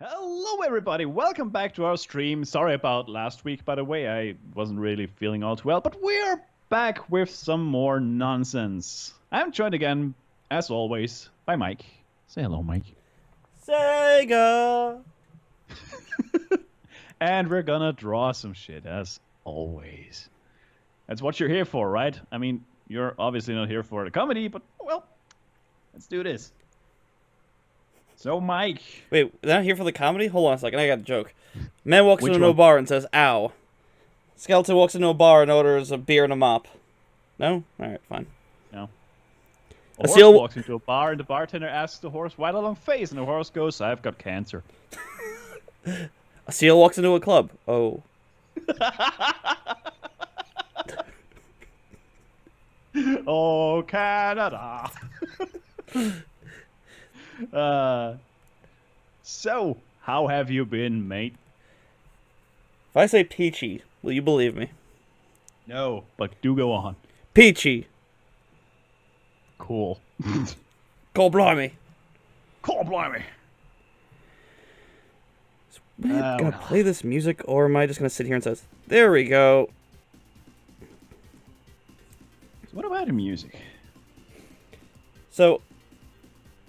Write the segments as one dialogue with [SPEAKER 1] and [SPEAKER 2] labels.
[SPEAKER 1] Hello everybody, welcome back to our stream. Sorry about last week, by the way, I wasn't really feeling all too well, but we're back with some more nonsense. I'm joined again, as always, by Mike. Say hello, Mike.
[SPEAKER 2] Sega!
[SPEAKER 1] And we're gonna draw some shit, as always. That's what you're here for, right? I mean, you're obviously not here for the comedy, but, well, let's do this. So, Mike.
[SPEAKER 2] Wait, they're not here for the comedy? Hold on a second, I got a joke. Man walks
[SPEAKER 1] Which
[SPEAKER 2] into a
[SPEAKER 1] one?
[SPEAKER 2] bar and says, ow. Skeleton walks into a bar and orders a beer and a mop. No? Alright, fine.
[SPEAKER 1] No.
[SPEAKER 2] A
[SPEAKER 1] A horse
[SPEAKER 2] seal-
[SPEAKER 1] walks into a bar and the bartender asks the horse, why the long face? And the horse goes, I've got cancer.
[SPEAKER 2] A seal walks into a club. Oh.
[SPEAKER 1] Oh, Canada. So, how have you been, mate?
[SPEAKER 2] If I say peachy, will you believe me?
[SPEAKER 1] No, but do go on.
[SPEAKER 2] Peachy.
[SPEAKER 1] Cool.
[SPEAKER 2] Go blimey.
[SPEAKER 1] Cool, blimey.
[SPEAKER 2] Am I gonna
[SPEAKER 1] well.
[SPEAKER 2] play this music, or am I just gonna sit here and say, there we go.
[SPEAKER 1] So what about the music?
[SPEAKER 2] So,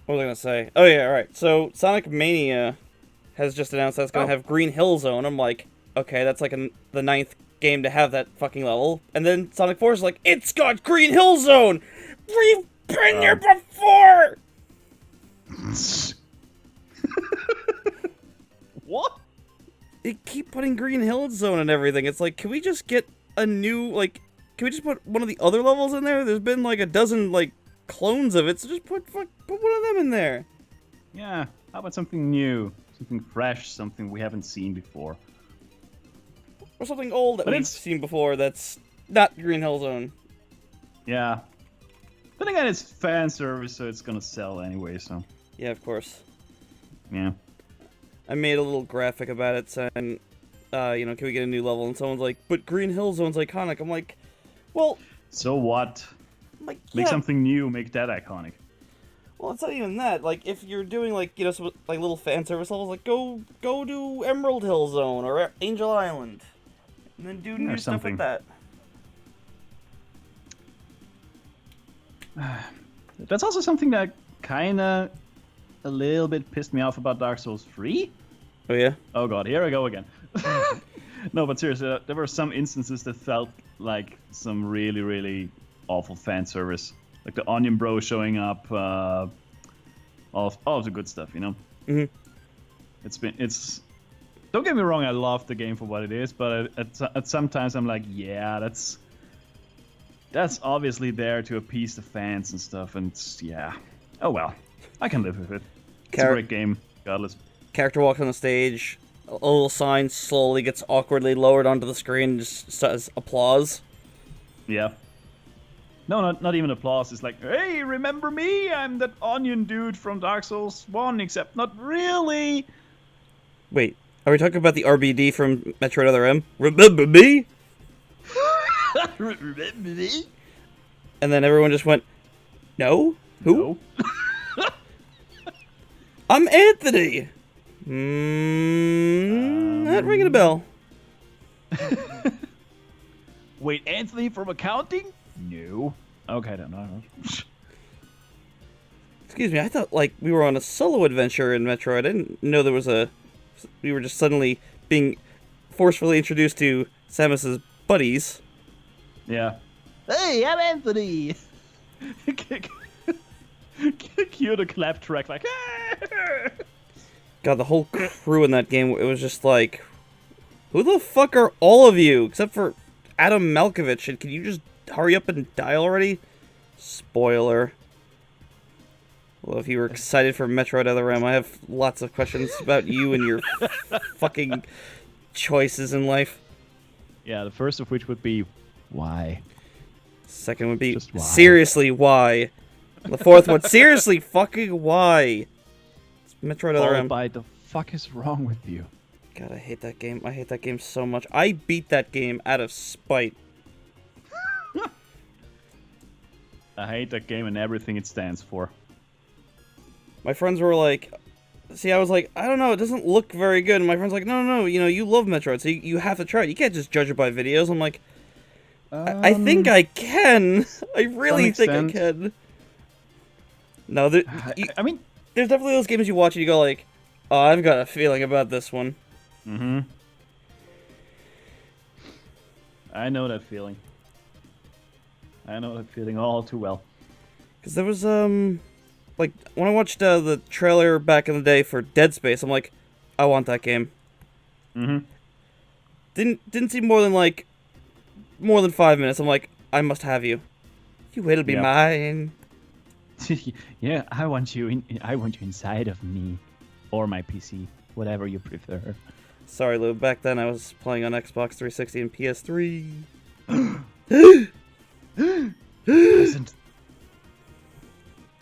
[SPEAKER 2] what was I gonna say? Oh yeah, alright. So, Sonic Mania has just announced that it's gonna have Green Hill Zone. I'm like, okay, that's like the 9th game to have that fucking level. And then Sonic 4 is like, it's got Green Hill Zone! We've been here before!
[SPEAKER 1] What?
[SPEAKER 2] They keep putting Green Hill Zone and everything. It's like, can we just get a new, like, can we just put one of the other levels in there? There's been like a dozen, like, clones of it, so just put one of them in there.
[SPEAKER 1] Yeah, how about something new? Something fresh, something we haven't seen before.
[SPEAKER 2] Or something old that
[SPEAKER 1] But
[SPEAKER 2] we've
[SPEAKER 1] it's-
[SPEAKER 2] seen before that's not Green Hill Zone.
[SPEAKER 1] Yeah. Then again, it's fan service, so it's gonna sell anyway, so,
[SPEAKER 2] Yeah, of course.
[SPEAKER 1] yeah.
[SPEAKER 2] I made a little graphic about it saying, can we get a new level? And someone's like, but Green Hill Zone's iconic. I'm like, well,
[SPEAKER 1] So what?
[SPEAKER 2] like,
[SPEAKER 1] Make
[SPEAKER 2] yeah.
[SPEAKER 1] something new, make that iconic.
[SPEAKER 2] Well, it's not even that. Like, if you're doing, like, some, like, little fan service levels, like, go do Emerald Hill Zone or Angel Island. And then do new stuff
[SPEAKER 1] something.
[SPEAKER 2] with that.
[SPEAKER 1] That's also something that kinda a little bit pissed me off about Dark Souls 3.
[SPEAKER 2] Oh, yeah?
[SPEAKER 1] Oh god, here I go again. No, but seriously, there were some instances that felt like some really, really awful fan service. Like the Onion Bro showing up, all of the good stuff, you know?
[SPEAKER 2] Mhm.
[SPEAKER 1] It's... Don't get me wrong, I love the game for what it is, but at sometimes I'm like, yeah, that's obviously there to appease the fans and stuff, and yeah. Oh well, I can live with it. It's a great game, regardless.
[SPEAKER 2] Character walks on the stage, a little sign slowly gets awkwardly lowered onto the screen and just says applause.
[SPEAKER 1] Yeah. No, not even applause. It's like, hey, remember me? I'm that onion dude from Dark Souls 1, except not really.
[SPEAKER 2] Wait, are we talking about the RBD from Metroid Other M? Remember me?
[SPEAKER 1] Remember me?
[SPEAKER 2] And then everyone just went, no? Who?
[SPEAKER 1] No.
[SPEAKER 2] I'm Anthony! Not ringing a bell.
[SPEAKER 1] Wait, Anthony from accounting? No. Okay, then.
[SPEAKER 2] Excuse me, I thought, like, we were on a solo adventure in Metroid. I didn't know there was we were just suddenly being forcefully introduced to Samus's buddies.
[SPEAKER 1] Yeah. Hey, I'm Anthony! Cue the clap track, like,
[SPEAKER 2] God, the whole crew in that game, it was just like, who the fuck are all of you? Except for Adam Malkovich, and can you just hurry up and die already? Spoiler. Well, if you were excited for Metroid Other M, I have lots of questions about you and your fucking choices in life.
[SPEAKER 1] Yeah, the first of which would be, why?
[SPEAKER 2] Second would be,
[SPEAKER 1] Just why?
[SPEAKER 2] seriously, why? The fourth one, seriously, fucking why? It's Metroid Other
[SPEAKER 1] Followed
[SPEAKER 2] M.
[SPEAKER 1] by, the fuck is wrong with you?
[SPEAKER 2] God, I hate that game. I hate that game so much. I beat that game out of spite.
[SPEAKER 1] I hate that game and everything it stands for.
[SPEAKER 2] My friends were like, See, I was like, I don't know, it doesn't look very good. And my friend's like, no, you know, you love Metroid, so you have to try it. You can't just judge it by videos. I'm like, I think I can. I really think I can. No,
[SPEAKER 1] I mean,
[SPEAKER 2] there's definitely those games you watch and you go like, oh, I've got a feeling about this one.
[SPEAKER 1] Mm-hmm. I know that feeling. I know that feeling all too well.
[SPEAKER 2] Because there was, like, when I watched the trailer back in the day for Dead Space, I'm like, I want that game.
[SPEAKER 1] Mm-hmm.
[SPEAKER 2] Didn't seem more than 5 minutes. I'm like, I must have you. You will be mine.
[SPEAKER 1] Yeah, I want you inside of me, or my PC, whatever you prefer.
[SPEAKER 2] Sorry, Lou. Back then, I was playing on Xbox 360 and PS3.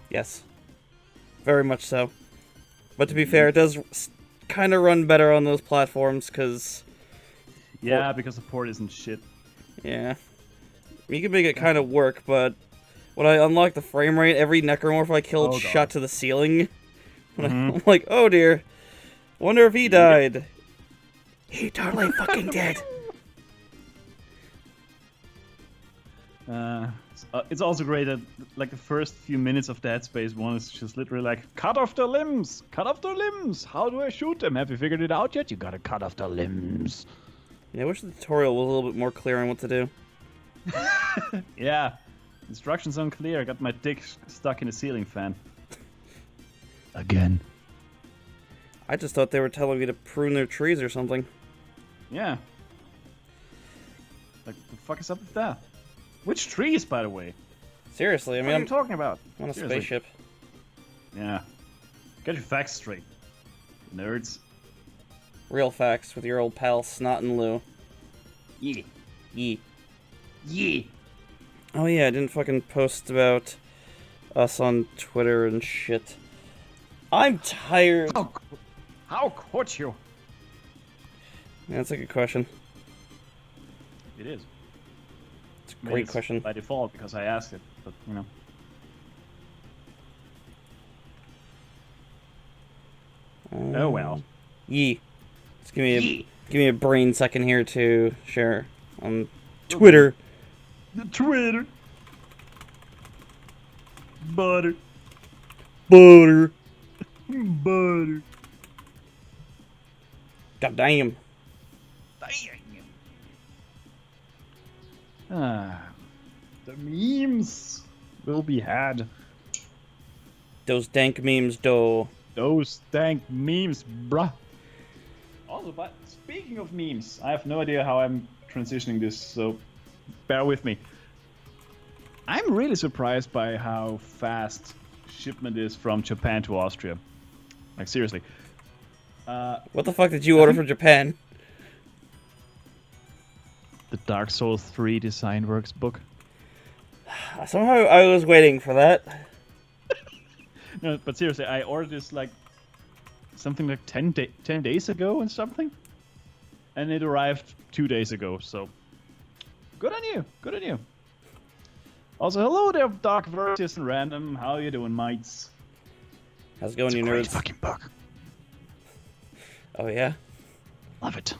[SPEAKER 2] Yes, very much so. But to be fair, it does kind of run better on those platforms, because...
[SPEAKER 1] Yeah, because the port isn't shit.
[SPEAKER 2] Yeah. You can make it kind of work, but when I unlock the frame rate, every necromorph I killed shot to the ceiling. I'm like, oh dear. Wonder if he died. He totally fucking did.
[SPEAKER 1] It's also great that like the first few minutes of Dead Space 1 is just literally like, cut off their limbs! Cut off their limbs! How do I shoot them? Have you figured it out yet? You gotta cut off their limbs.
[SPEAKER 2] Yeah, I wish the tutorial was a little bit more clear on what to do.
[SPEAKER 1] Yeah. Instructions unclear. I got my dick stuck in a ceiling fan. Again.
[SPEAKER 2] I just thought they were telling me to prune their trees or something.
[SPEAKER 1] Yeah. Like, the fuck is up with that? Which trees, by the way?
[SPEAKER 2] Seriously, I mean,
[SPEAKER 1] what are you talking about?
[SPEAKER 2] I'm on a
[SPEAKER 1] Seriously.
[SPEAKER 2] spaceship.
[SPEAKER 1] Yeah. Get your facts straight, nerds.
[SPEAKER 2] Real facts with your old pal Snot and Lou.
[SPEAKER 1] Yeah.
[SPEAKER 2] Yeah.
[SPEAKER 1] Yeah.
[SPEAKER 2] Oh yeah, I didn't fucking post about us on Twitter and shit. I'm tired.
[SPEAKER 1] How could you?
[SPEAKER 2] Yeah, that's a good question.
[SPEAKER 1] It is.
[SPEAKER 2] It's a great question.
[SPEAKER 1] By default, because I asked it, but you know. Oh well.
[SPEAKER 2] Yee. Just give me a brain second here to share on Twitter.
[SPEAKER 1] The Twitter. Butter.
[SPEAKER 2] Butter.
[SPEAKER 1] Butter.
[SPEAKER 2] God damn.
[SPEAKER 1] The memes will be had.
[SPEAKER 2] Those dank memes, though.
[SPEAKER 1] Those dank memes, bruh. Also, but speaking of memes, I have no idea how I'm transitioning this, so bear with me. I'm really surprised by how fast shipment is from Japan to Austria. Like, seriously.
[SPEAKER 2] What the fuck did you order from Japan?
[SPEAKER 1] The Dark Souls 3 Design Works book.
[SPEAKER 2] Somehow I was waiting for that.
[SPEAKER 1] No, but seriously, I ordered this like something like 10 days ago and something. And it arrived 2 days ago, so good on you. Good on you. Also, hello there, Dark Versus and Random. How you doing, mates?
[SPEAKER 2] How's it going, you
[SPEAKER 1] Great
[SPEAKER 2] nerds?
[SPEAKER 1] fucking book.
[SPEAKER 2] Oh yeah?
[SPEAKER 1] Love it.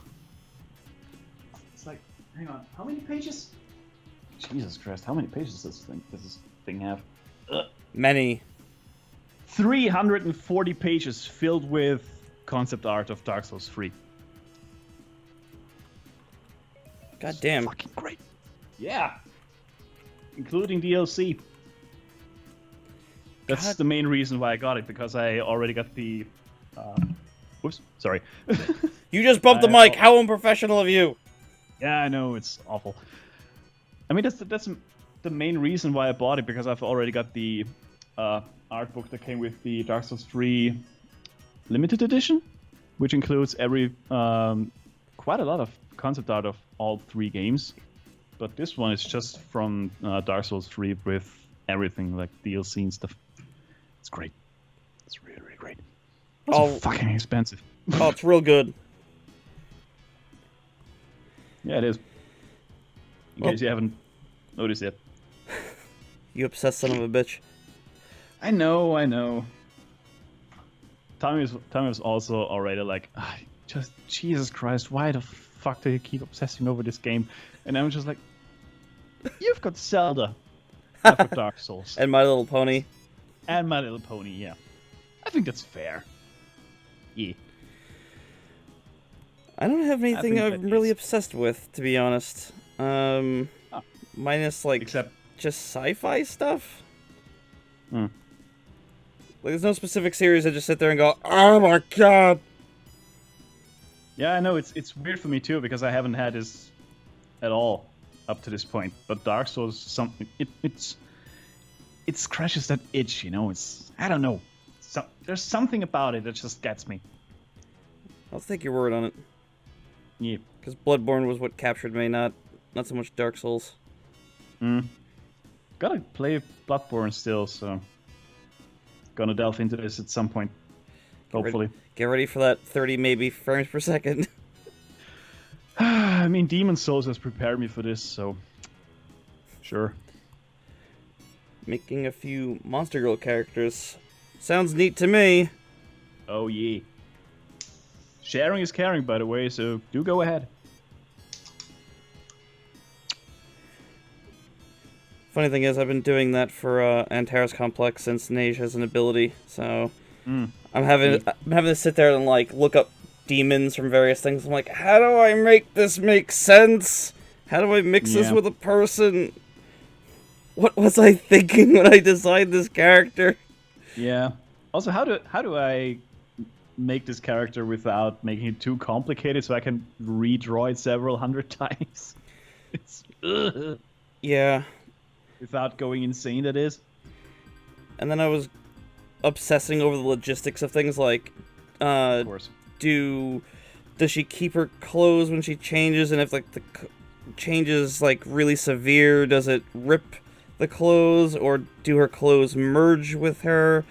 [SPEAKER 1] It's like, hang on, how many pages? Jesus Christ, how many pages does this thing have?
[SPEAKER 2] Many.
[SPEAKER 1] 340 pages filled with concept art of Dark Souls 3.
[SPEAKER 2] God damn.
[SPEAKER 1] Fucking great. Yeah. Including DLC. That's the main reason why I got it, because I already got the... Whoops, sorry.
[SPEAKER 2] You just bumped the mic. How unprofessional of you.
[SPEAKER 1] Yeah, I know, it's awful. I mean, that's the main reason why I bought it, because I've already got the art book that came with the Dark Souls 3 limited edition, which includes quite a lot of concept art of all 3 games. But this one is just from Dark Souls 3 with everything, like DLC and stuff. It's great. It's really, really great. Also fucking expensive.
[SPEAKER 2] Oh, it's real good.
[SPEAKER 1] Yeah, it is. In case you haven't noticed yet.
[SPEAKER 2] You obsessed son of a bitch.
[SPEAKER 1] I know. Tommy was also already like, "Ah, just Jesus Christ, why the fuck do you keep obsessing over this game?" And I'm just like, you've got Zelda, I've got Dark Souls,
[SPEAKER 2] And My Little Pony.
[SPEAKER 1] and My Little Pony. Yeah, I think that's fair. Yeah.
[SPEAKER 2] I don't have anything
[SPEAKER 1] think
[SPEAKER 2] I'm
[SPEAKER 1] that
[SPEAKER 2] really
[SPEAKER 1] is-
[SPEAKER 2] obsessed with, to be honest. Minus like
[SPEAKER 1] Except,
[SPEAKER 2] just sci-fi stuff.
[SPEAKER 1] Hmm.
[SPEAKER 2] Like, there's no specific series I just sit there and go, "Oh my god!"
[SPEAKER 1] yeah, I know it's weird for me too because I haven't had this at all up to this point. But Dark Souls, something it scratches that itch, you know. It's I don't know. There's something about it that just gets me.
[SPEAKER 2] I'll take your word on it.
[SPEAKER 1] Yeah.
[SPEAKER 2] Because Bloodborne was what captured me, not so much Dark Souls.
[SPEAKER 1] Gotta play Bloodborne still, so gonna delve into this at some point. Hopefully.
[SPEAKER 2] Get ready for that 30 maybe frames per second.
[SPEAKER 1] I mean, Demon Souls has prepared me for this, so sure.
[SPEAKER 2] Making a few Monster Girl characters. Sounds neat to me.
[SPEAKER 1] Oh yeah. Sharing is caring, by the way, so do go ahead.
[SPEAKER 2] Funny thing is, I've been doing that for Antares Complex since Neige has an ability, so I'm having to sit there and like look up demons from various things. I'm like, how do I make this make sense? How do I mix this
[SPEAKER 1] Yeah.
[SPEAKER 2] with a person? What was I thinking when I designed this character?
[SPEAKER 1] Yeah. Also, how do I make this character without making it too complicated so I can redraw it several hundred times? It's
[SPEAKER 2] Yeah.
[SPEAKER 1] without going insane, that is.
[SPEAKER 2] And then I was obsessing over the logistics of things like,
[SPEAKER 1] Of course.
[SPEAKER 2] does she keep her clothes when she changes, and if like the change is like really severe, does it rip the clothes, or do her clothes merge with her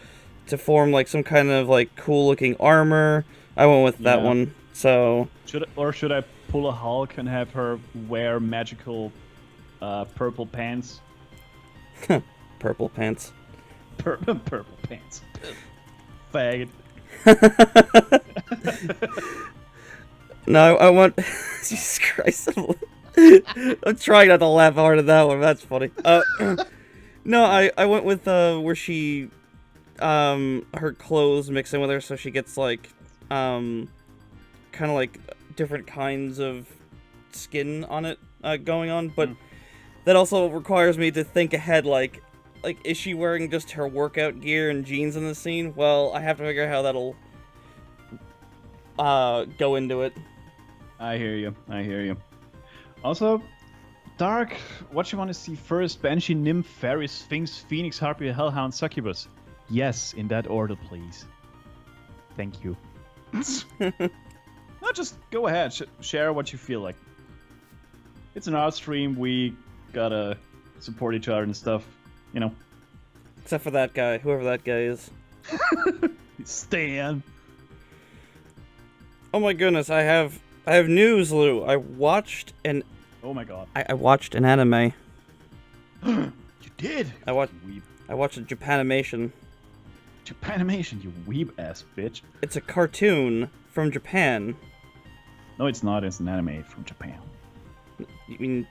[SPEAKER 2] to form like some kind of like cool looking armor? I went with that
[SPEAKER 1] Yeah.
[SPEAKER 2] one. So
[SPEAKER 1] Should I pull a Hulk and have her wear magical purple pants?
[SPEAKER 2] purple pants.
[SPEAKER 1] Purple pants. Faggot.
[SPEAKER 2] No, I want. Jesus Christ! I'm trying not to laugh hard at that one. That's funny. No, I went with where she, her clothes mix in with her, so she gets like, kind of like different kinds of skin on it going on. But that also requires me to think ahead. Like, is she wearing just her workout gear and jeans in the scene? Well, I have to figure out how that'll go into it.
[SPEAKER 1] I hear you. Also, Dark, what you want to see first? Banshee, Nymph, Fairy, Sphinx, Phoenix, Harpy, Hellhound, Succubus. Yes, in that order, please. Thank you. No, just go ahead. Share what you feel like. It's an art stream. We gotta support each other and stuff. You know.
[SPEAKER 2] Except for that guy, whoever that guy is.
[SPEAKER 1] Stan.
[SPEAKER 2] Oh my goodness, I have news, Lou. I watched an
[SPEAKER 1] Oh my god.
[SPEAKER 2] I watched an anime.
[SPEAKER 1] You did.
[SPEAKER 2] I watched
[SPEAKER 1] You weeb.
[SPEAKER 2] a Japanimation.
[SPEAKER 1] Japanimation, you weeb ass bitch.
[SPEAKER 2] It's a cartoon from Japan.
[SPEAKER 1] No, it's not. It's an anime from Japan.
[SPEAKER 2] I mean,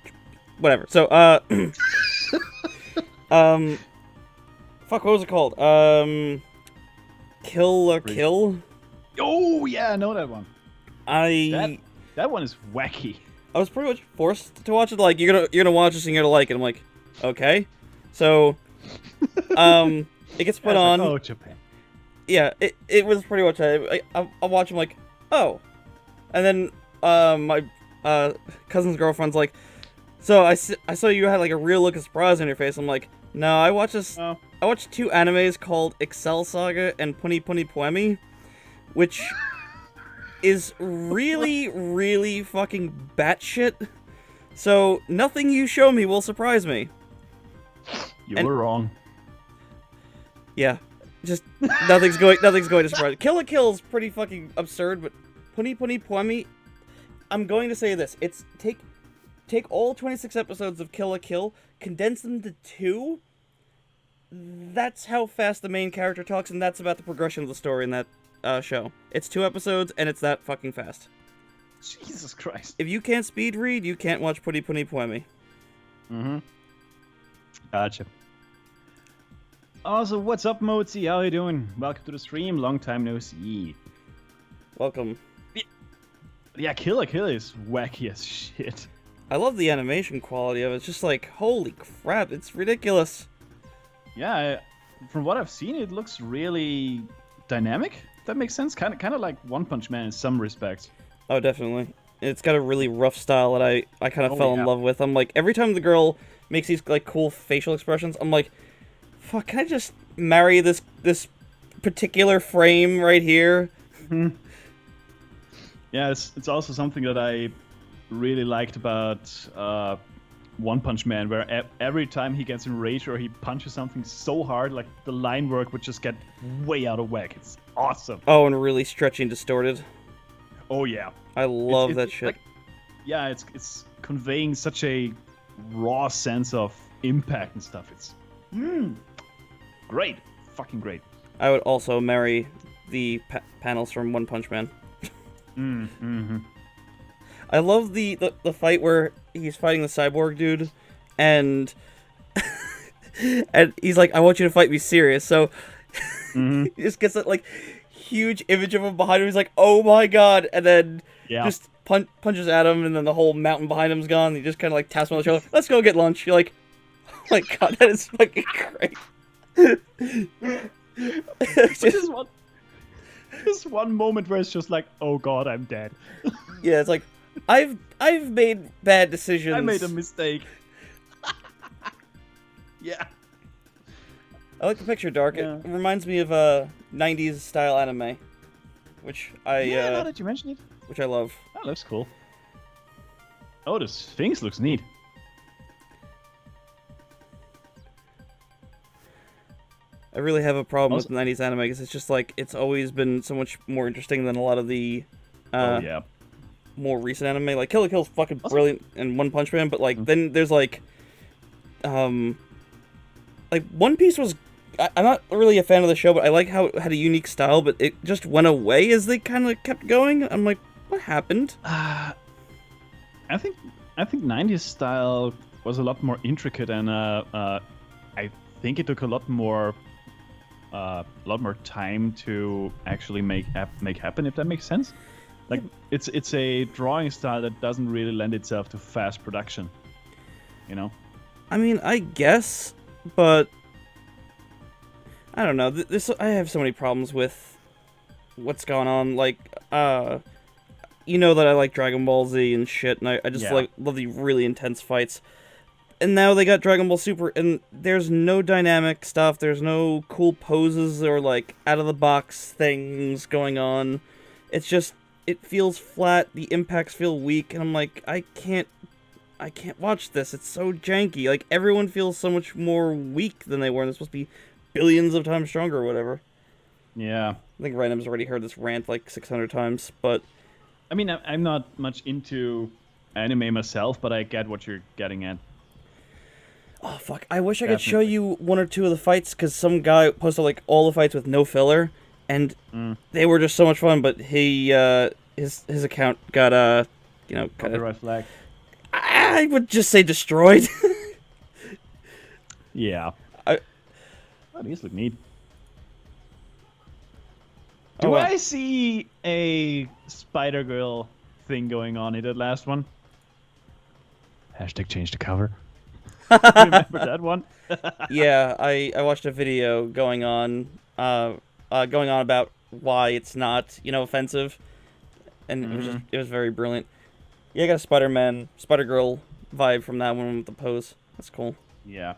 [SPEAKER 2] whatever. So, fuck, what was it called? Kill la Kill?
[SPEAKER 1] Oh yeah, I know that one.
[SPEAKER 2] I
[SPEAKER 1] That one is wacky.
[SPEAKER 2] was pretty much forced to watch it. Like, you're gonna watch this and you're gonna like it. I'm like, okay. So, it gets put on.
[SPEAKER 1] Oh, Japan.
[SPEAKER 2] Yeah, it was pretty much. I'll watch him like, oh, and then my cousin's girlfriend's like, so I saw you had like a real look of surprise on your face. I'm like, no, I watched this.
[SPEAKER 1] Oh.
[SPEAKER 2] I watched two animes called Excel Saga and Puni Puni Poemi, which is really, really fucking batshit. So nothing you show me will surprise me.
[SPEAKER 1] You were wrong.
[SPEAKER 2] Yeah, just nothing's going to surprise me. Kill la Kill is pretty fucking absurd, but Puni Puni Poemi, I'm going to say this: it's take all 26 episodes of Kill la Kill, condense them to 2. That's how fast the main character talks, and that's about the progression of the story in that show. It's 2 episodes, and it's that fucking fast.
[SPEAKER 1] Jesus Christ.
[SPEAKER 2] If you can't speed read, you can't watch Puni Puni Poemi.
[SPEAKER 1] Mm-hmm. Gotcha. Also, what's up, Mozi? How you doing? Welcome to the stream. Long time no see.
[SPEAKER 2] Welcome.
[SPEAKER 1] Yeah, Kill la Kill is wacky as shit.
[SPEAKER 2] I love the animation quality of it. It's just like, holy crap, it's ridiculous.
[SPEAKER 1] Yeah, from what I've seen, it looks really dynamic. If that makes sense. Kind of like One Punch Man in some respects.
[SPEAKER 2] Oh, definitely. It's got a really rough style that I kind of fell in
[SPEAKER 1] yeah.
[SPEAKER 2] love with. I'm like, every time the girl makes these like cool facial expressions, I'm like, fuck, can I just marry this particular frame right here?
[SPEAKER 1] Mm-hmm. Yeah, it's also something that I really liked about One Punch Man, where every time he gets enraged or he punches something so hard, like the line work would just get way out of whack. It's awesome.
[SPEAKER 2] Oh, and really stretchy and distorted.
[SPEAKER 1] Oh yeah,
[SPEAKER 2] I love that shit.
[SPEAKER 1] Like, yeah, it's conveying such a raw sense of impact and stuff. It's great, fucking great.
[SPEAKER 2] I would also marry the panels from One Punch Man.
[SPEAKER 1] Mm-hmm.
[SPEAKER 2] I love the fight where he's fighting the cyborg dude, and and he's like, "I want you to fight me serious." So he just gets that like huge image of him behind him. He's like, "Oh my god!" And then just punches at him, and then the whole mountain behind him's gone. He just kind of like taps him on the shoulder. Let's go get lunch. You're like, "Oh my god, that is fucking great."
[SPEAKER 1] Just one moment where it's just like, "Oh god, I'm dead."
[SPEAKER 2] Yeah, it's like, I've made bad decisions.
[SPEAKER 1] I made a mistake. Yeah.
[SPEAKER 2] I like the picture, Dark.
[SPEAKER 1] Yeah.
[SPEAKER 2] It reminds me of a 90s style anime, which I
[SPEAKER 1] now that you mention it,
[SPEAKER 2] which I love.
[SPEAKER 1] that looks cool. Oh, the Sphinx looks neat.
[SPEAKER 2] I really have a problem with 90s anime because it's just like it's always been so much more interesting than a lot of the more recent anime. Like Kill la Kill's fucking brilliant and One Punch Man, but like then there's like One Piece was I'm not really a fan of the show, but I like how it had a unique style, but it just went away as they kind of kept going. I'm like, what happened?
[SPEAKER 1] I think 90s style was a lot more intricate, and I think it took a lot more time to actually make happen, if that makes sense. Like it's a drawing style that doesn't really lend itself to fast production, you know.
[SPEAKER 2] I mean, I guess, but I don't know. I have so many problems with what's going on. Like, you know that I like Dragon Ball Z and shit, and I just love the really intense fights. And now they got Dragon Ball Super, and there's no dynamic stuff. There's no cool poses or like out of the box things going on. It's just it feels flat. The impacts feel weak, and I'm like, I can't watch this. It's so janky. Like everyone feels so much more weak than they were, and they're supposed to be billions of times stronger or whatever.
[SPEAKER 1] Yeah.
[SPEAKER 2] I think Random's already heard this rant like 600 times, but
[SPEAKER 1] I mean, I'm not much into anime myself, but I get what you're getting at.
[SPEAKER 2] Oh, fuck. I wish I could show you one or two of the fights, because some guy posted, like, all the fights with no filler, and they were just so much fun, but he, his account got, you know, kind of...
[SPEAKER 1] Copyright flag.
[SPEAKER 2] I would just say destroyed.
[SPEAKER 1] Yeah. These look neat.
[SPEAKER 2] Oh,
[SPEAKER 1] Do I see a Spider-Girl thing going on in that last one? Hashtag change the cover. Remember that one?
[SPEAKER 2] Yeah, I watched a video going on about why it's not, you know, offensive, and it was very brilliant. Yeah, I got a Spider-Man, Spider-Girl vibe from that one with the pose. That's cool.
[SPEAKER 1] Yeah.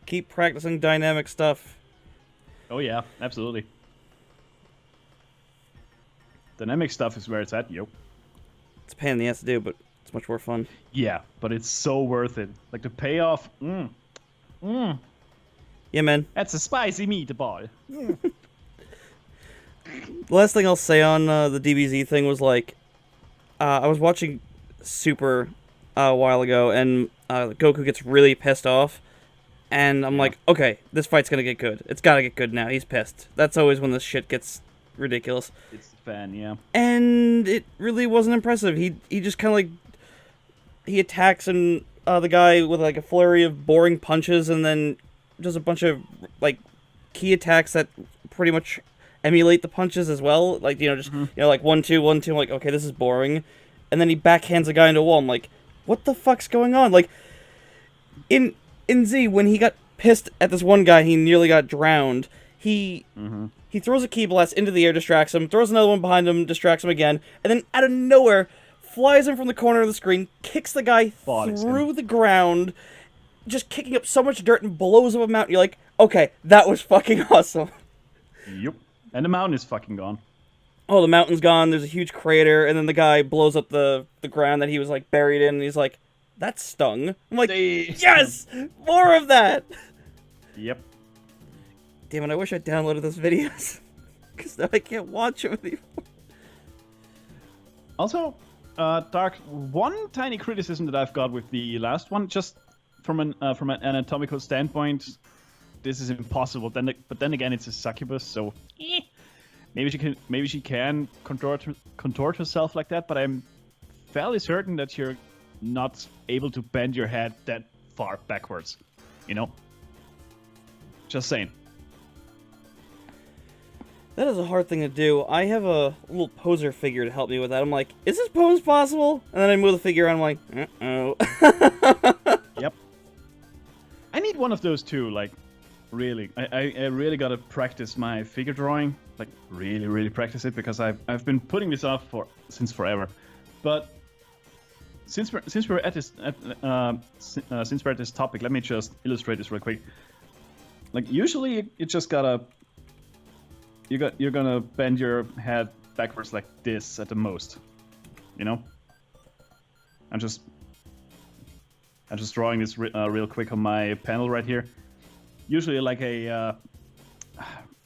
[SPEAKER 2] Keep practicing dynamic stuff.
[SPEAKER 1] Oh yeah, absolutely. Dynamic stuff is where it's at, yo.
[SPEAKER 2] It's a pain in the ass to do, but it's much more fun.
[SPEAKER 1] Yeah, but it's so worth it. Like the payoff.
[SPEAKER 2] Yeah, man.
[SPEAKER 1] That's a spicy meatball.
[SPEAKER 2] The last thing I'll say on the DBZ thing was like, I was watching Super a while ago, and Goku gets really pissed off, And I'm like, okay, this fight's gonna get good. It's gotta get good now. He's pissed. That's always when this shit gets ridiculous.
[SPEAKER 1] It's the fan, yeah.
[SPEAKER 2] And it really wasn't impressive. He just kind of like, he attacks and the guy with like a flurry of boring punches, and then does a bunch of like key attacks that pretty much emulate the punches as well. Like, you know, just like 1-2, 1-2. I'm like, okay, this is boring. And then he backhands a guy into a wall. I'm like, what the fuck's going on? Like, in Z, when he got pissed at this one guy, he nearly got drowned. He throws a key blast into the air, distracts him, throws another one behind him, distracts him again, and then out of nowhere, flies in from the corner of the screen, kicks the guy through the ground, just kicking up so much dirt and blows up a mountain. You're like, okay, that was fucking awesome.
[SPEAKER 1] Yep. And the mountain is fucking gone.
[SPEAKER 2] Oh, the mountain's gone, there's a huge crater, and then the guy blows up the ground that he was, like, buried in, and he's like, that stung. I'm like, yes! More of that!
[SPEAKER 1] Yep.
[SPEAKER 2] Damn it, I wish I downloaded those videos. Because now I can't watch them anymore.
[SPEAKER 1] Also, Dark, one tiny criticism that I've got with the last one, just from an anatomical standpoint, this is impossible. But then again, it's a succubus, so maybe she can contort herself like that. But I'm fairly certain that you're not able to bend your head that far backwards. You know? Just saying.
[SPEAKER 2] That is a hard thing to do. I have a little poser figure to help me with that. I'm like, is this pose possible? And then I move the figure around, I'm like, uh-oh.
[SPEAKER 1] Yep. I need one of those too, like, really. I really gotta practice my figure drawing. Like, really practice it, because I've been putting this off since forever. But since we're at this topic, let me just illustrate this real quick. Like, usually you just gotta you're gonna bend your head backwards like this at the most, you know. I'm just drawing this real quick on my panel right here. Usually, like a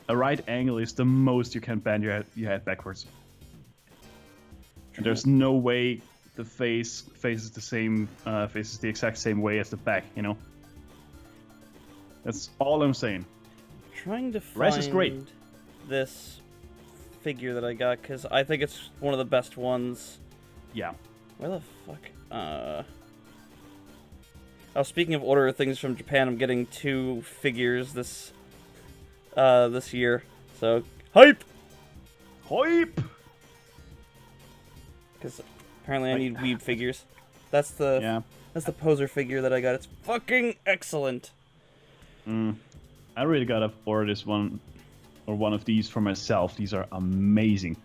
[SPEAKER 1] right angle is the most you can bend your head backwards. And there's no way the face faces the exact same way as the back, you know. That's all I'm saying.
[SPEAKER 2] Trying to
[SPEAKER 1] Rest is great.
[SPEAKER 2] find this figure that I got, because I think it's one of the best ones.
[SPEAKER 1] Yeah.
[SPEAKER 2] Where the fuck? Oh, speaking of order of things from Japan, I'm getting 2 figures this year. So, hype!
[SPEAKER 1] Hype!
[SPEAKER 2] Because apparently I need weeb figures. That's the poser figure that I got. It's fucking excellent.
[SPEAKER 1] I really gotta order this one, or one of these for myself. These are amazing.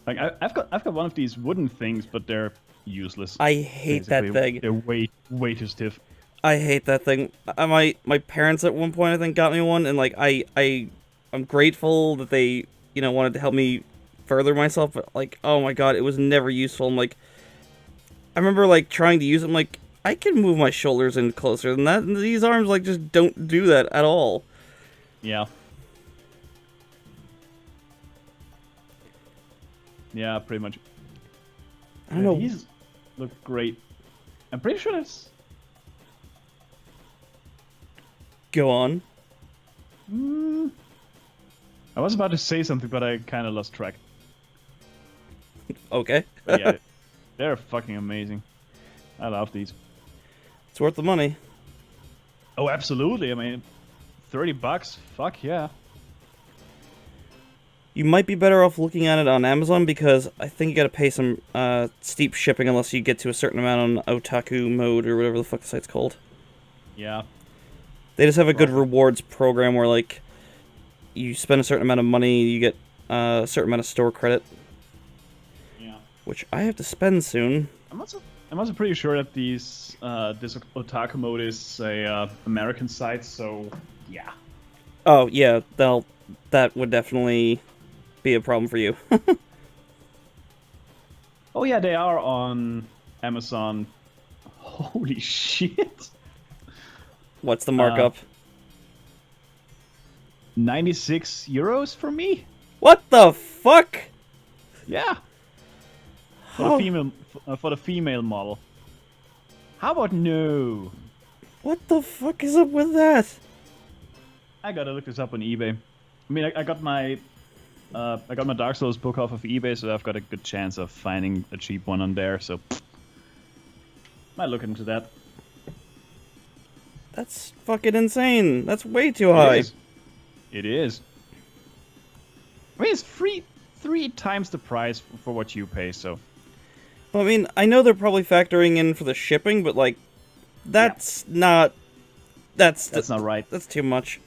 [SPEAKER 1] Like, I've got one of these wooden things, but they're useless.
[SPEAKER 2] I hate that thing.
[SPEAKER 1] They're way too stiff.
[SPEAKER 2] I hate that thing. My parents at one point, I think, got me one, and like I'm grateful that they, you know, wanted to help me further myself, but like, oh my god, it was never useful. I'm like, I remember like trying to use it, I'm like, I can move my shoulders in closer than that, and these arms like just don't do that at all.
[SPEAKER 1] Yeah. Yeah, pretty much.
[SPEAKER 2] I don't know.
[SPEAKER 1] These look great. I'm pretty sure that's...
[SPEAKER 2] Go on.
[SPEAKER 1] I was about to say something, but I kind of lost track.
[SPEAKER 2] Okay.
[SPEAKER 1] But yeah, they're fucking amazing. I love these.
[SPEAKER 2] It's worth the money.
[SPEAKER 1] Oh, absolutely. I mean, $30. Fuck yeah.
[SPEAKER 2] You might be better off looking at it on Amazon, because I think you gotta pay some steep shipping unless you get to a certain amount on Otaku mode or whatever the fuck the site's called.
[SPEAKER 1] Yeah.
[SPEAKER 2] They just have a good rewards program where, like, you spend a certain amount of money, you get a certain amount of store credit.
[SPEAKER 1] Yeah.
[SPEAKER 2] Which I have to spend soon.
[SPEAKER 1] I'm also pretty sure that this Otaku mode is a American site, so yeah.
[SPEAKER 2] Oh yeah, that would definitely be a problem for you.
[SPEAKER 1] Oh yeah, they are on Amazon. Holy shit!
[SPEAKER 2] What's the markup?
[SPEAKER 1] 96 euros for me?
[SPEAKER 2] What the fuck?
[SPEAKER 1] Yeah. For the female model. How about no?
[SPEAKER 2] What the fuck is up with that?
[SPEAKER 1] I gotta look this up on eBay. I mean, I got my Dark Souls book off of eBay, so I've got a good chance of finding a cheap one on there. So might look into that.
[SPEAKER 2] That's fucking insane. That's way too high.
[SPEAKER 1] It is. I mean, it's three times the price for what you pay. So.
[SPEAKER 2] Well, I mean, I know they're probably factoring in for the shipping, but like, that's not. That's
[SPEAKER 1] not right.
[SPEAKER 2] That's too much.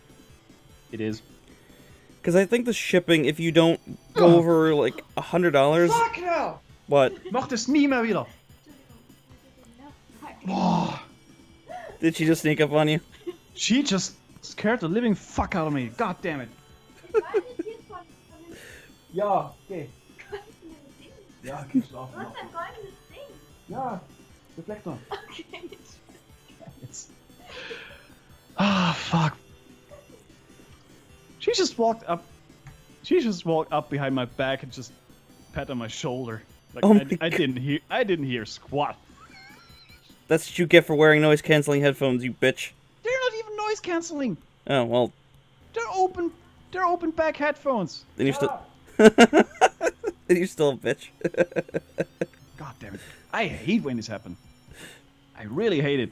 [SPEAKER 1] It is.
[SPEAKER 2] Because I think the shipping, if you don't go over like $100.
[SPEAKER 3] Fuck no!
[SPEAKER 2] What?
[SPEAKER 1] Mach das nie mehr wieder. Oh,
[SPEAKER 2] Did she just sneak up on you?
[SPEAKER 1] she just scared the living fuck out of me. God damn it. Ja, okay. Ja, okay, schlafen.
[SPEAKER 3] Du hast ein goldenes Ding.
[SPEAKER 1] Ja, Reflektor.
[SPEAKER 3] Okay.
[SPEAKER 1] Jetzt. Ah, fuck. She just walked up behind my back and just pat on my shoulder. Like
[SPEAKER 2] Oh
[SPEAKER 1] I didn't hear squat.
[SPEAKER 2] That's what you get for wearing noise-canceling headphones, you bitch.
[SPEAKER 1] They're not even noise canceling.
[SPEAKER 2] Oh, well,
[SPEAKER 1] They're open back headphones.
[SPEAKER 2] then you're still... then you're still a bitch.
[SPEAKER 1] God damn it. I hate when this happens. I really hate it.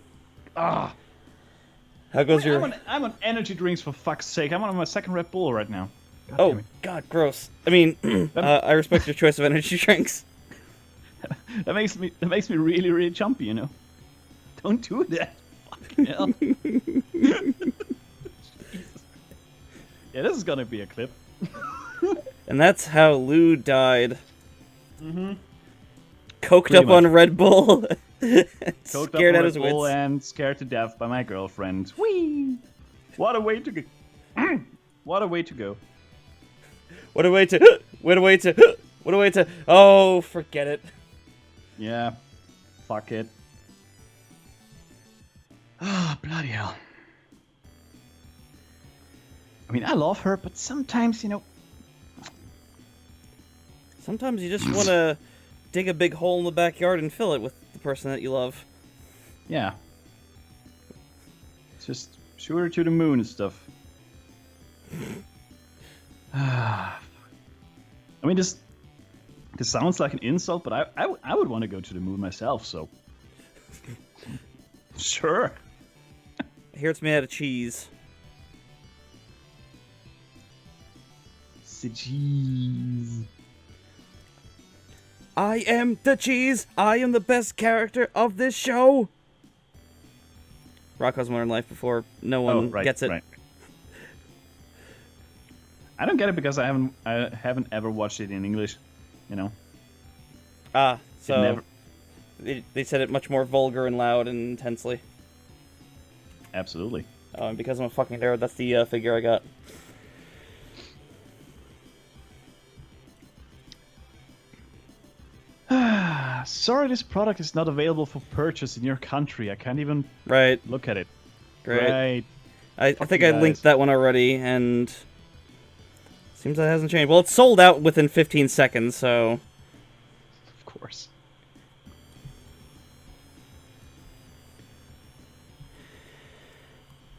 [SPEAKER 1] Ah.
[SPEAKER 2] How goes your...
[SPEAKER 1] I'm on energy drinks for fuck's sake. I'm on my second Red Bull right now. God damn
[SPEAKER 2] Oh,
[SPEAKER 1] it.
[SPEAKER 2] God, gross. I mean, I respect your choice of energy drinks.
[SPEAKER 1] That makes me really, really jumpy, you know. Don't do that. Fucking hell. Yeah, this is gonna be a clip.
[SPEAKER 2] And that's how Lu died.
[SPEAKER 1] Mm-hmm.
[SPEAKER 2] Coked
[SPEAKER 1] Pretty
[SPEAKER 2] up on
[SPEAKER 1] much.
[SPEAKER 2] Red Bull.
[SPEAKER 1] Coked
[SPEAKER 2] Scared
[SPEAKER 1] up
[SPEAKER 2] out
[SPEAKER 1] on
[SPEAKER 2] his
[SPEAKER 1] Red Bull
[SPEAKER 2] wits.
[SPEAKER 1] and scared to death by my girlfriend. Whee! What a way to go. What a way to go.
[SPEAKER 2] What a way to... What a way to... What a way to... Oh, forget it.
[SPEAKER 1] Yeah. Fuck it. Ah, bloody hell. I mean, I love her, but sometimes, you know...
[SPEAKER 2] Sometimes you just want to dig a big hole in the backyard and fill it with the person that you love.
[SPEAKER 1] Yeah. Just shoot her to the moon and stuff. I mean, this sounds like an insult, but I would want to go to the moon myself, so... Sure.
[SPEAKER 2] Here it's made out of cheese.
[SPEAKER 1] Cheese.
[SPEAKER 2] I am the cheese. I am the best character of this show. Rocko's Modern Life before no one gets it.
[SPEAKER 1] Right. I don't get it because I haven't ever watched it in English, you know.
[SPEAKER 2] Ah, so
[SPEAKER 1] never...
[SPEAKER 2] they said it much more vulgar and loud and intensely.
[SPEAKER 1] Absolutely.
[SPEAKER 2] Oh, and because I'm a fucking nerd, that's the figure I got.
[SPEAKER 1] Sorry, this product is not available for purchase in your country. I can't even
[SPEAKER 2] Right.
[SPEAKER 1] look at it.
[SPEAKER 2] Great.
[SPEAKER 1] Right.
[SPEAKER 2] I think
[SPEAKER 1] you
[SPEAKER 2] I linked
[SPEAKER 1] guys.
[SPEAKER 2] that one already, and seems that hasn't changed. Well, it's sold out within 15 seconds, so...
[SPEAKER 1] Of course.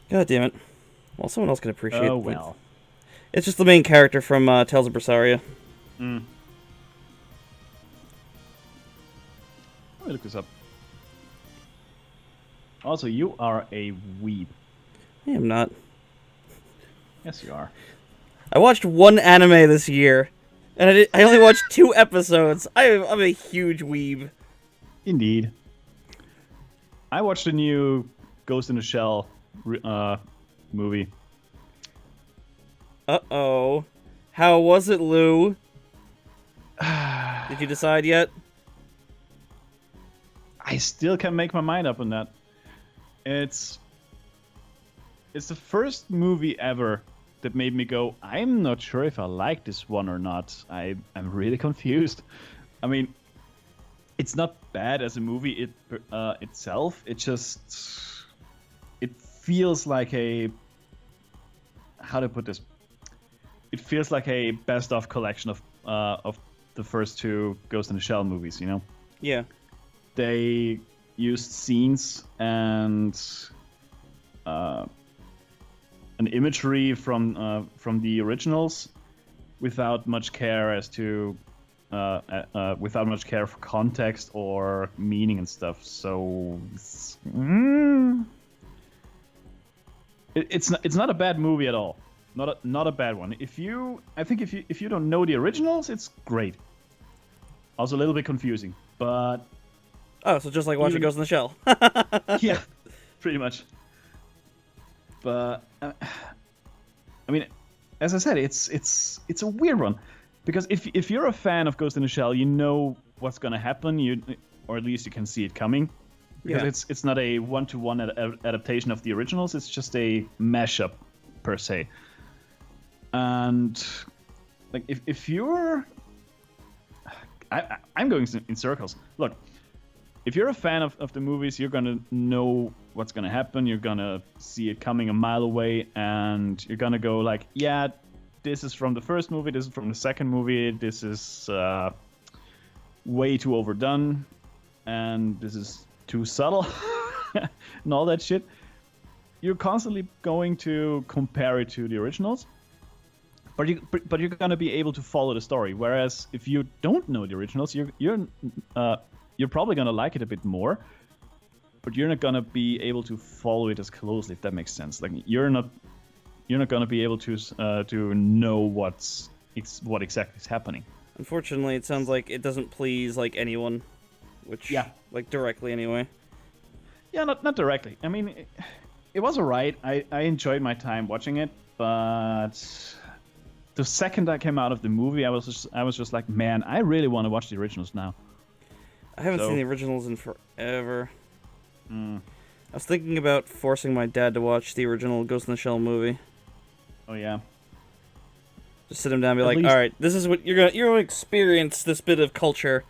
[SPEAKER 2] God damn it. Well, someone else can appreciate
[SPEAKER 1] Oh,
[SPEAKER 2] it.
[SPEAKER 1] well.
[SPEAKER 2] It's just the main character from Tales of Berseria.
[SPEAKER 1] Mm. Let me look this up. Also, you are a weeb.
[SPEAKER 2] I am not.
[SPEAKER 1] Yes, you are.
[SPEAKER 2] I watched one anime this year, and I only watched 2 episodes. I'm a huge weeb.
[SPEAKER 1] Indeed. I watched the new Ghost in the Shell movie.
[SPEAKER 2] Uh-oh. How was it, Lou? Did you decide yet?
[SPEAKER 1] I still can't make my mind up on that. It's the first movie ever that made me go, I'm not sure if I like this one or not. I'm really confused. I mean, it's not bad as a movie itself. It feels like a, how to put this? It feels like a best of collection of the first 2 Ghost in the Shell movies, you know?
[SPEAKER 2] Yeah.
[SPEAKER 1] They used scenes and an imagery from the originals without much care as to without much care for context or meaning and stuff. So it's not a bad movie at all. Not a bad one. If you don't know the originals, it's great. Also a little bit confusing, but
[SPEAKER 2] oh, so just like watching Ghost in the Shell.
[SPEAKER 1] yeah, pretty much. But I mean, as I said, it's a weird one because if you're a fan of Ghost in the Shell, you know what's gonna happen. Or at least you can see it coming. Because it's not a one-to-one adaptation of the originals. It's just a mashup per se. And like if you're, I'm going in circles. Look, if you're a fan of the movies, you're gonna know what's gonna happen. You're gonna see it coming a mile away, and you're gonna go like, yeah, this is from the first movie. This is from the second movie. This is way too overdone, and this is too subtle and all that shit. You're constantly going to compare it to the originals, but you're gonna be able to follow the story. Whereas if you don't know the originals, you're probably gonna like it a bit more, but you're not gonna be able to follow it as closely, if that makes sense. Like you're not gonna be able to know what exactly is happening.
[SPEAKER 2] Unfortunately, it sounds like it doesn't please like anyone. Which, like, directly anyway.
[SPEAKER 1] Yeah, not directly. I mean, it was alright. I enjoyed my time watching it, but the second I came out of the movie, I was just like, man, I really want to watch the originals now.
[SPEAKER 2] I haven't seen the originals in forever. I was thinking about forcing my dad to watch the original Ghost in the Shell movie.
[SPEAKER 1] Oh yeah.
[SPEAKER 2] Just sit him down and be like, all right, this is what you're gonna experience this bit of culture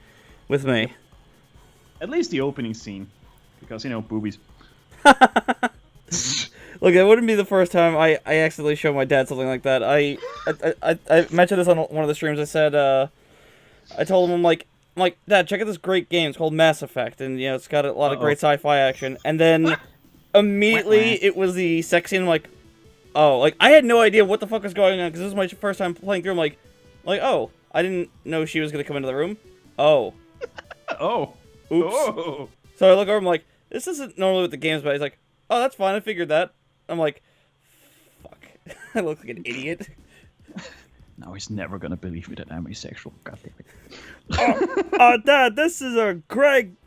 [SPEAKER 2] with me.
[SPEAKER 1] At least the opening scene, because boobies.
[SPEAKER 2] Look, it wouldn't be the first time I accidentally show my dad something like that. I mentioned this on one of the streams. I said, I told him, I'm like, Dad, check out this great game. It's called Mass Effect, and it's got a lot of great sci-fi action. And then immediately it was the sex scene. I'm like, oh, like I had no idea what the fuck was going on because this was my first time playing through. I'm like, oh, I didn't know she was gonna come into the room. Oh,
[SPEAKER 1] oh.
[SPEAKER 2] Oops. Oh. So I look over, I'm like, this isn't normally what the game's about. He's like, oh, that's fine, I figured that. I'm like, fuck. I look like an idiot.
[SPEAKER 1] Now he's never gonna believe me that I'm asexual. God damn
[SPEAKER 2] it. Dad, this is a great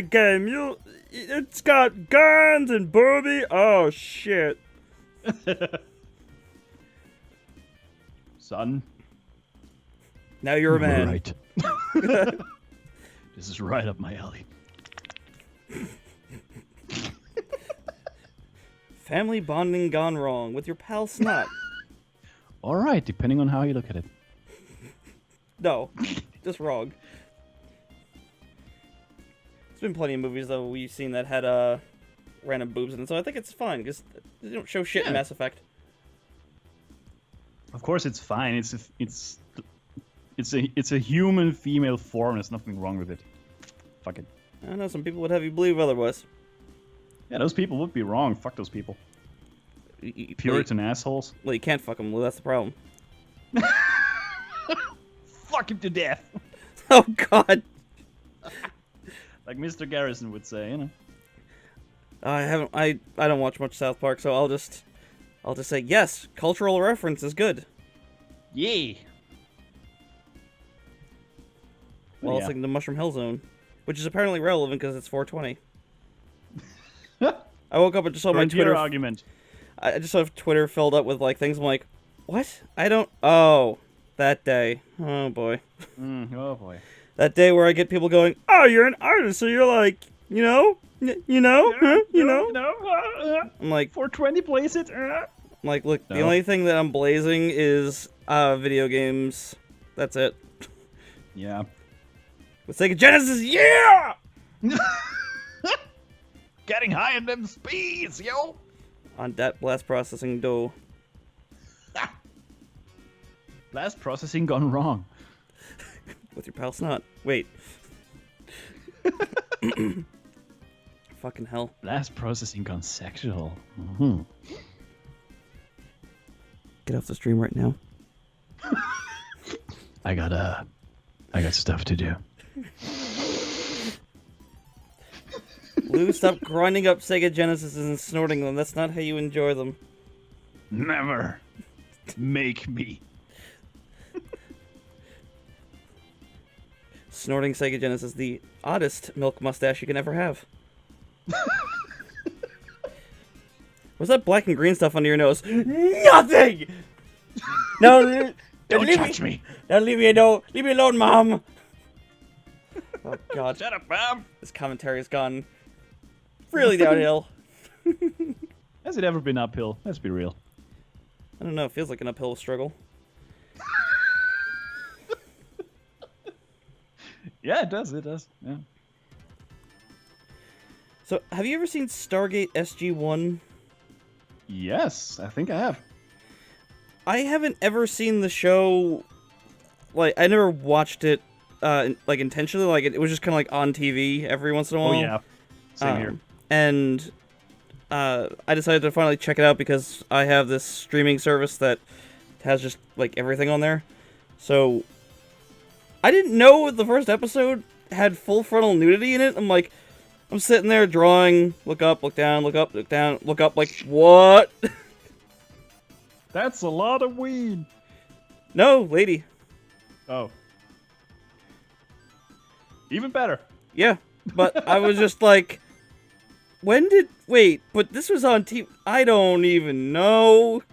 [SPEAKER 2] game. It's got guns and booby. Oh, shit.
[SPEAKER 1] Son.
[SPEAKER 2] Now you're a man.
[SPEAKER 1] Right. This is right up my alley.
[SPEAKER 2] Family bonding gone wrong with your pal Snot.
[SPEAKER 1] All right, depending on how you look at it.
[SPEAKER 2] No, just wrong. There's been plenty of movies though we've seen that had random boobs in it, so I think it's fine because they don't show shit in Mass Effect.
[SPEAKER 1] Of course, it's fine. It's a human female form. There's nothing wrong with it. Fuck it.
[SPEAKER 2] I know some people would have you believe otherwise.
[SPEAKER 1] Yeah, those people would be wrong. Fuck those people. Puritan assholes.
[SPEAKER 2] Well, you can't fuck them, Lou. That's the problem.
[SPEAKER 1] Fuck him to death.
[SPEAKER 2] Oh God.
[SPEAKER 1] Like Mr. Garrison would say,
[SPEAKER 2] I don't watch much South Park, so I'll just say yes. Cultural reference is good.
[SPEAKER 1] Yay.
[SPEAKER 2] Well, it's like the Mushroom Hill Zone, which is apparently relevant because it's 420. I woke up and just saw my Twitter
[SPEAKER 1] argument.
[SPEAKER 2] I just saw Twitter filled up with like things. I'm like, what? Oh, that day. Oh boy.
[SPEAKER 1] Oh boy.
[SPEAKER 2] That day where I get people going, oh, you're an artist, so you're like, you know. I'm like,
[SPEAKER 1] 420 plays it.
[SPEAKER 2] I'm like, look, the only thing that I'm blazing is video games. That's it.
[SPEAKER 1] Yeah.
[SPEAKER 2] With Sega Genesis, yeah!
[SPEAKER 1] Getting high in them speeds, yo!
[SPEAKER 2] On that blast processing dough.
[SPEAKER 1] Blast processing gone wrong.
[SPEAKER 2] With your pal Snot. Wait. fucking hell.
[SPEAKER 1] Last processing gone sexual. Mm-hmm.
[SPEAKER 2] Get off the stream right now.
[SPEAKER 1] I got stuff to do.
[SPEAKER 2] Lou, stop grinding up Sega Genesis and snorting them. That's not how you enjoy them.
[SPEAKER 1] Never make me.
[SPEAKER 2] Snorting Sega Genesis, the oddest milk mustache you can ever have. What's that black and green stuff under your nose? Nothing! No,
[SPEAKER 1] Don't touch me.
[SPEAKER 2] No, leave me alone, Mom! Oh, God.
[SPEAKER 1] Shut up, Mom.
[SPEAKER 2] This commentary has gone really downhill.
[SPEAKER 1] Has it ever been uphill? Let's be real.
[SPEAKER 2] I don't know, it feels like an uphill struggle.
[SPEAKER 1] Yeah, it does. It does. Yeah.
[SPEAKER 2] So, have you ever seen Stargate SG-1?
[SPEAKER 1] Yes, I think I have.
[SPEAKER 2] I haven't ever seen the show. Like, I never watched it, like, intentionally. Like, it was just kind of like on TV every once in a while.
[SPEAKER 1] Oh, yeah. Same here.
[SPEAKER 2] And I decided to finally check it out because I have this streaming service that has just, like, everything on there. So, I didn't know the first episode had full frontal nudity in it. I'm sitting there drawing, look up, look down, look up, look down, look up, like, what?
[SPEAKER 1] That's a lot of weed.
[SPEAKER 2] No, lady.
[SPEAKER 1] Oh. Even better.
[SPEAKER 2] Yeah, but I was just like, wait, but this was on TV. I don't even know.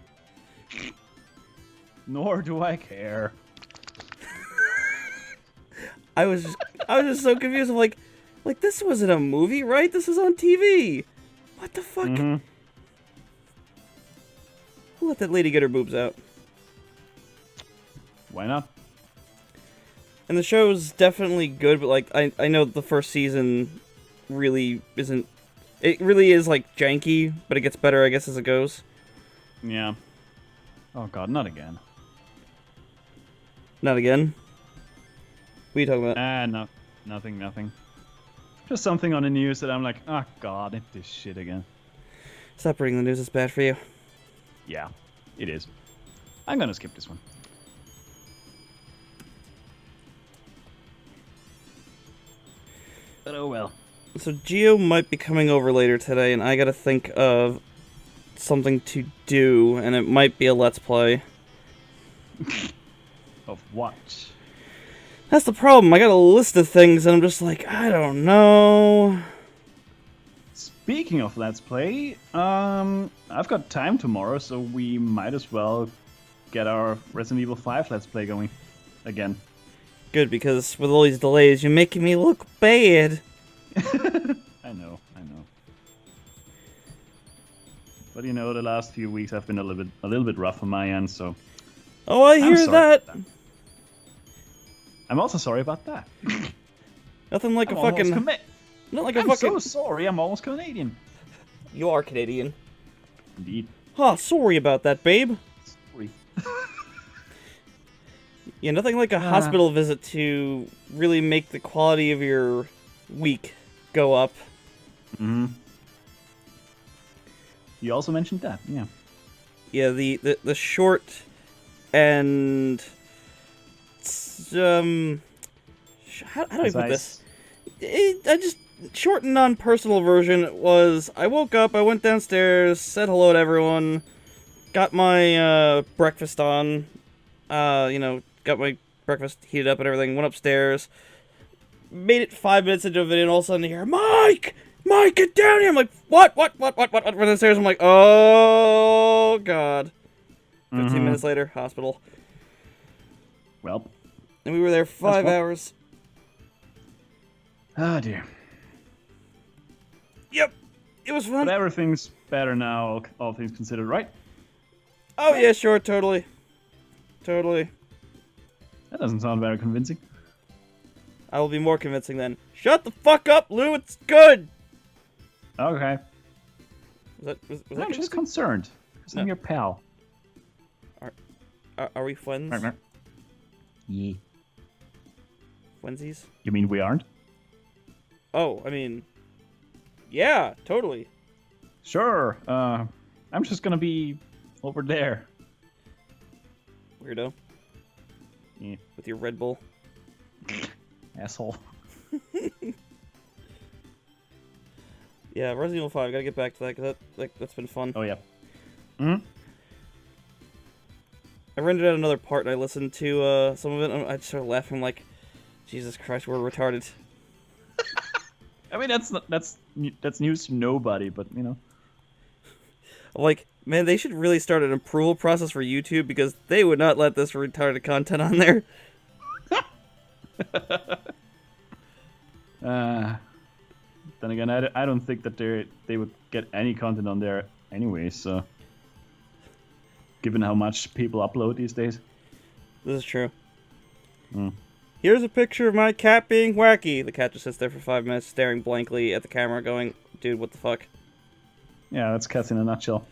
[SPEAKER 1] Nor do I care.
[SPEAKER 2] I was just so confused. I'm like this wasn't a movie, right? This is on TV. What the fuck?
[SPEAKER 1] Mm-hmm.
[SPEAKER 2] Who let that lady get her boobs out?
[SPEAKER 1] Why not?
[SPEAKER 2] And the show's definitely good, but like I know the first season really isn't. It really is like janky, but it gets better, I guess, as it goes.
[SPEAKER 1] Yeah. Oh god, not again.
[SPEAKER 2] Not again. What are you talking about?
[SPEAKER 1] No, nothing. Just something on the news that I'm like, oh god, it's this shit again.
[SPEAKER 2] Stop reading the news. It's bad for you.
[SPEAKER 1] Yeah, it is. I'm gonna skip this one. But oh well.
[SPEAKER 2] So Geo might be coming over later today, and I gotta think of something to do, and it might be a Let's Play.
[SPEAKER 1] Of what?
[SPEAKER 2] That's the problem. I got a list of things, and I'm just like, I don't know.
[SPEAKER 1] Speaking of Let's Play, I've got time tomorrow, so we might as well get our Resident Evil 5 Let's Play going again.
[SPEAKER 2] Good, because with all these delays, you're making me look bad.
[SPEAKER 1] I know. But you know, the last few weeks have been a little bit rough on my end, so.
[SPEAKER 2] Oh, I hear that.
[SPEAKER 1] I'm also sorry about that.
[SPEAKER 2] Nothing like
[SPEAKER 1] I'm
[SPEAKER 2] a fucking. Not like a
[SPEAKER 1] I'm
[SPEAKER 2] fucking.
[SPEAKER 1] so sorry. I'm almost Canadian.
[SPEAKER 2] You are Canadian.
[SPEAKER 1] Indeed.
[SPEAKER 2] Huh, sorry about that, babe.
[SPEAKER 1] Sorry.
[SPEAKER 2] Yeah, nothing like a hospital visit to really make the quality of your week go up.
[SPEAKER 1] Mm-hmm. You also mentioned that, yeah.
[SPEAKER 2] Yeah, the short and how do I put this? I just short and non-personal version was I woke up, I went downstairs, said hello to everyone, got my breakfast on, got my breakfast heated up and everything, went upstairs, made it 5 minutes into a video, and all of a sudden I hear, Mike, get down here! I'm like, what? Run downstairs, I'm like, oh, God. 15 minutes later, hospital.
[SPEAKER 1] Well.
[SPEAKER 2] And we were there 5 hours.
[SPEAKER 1] Oh, dear.
[SPEAKER 2] Yep, it was fun.
[SPEAKER 1] But everything's better now, all things considered, right?
[SPEAKER 2] Oh, yeah, sure, totally. That
[SPEAKER 1] doesn't sound very convincing.
[SPEAKER 2] I will be more convincing then. Shut the fuck up, Lou, it's good!
[SPEAKER 1] Okay.
[SPEAKER 2] Was that
[SPEAKER 1] I'm just concerned, because I'm your pal.
[SPEAKER 2] Are we friends?
[SPEAKER 1] Yeah.
[SPEAKER 2] Fwensies?
[SPEAKER 1] You mean we aren't?
[SPEAKER 2] Oh, I mean... Yeah, totally.
[SPEAKER 1] Sure. I'm just gonna be over there.
[SPEAKER 2] Weirdo.
[SPEAKER 1] Yeah.
[SPEAKER 2] With your Red Bull.
[SPEAKER 1] Asshole.
[SPEAKER 2] Yeah, Resident Evil 5. Gotta get back to that because that's been fun.
[SPEAKER 1] Oh yeah. Hmm.
[SPEAKER 2] I rendered out another part and I listened to some of it. And I just started laughing like, Jesus Christ, we're retarded.
[SPEAKER 1] I mean, that's news to nobody, but you know.
[SPEAKER 2] Like, man, they should really start an approval process for YouTube because they would not let this retarded content on there.
[SPEAKER 1] Then again, I don't think that they would get any content on there anyway. So, given how much people upload these days,
[SPEAKER 2] This is true.
[SPEAKER 1] Mm.
[SPEAKER 2] Here's a picture of my cat being wacky. The cat just sits there for 5 minutes, staring blankly at the camera, going, "Dude, what the fuck?"
[SPEAKER 1] Yeah, that's cats in a nutshell.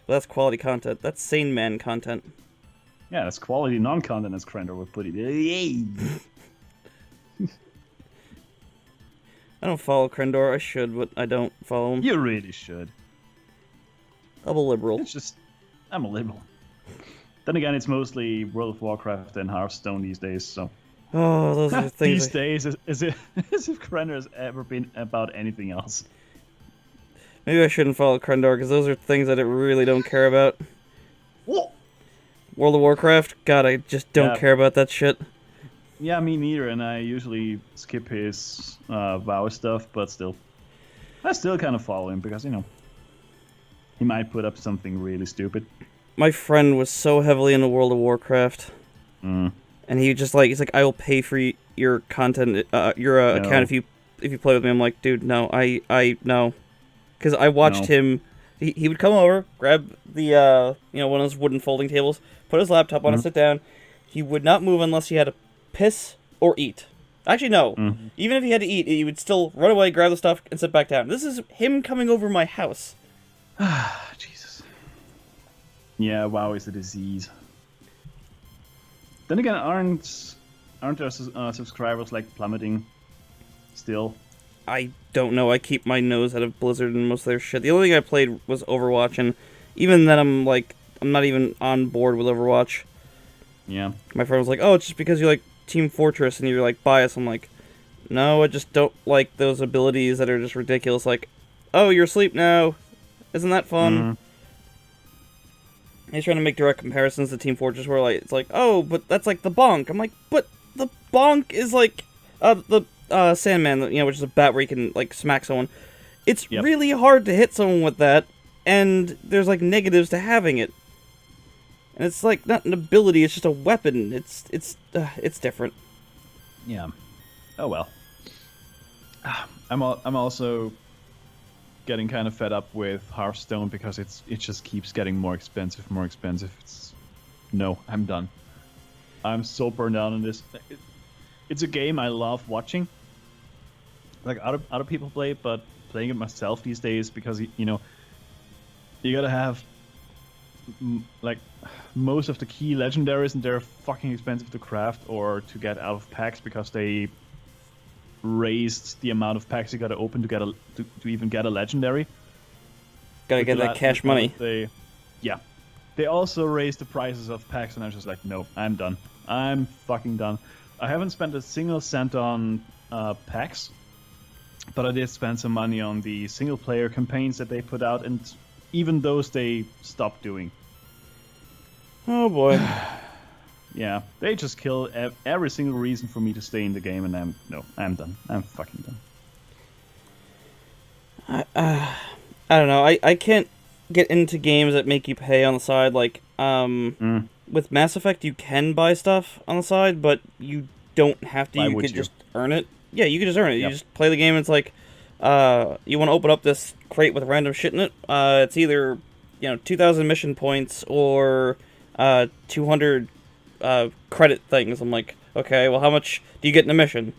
[SPEAKER 2] But that's quality content. That's sane man content.
[SPEAKER 1] Yeah, that's quality non-content, as Krender would put it. Yay!
[SPEAKER 2] I don't follow Krendor. I should, but I don't follow him.
[SPEAKER 1] You really should.
[SPEAKER 2] I'm a liberal.
[SPEAKER 1] It's just, I'm a liberal. Then again, it's mostly World of Warcraft and Hearthstone these days, so...
[SPEAKER 2] Oh, those are things.
[SPEAKER 1] These days, as if Krender has ever been about anything else.
[SPEAKER 2] Maybe I shouldn't follow Krendor, because those are things I really don't care about.
[SPEAKER 1] Whoa!
[SPEAKER 2] World of Warcraft? God, I just don't care about that shit.
[SPEAKER 1] Yeah, me neither, and I usually skip his WoW stuff, but still. I still kind of follow him, because, you know, he might put up something really stupid.
[SPEAKER 2] My friend was so heavily into World of Warcraft.
[SPEAKER 1] Mm.
[SPEAKER 2] And he's like, I will pay for your content, your account if you play with me. I'm like, dude, no, I no, because I watched him. He would come over, grab the one of those wooden folding tables, put his laptop on, and sit down. He would not move unless he had to piss or eat. Actually, no.
[SPEAKER 1] Mm.
[SPEAKER 2] Even if he had to eat, he would still run away, grab the stuff, and sit back down. This is him coming over my house.
[SPEAKER 1] Jesus. Yeah, WoW is a disease. Then again, aren't our subscribers like plummeting still?
[SPEAKER 2] I don't know. I keep my nose out of Blizzard and most of their shit. The only thing I played was Overwatch, and even then I'm not even on board with Overwatch.
[SPEAKER 1] Yeah.
[SPEAKER 2] My friend was like, "Oh, it's just because you like Team Fortress and you're like biased." I'm like, "No, I just don't like those abilities that are just ridiculous. Like, oh, you're asleep now. Isn't that fun?"
[SPEAKER 1] Mm-hmm.
[SPEAKER 2] He's trying to make direct comparisons to Team Fortress where like it's like, "Oh, but that's like the bonk." I'm like, "But the bonk is like the Sandman, which is a bat where you can like smack someone. It's really hard to hit someone with that, and there's like negatives to having it. And it's like not an ability; it's just a weapon. It's different."
[SPEAKER 1] Yeah. Oh well. I'm also getting kind of fed up with Hearthstone because it just keeps getting more expensive. No, I'm done. I'm so burned out on this. It's a game I love watching. Like other people play, but playing it myself these days because you gotta have like most of the key legendaries, and they're fucking expensive to craft or to get out of packs because they raised the amount of packs you gotta open to even get a legendary.
[SPEAKER 2] Gotta get that cash money.
[SPEAKER 1] They also raised the prices of packs, and I'm just like, no, I'm done. I'm fucking done. I haven't spent a single cent on packs, but I did spend some money on the single player campaigns that they put out, and even those they stopped doing.
[SPEAKER 2] Oh boy.
[SPEAKER 1] Yeah, they just kill every single reason for me to stay in the game, and I'm done. I'm fucking done.
[SPEAKER 2] I don't know. I can't get into games that make you pay on the side. Like, with Mass Effect, you can buy stuff on the side, but you don't have to. You could just earn it. Yeah, you could just earn it. Yep. You just play the game, and it's like, you want to open up this crate with random shit in it. It's either 2,000 mission points or 200 credit things. I'm like, okay, well, how much do you get in a mission?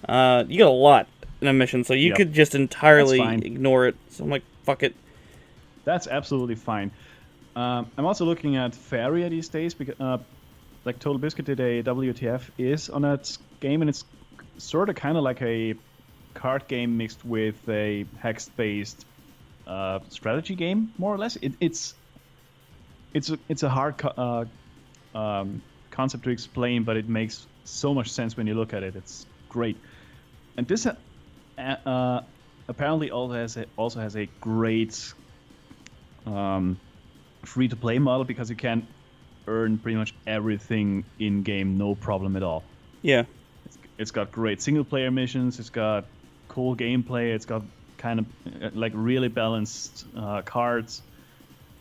[SPEAKER 2] You get a lot in a mission, so you could just entirely ignore it. So I'm like, fuck it.
[SPEAKER 1] That's absolutely fine. I'm also looking at Faria these days because, like Total Biscuit did a WTF is on that game, and it's sort of kind of like a card game mixed with a hex-based strategy game, more or less. It's a hard concept to explain, but it makes so much sense when you look at it. It's great, and this apparently also has a great free-to-play model because you can earn pretty much everything in game, no problem at all.
[SPEAKER 2] Yeah.
[SPEAKER 1] It's got great single-player missions. It's got cool gameplay. It's got kind of like really balanced cards.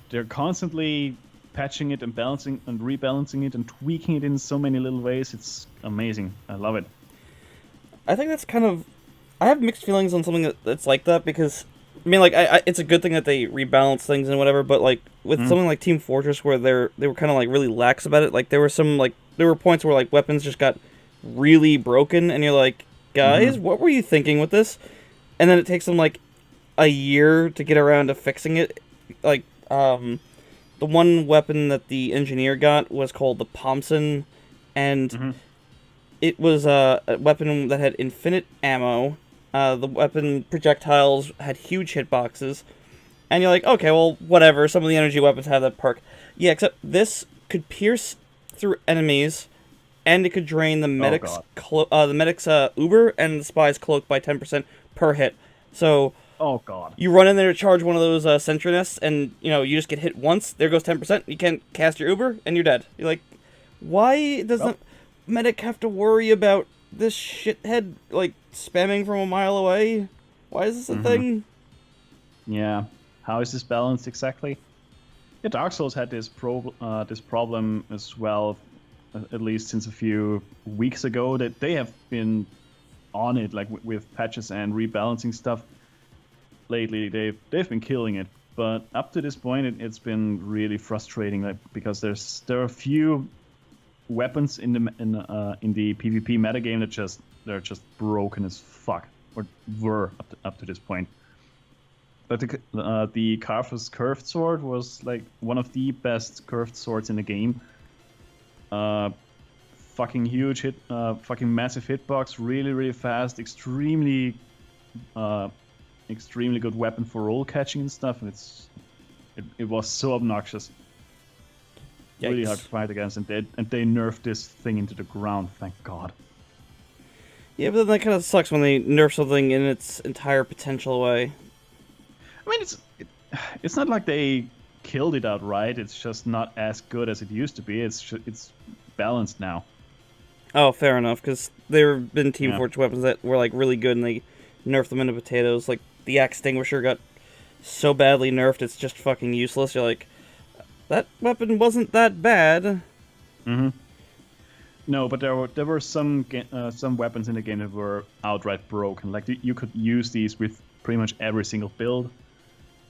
[SPEAKER 1] They're constantly patching it and balancing and rebalancing it and tweaking it in so many little ways. It's amazing. I love it.
[SPEAKER 2] I think that's kind of... I have mixed feelings on something that's like that because, I mean, like, it's a good thing that they rebalance things and whatever, but, like, with something like Team Fortress where they were kind of, like, really lax about it, like, there were points where, like, weapons just got really broken, and you're like, guys, what were you thinking with this? And then it takes them, like, a year to get around to fixing it. Like, the one weapon that the engineer got was called the Pomson, and it was a weapon that had infinite ammo. The weapon projectiles had huge hitboxes, and you're like, okay, well, whatever, some of the energy weapons have that perk. Yeah, except this could pierce through enemies, and it could drain the medic's Uber and the spy's cloak by 10% per hit. So,
[SPEAKER 1] oh god,
[SPEAKER 2] you run in there to charge one of those sentry nests, and you just get hit once. There goes 10%. You can't cast your Uber, and you're dead. You're like, why doesn't medic have to worry about this shithead like spamming from a mile away? Why is this a thing?
[SPEAKER 1] Yeah, how is this balanced exactly? Yeah, Dark Souls had this problem as well, at least since a few weeks ago. That they have been on it, like with patches and rebalancing stuff. Lately, they've been killing it, but up to this point, it's been really frustrating. Like because there are a few weapons in the PvP metagame that they're just broken as fuck, or were up to this point. But the Karthus curved sword was like one of the best curved swords in the game. Fucking huge hit, fucking massive hitbox, really fast, extremely good weapon for roll catching and stuff, and it was so obnoxious. Yikes. Really hard to fight against, and they nerfed this thing into the ground, thank God.
[SPEAKER 2] Yeah, but then that kind of sucks when they nerf something in its entire potential way.
[SPEAKER 1] I mean, it's not like they killed it outright. It's just not as good as it used to be. It's balanced now.
[SPEAKER 2] Oh, fair enough. Because there have been Team Fortress weapons that were like really good, and they nerfed them into potatoes. Like the axe extinguisher got so badly nerfed, it's just fucking useless. You're like, that weapon wasn't that bad.
[SPEAKER 1] No, but there were some weapons in the game that were outright broken. Like you could use these with pretty much every single build.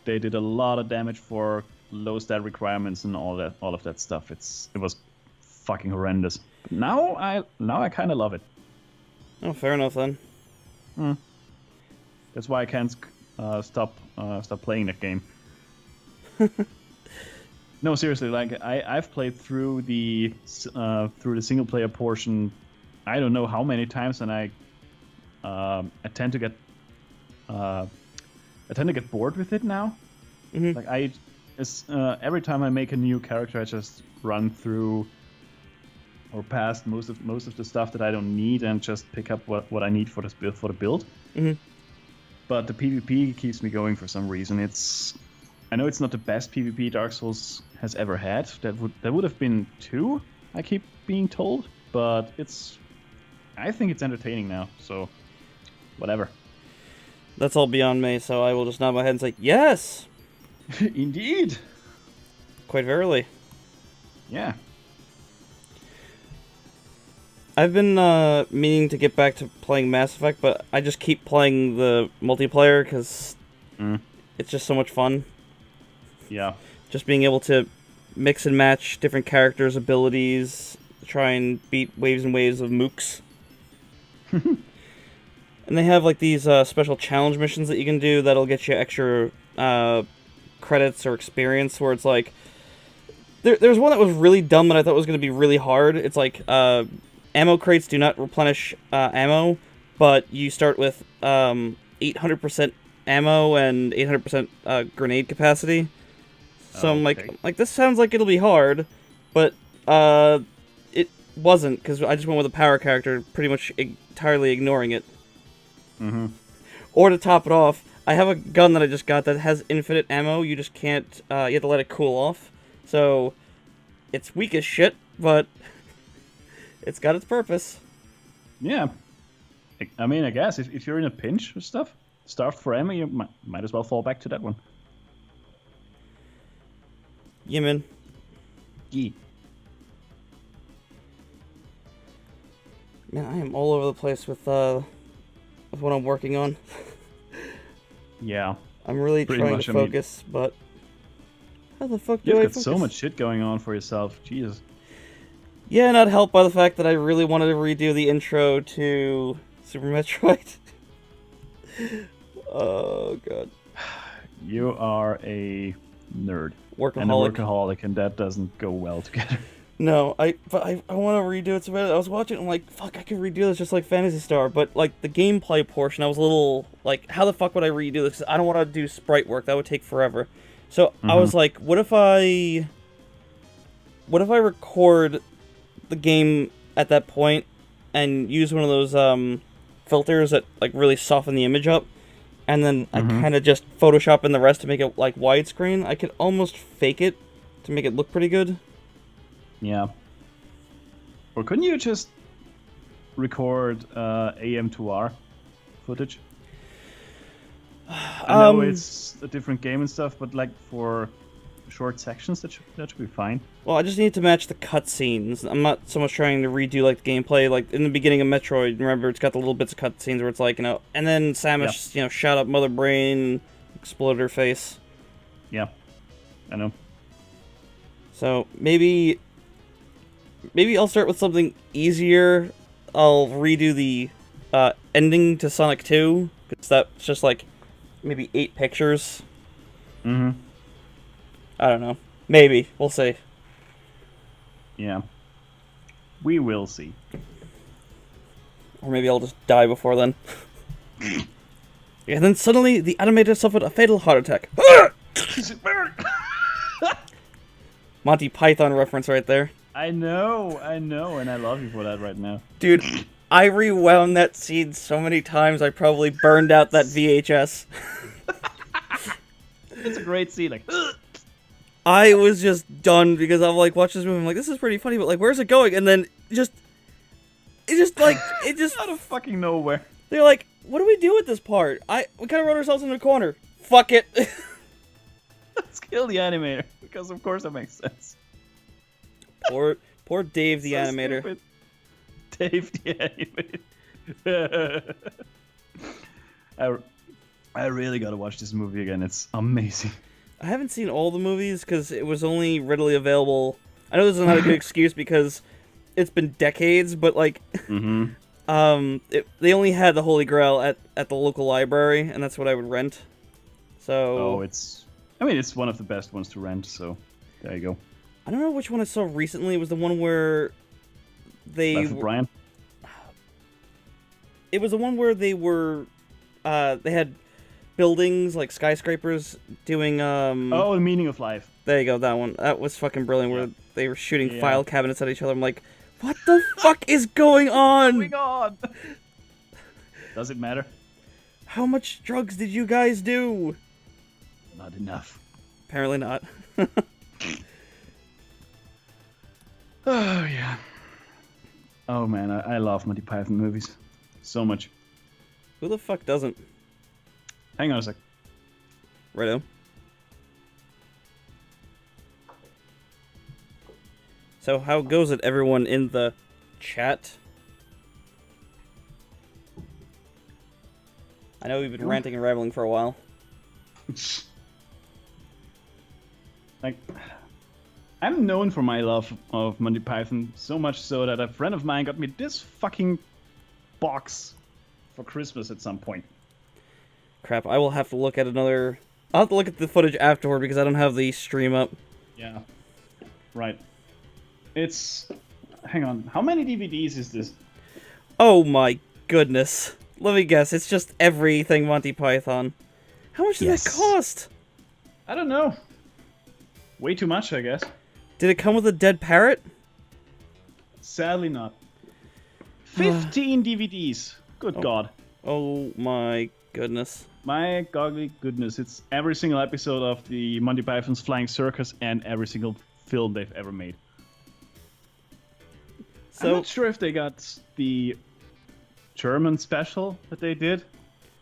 [SPEAKER 1] They did a lot of damage for low stat requirements and all of that stuff. It was fucking horrendous. But now I kind of love it.
[SPEAKER 2] Oh, fair enough then.
[SPEAKER 1] That's why I can't stop playing that game. No, seriously, like I've played through the single player portion, I don't know how many times, and I tend to get bored with it now. Like every time I make a new character, I just run through or past most of the stuff that I don't need and just pick up what I need for the build. But the PvP keeps me going for some reason. I know it's not the best PvP Dark Souls has ever had. That would have been 2, I keep being told, but I think it's entertaining now, so whatever.
[SPEAKER 2] That's all beyond me, so I will just nod my head and say, yes!
[SPEAKER 1] Indeed!
[SPEAKER 2] Quite verily.
[SPEAKER 1] Yeah.
[SPEAKER 2] I've been meaning to get back to playing Mass Effect, but I just keep playing the multiplayer because it's just so much fun.
[SPEAKER 1] Yeah. Just
[SPEAKER 2] being able to mix and match different characters' abilities, try and beat waves and waves of mooks. And they have like these special challenge missions that you can do that'll get you extra credits or experience, where it's like... There's one that was really dumb that I thought was going to be really hard. It's like, ammo crates do not replenish ammo, but you start with 800% ammo and 800% grenade capacity. So I'm
[SPEAKER 1] Okay.
[SPEAKER 2] like, this sounds like it'll be hard, but it wasn't, because I just went with a power character, pretty much entirely ignoring it.
[SPEAKER 1] Mm-hmm.
[SPEAKER 2] Or to top it off, I have a gun that I just got that has infinite ammo. You just can't, you have to let it cool off. So, it's weak as shit, but it's got its purpose.
[SPEAKER 1] Yeah. I mean, I guess if you're in a pinch or stuff, starved for ammo, you might as well fall back to that one.
[SPEAKER 2] Yeah, man.
[SPEAKER 1] Yeah.
[SPEAKER 2] Man, I am all over the place with what I'm working on.
[SPEAKER 1] Yeah.
[SPEAKER 2] I'm really
[SPEAKER 1] Pretty
[SPEAKER 2] trying
[SPEAKER 1] much,
[SPEAKER 2] to
[SPEAKER 1] I mean,
[SPEAKER 2] focus, but how the fuck do
[SPEAKER 1] you've
[SPEAKER 2] I
[SPEAKER 1] got
[SPEAKER 2] focus?
[SPEAKER 1] so much shit going on for yourself. Jesus.
[SPEAKER 2] Yeah, not helped by the fact that I really wanted to redo the intro to Super Metroid. Oh god.
[SPEAKER 1] You are a nerd.
[SPEAKER 2] Workaholic.
[SPEAKER 1] And a workaholic, and that doesn't go well together.
[SPEAKER 2] No, I want to redo it so bad. I was watching, I'm like, fuck, I could redo this just like Phantasy Star, but like the gameplay portion, I was a little like, how the fuck would I redo this? 'Cause I don't want to do sprite work. That would take forever. So I was like, what if I record the game at that point and use one of those filters that like really soften the image up, and then I kind of just Photoshop in the rest to make it like widescreen. I could almost fake it to make it look pretty good.
[SPEAKER 1] Yeah. Or couldn't you just record AM2R footage? I know it's a different game and stuff, but like for short sections, that should be fine.
[SPEAKER 2] Well, I just need to match the cutscenes. I'm not so much trying to redo like the gameplay. Like in the beginning of Metroid, remember it's got the little bits of cutscenes where it's like, you know, and then Samus, you know, shot up Mother Brain, exploded her face.
[SPEAKER 1] Yeah, I know.
[SPEAKER 2] So maybe I'll start with something easier. I'll redo the ending to Sonic 2, because that's just like maybe 8 pictures.
[SPEAKER 1] Mm-hmm.
[SPEAKER 2] I don't know. Maybe. We'll see.
[SPEAKER 1] Yeah. We will see.
[SPEAKER 2] Or maybe I'll just die before then. And then suddenly the animator suffered a fatal heart attack. Monty Python reference right there.
[SPEAKER 1] I know, and I love you for that right now.
[SPEAKER 2] Dude, I rewound that scene so many times I probably burned out that VHS.
[SPEAKER 1] It's a great scene, like...
[SPEAKER 2] I was just done because I'm like, watch this movie, I'm like, this is pretty funny, but like, where's it going? And then it just
[SPEAKER 1] out of fucking nowhere.
[SPEAKER 2] They're like, what do we do with this part? We kind of wrote ourselves in a corner. Fuck it.
[SPEAKER 1] Let's kill the animator, because of course that makes sense.
[SPEAKER 2] Poor Dave the
[SPEAKER 1] So
[SPEAKER 2] animator.
[SPEAKER 1] stupid. Dave the animator. I really gotta watch this movie again. It's amazing.
[SPEAKER 2] I haven't seen all the movies because it was only readily available. I know this is not a good excuse because it's been decades, but like, they only had the Holy Grail at the local library, and that's what I would rent. So.
[SPEAKER 1] I mean, it's one of the best ones to rent. So there you go.
[SPEAKER 2] I don't know which one I saw recently. It was the one where
[SPEAKER 1] Life of Brian.
[SPEAKER 2] It was the one where they were, they had buildings like skyscrapers doing
[SPEAKER 1] Oh, The Meaning of Life.
[SPEAKER 2] There you go, that one. That was fucking brilliant. Where they were shooting file cabinets at each other. I'm like, what the fuck is going on?
[SPEAKER 1] What's going on? Does it matter?
[SPEAKER 2] How much drugs did you guys do?
[SPEAKER 1] Not enough.
[SPEAKER 2] Apparently not.
[SPEAKER 1] Oh yeah. Oh man, I love Monty Python movies so much.
[SPEAKER 2] Who the fuck doesn't?
[SPEAKER 1] Hang on a sec.
[SPEAKER 2] Righto. So how goes it, everyone in the chat? I know we've been ranting and rambling for a while.
[SPEAKER 1] Like, I'm known for my love of Monty Python, so much so that a friend of mine got me this fucking box for Christmas at some point.
[SPEAKER 2] Crap, I will have to look at another... I'll have to look at the footage afterward because I don't have the stream up.
[SPEAKER 1] Yeah. Right. It's... Hang on, how many DVDs is this?
[SPEAKER 2] Oh my goodness. Let me guess. It's just everything Monty Python. How much did
[SPEAKER 1] Yes.
[SPEAKER 2] that cost?
[SPEAKER 1] I don't know. Way too much, I guess.
[SPEAKER 2] Did it come with a dead parrot?
[SPEAKER 1] Sadly not. 15 DVDs. Good God.
[SPEAKER 2] Oh my goodness.
[SPEAKER 1] My goggly goodness. It's every single episode of the Monty Python's Flying Circus and every single film they've ever made.
[SPEAKER 2] So,
[SPEAKER 1] I'm not sure if they got the German special that they did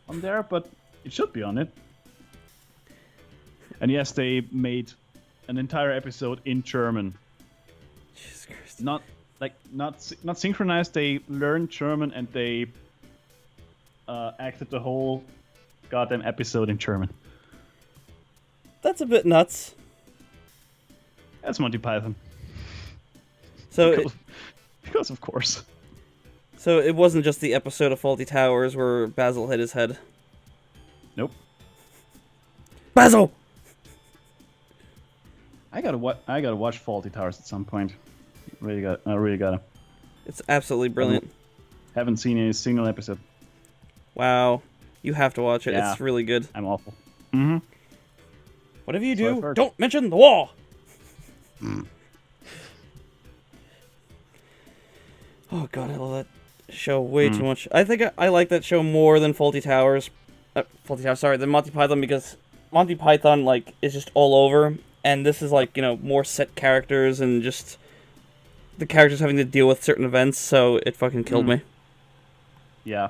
[SPEAKER 1] on there, but it should be on it. And yes, they made an entire episode in German.
[SPEAKER 2] Jesus Christ.
[SPEAKER 1] Not synchronized. They learned German and they acted the whole goddamn episode in German.
[SPEAKER 2] That's a bit nuts.
[SPEAKER 1] That's Monty Python.
[SPEAKER 2] So,
[SPEAKER 1] Because of course.
[SPEAKER 2] so it wasn't just the episode of Faulty Towers where Basil hit his head.
[SPEAKER 1] Nope.
[SPEAKER 2] Basil!
[SPEAKER 1] I gotta watch Faulty Towers at some point. I really gotta.
[SPEAKER 2] It's absolutely brilliant.
[SPEAKER 1] Haven't seen a single episode.
[SPEAKER 2] Wow. You have to watch it.
[SPEAKER 1] Yeah.
[SPEAKER 2] It's really good.
[SPEAKER 1] I'm awful. Mm-hmm.
[SPEAKER 2] Whatever you
[SPEAKER 1] So I've
[SPEAKER 2] do,
[SPEAKER 1] heard.
[SPEAKER 2] don't mention the wall! Oh god, I love that show way too much. I think I like that show more than Faulty Towers. Than Monty Python, because Monty Python, like, is just all over, and this is, like, you know, more set characters and just the characters having to deal with certain events, so it fucking killed me.
[SPEAKER 1] Yeah.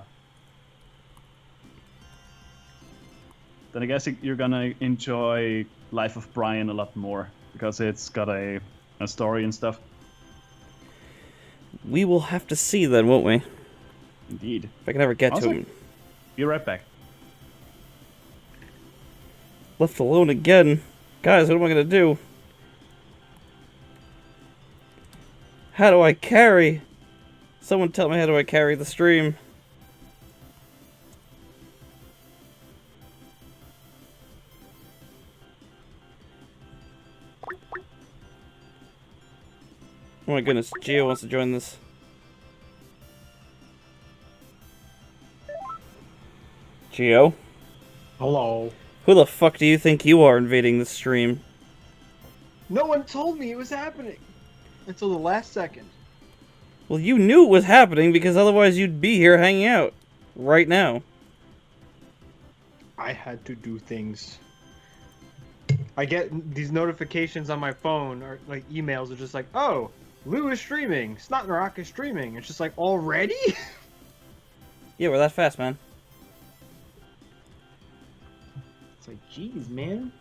[SPEAKER 1] Then I guess you're gonna enjoy Life of Brian a lot more because it's got a story and stuff.
[SPEAKER 2] We will have to see then, won't we?
[SPEAKER 1] Indeed.
[SPEAKER 2] If I can ever get
[SPEAKER 1] Also-
[SPEAKER 2] to him.
[SPEAKER 1] Be right back.
[SPEAKER 2] Left alone again. Guys, what am I gonna do? How do I carry? Someone tell me how do I carry the stream? Oh my goodness, Geo wants to join this. Geo?
[SPEAKER 3] Hello.
[SPEAKER 2] Who the fuck do you think you are invading the stream?
[SPEAKER 3] No one told me it was happening until the last second.
[SPEAKER 2] Well, you knew it was happening because otherwise you'd be here hanging out. Right now.
[SPEAKER 3] I had to do things. I get these notifications on my phone, or like emails, are just like, oh, Lu is streaming, Snottenrock is streaming. It's just like, already?
[SPEAKER 2] Yeah, we're that fast, man.
[SPEAKER 3] It's like, jeez, man.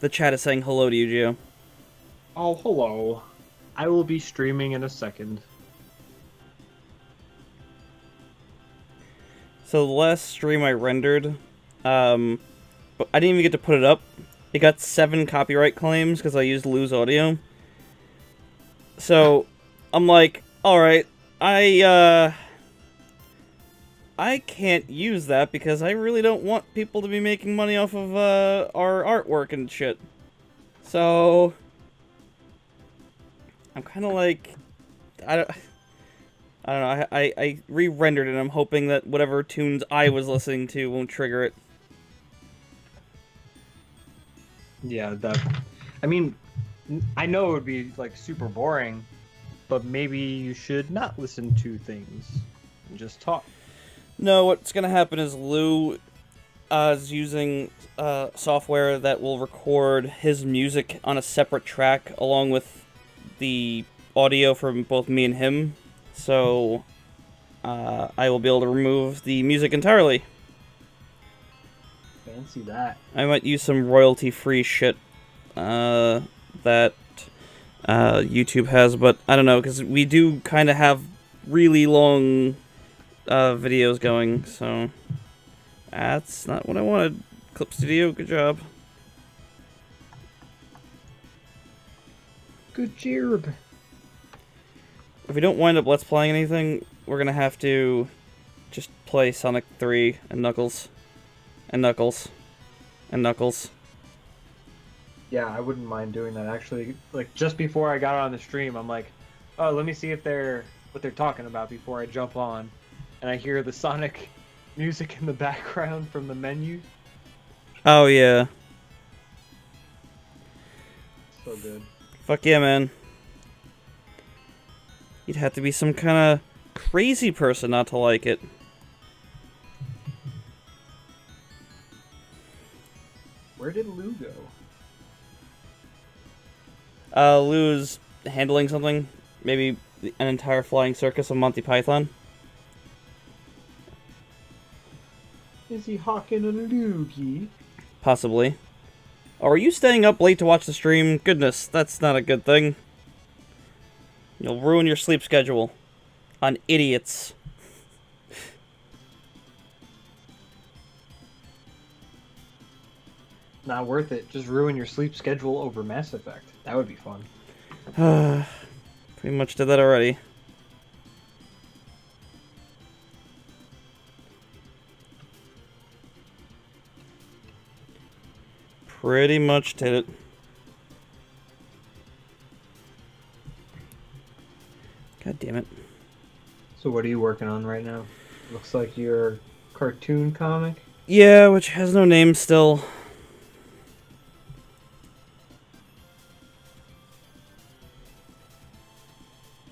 [SPEAKER 2] The chat is saying hello to you, Geo.
[SPEAKER 3] Oh, hello. I will be streaming in a second.
[SPEAKER 2] So the last stream I rendered, but I didn't even get to put it up. It got 7 copyright claims because I used Lu's audio. So I'm like, alright, I can't use that because I really don't want people to be making money off of our artwork and shit. So I'm kind of like, I don't know, I re-rendered it and I'm hoping that whatever tunes I was listening to won't trigger it.
[SPEAKER 3] Yeah, I mean, I know it would be like super boring, but maybe you should not listen to things and just talk.
[SPEAKER 2] No, what's gonna happen is Lu is using software that will record his music on a separate track along with the audio from both me and him. So I will be able to remove the music entirely.
[SPEAKER 3] Fancy that.
[SPEAKER 2] I might use some royalty-free shit that YouTube has, but I don't know, because we do kind of have really long videos going, so that's not what I wanted. Clip Studio, good job.
[SPEAKER 3] Good job.
[SPEAKER 2] If we don't wind up Let's Playing anything, we're gonna have to just play Sonic 3 and Knuckles. And Knuckles. And Knuckles.
[SPEAKER 3] Yeah, I wouldn't mind doing that. Actually, like, just before I got on the stream, I'm like, oh, let me see if they're what they're talking about before I jump on, and I hear the Sonic music in the background from the menu.
[SPEAKER 2] Oh yeah.
[SPEAKER 3] So good.
[SPEAKER 2] Fuck yeah, man. You'd have to be some kind of crazy person not to like it.
[SPEAKER 3] Where did Lu go?
[SPEAKER 2] Lou's handling something. Maybe an entire flying circus of Monty Python.
[SPEAKER 3] Is he hawking a loogie?
[SPEAKER 2] Possibly. Oh, are you staying up late to watch the stream? Goodness, that's not a good thing. You'll ruin your sleep schedule. On idiots.
[SPEAKER 3] Not worth it. Just ruin your sleep schedule over Mass Effect. That would be fun.
[SPEAKER 2] Pretty much did that already. Pretty much did it. God damn it.
[SPEAKER 3] So what are you working on right now? Looks like your cartoon comic.
[SPEAKER 2] Yeah, which has no name still.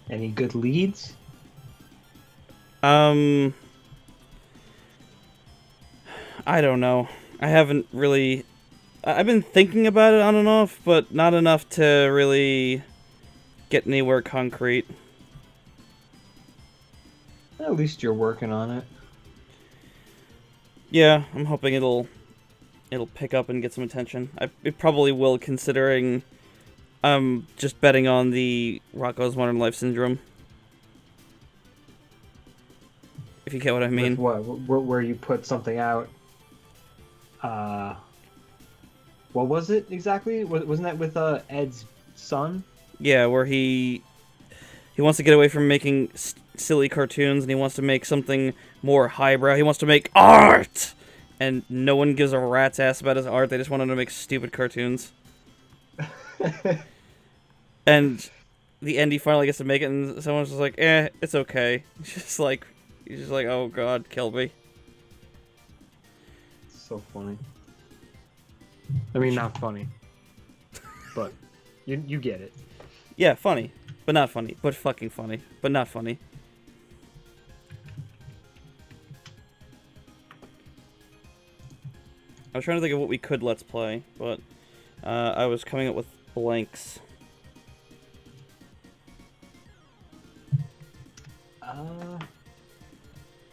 [SPEAKER 3] Any good leads?
[SPEAKER 2] I don't know. I haven't really... I've been thinking about it on and off, but not enough to really get anywhere concrete.
[SPEAKER 3] At least you're working on it.
[SPEAKER 2] Yeah, I'm hoping it'll pick up and get some attention. It probably will, considering I'm just betting on the Rocko's Modern Life syndrome. If you get what I mean.
[SPEAKER 3] With what? Where you put something out. What was it exactly? Wasn't that with Ed's son?
[SPEAKER 2] Yeah, where he wants to get away from making silly cartoons, and he wants to make something more highbrow. He wants to make art! And no one gives a rat's ass about his art. They just want him to make stupid cartoons. And the end, he finally gets to make it, and someone's just like, it's okay. He's just like, oh god, kill me.
[SPEAKER 3] So funny. I mean, not funny. But you get it.
[SPEAKER 2] Yeah, funny. But not funny. But fucking funny. But not funny. I was trying to think of what we could let's play, but I was coming up with blanks.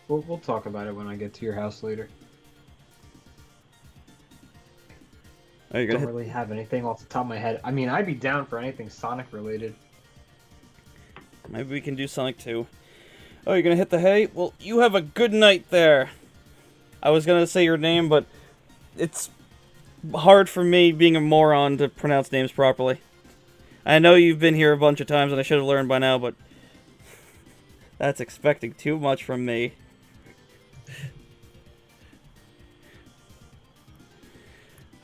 [SPEAKER 3] We'll talk about it when I get to your house later.
[SPEAKER 2] Oh, you're
[SPEAKER 3] Don't
[SPEAKER 2] gonna
[SPEAKER 3] really have anything off the top of my head. I mean, I'd be down for anything Sonic related.
[SPEAKER 2] Maybe we can do Sonic 2. Oh, you're gonna hit the hay? Well, you have a good night there. I was gonna say your name, but it's hard for me, being a moron, to pronounce names properly. I know you've been here a bunch of times, and I should have learned by now, but that's expecting too much from me.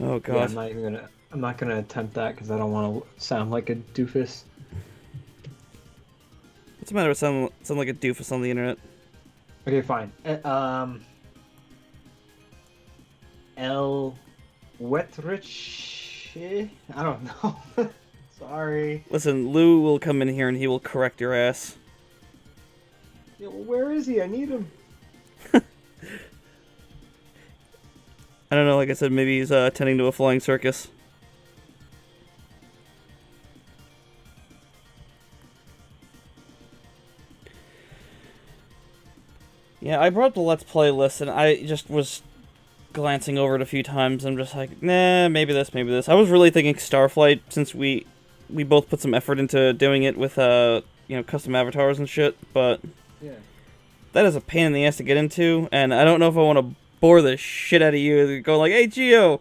[SPEAKER 2] Oh god.
[SPEAKER 3] Yeah, I'm not gonna attempt that because I don't want to sound like a doofus.
[SPEAKER 2] What's the matter with sound like a doofus on the internet?
[SPEAKER 3] Okay, fine. El Wetrich. I don't know. Sorry.
[SPEAKER 2] Listen, Lou will come in here and he will correct your ass.
[SPEAKER 3] Yeah, well, where is he? I need him.
[SPEAKER 2] I don't know, like I said, maybe he's attending to a flying circus. Yeah, I brought up the Let's Play list, and I just was glancing over it a few times, and I'm just like, nah, maybe this, maybe this. I was really thinking Starflight, since we both put some effort into doing it with, custom avatars and shit, but
[SPEAKER 3] Yeah.
[SPEAKER 2] that is a pain in the ass to get into, and I don't know if I want to bore the shit out of you, going like, hey, Geo,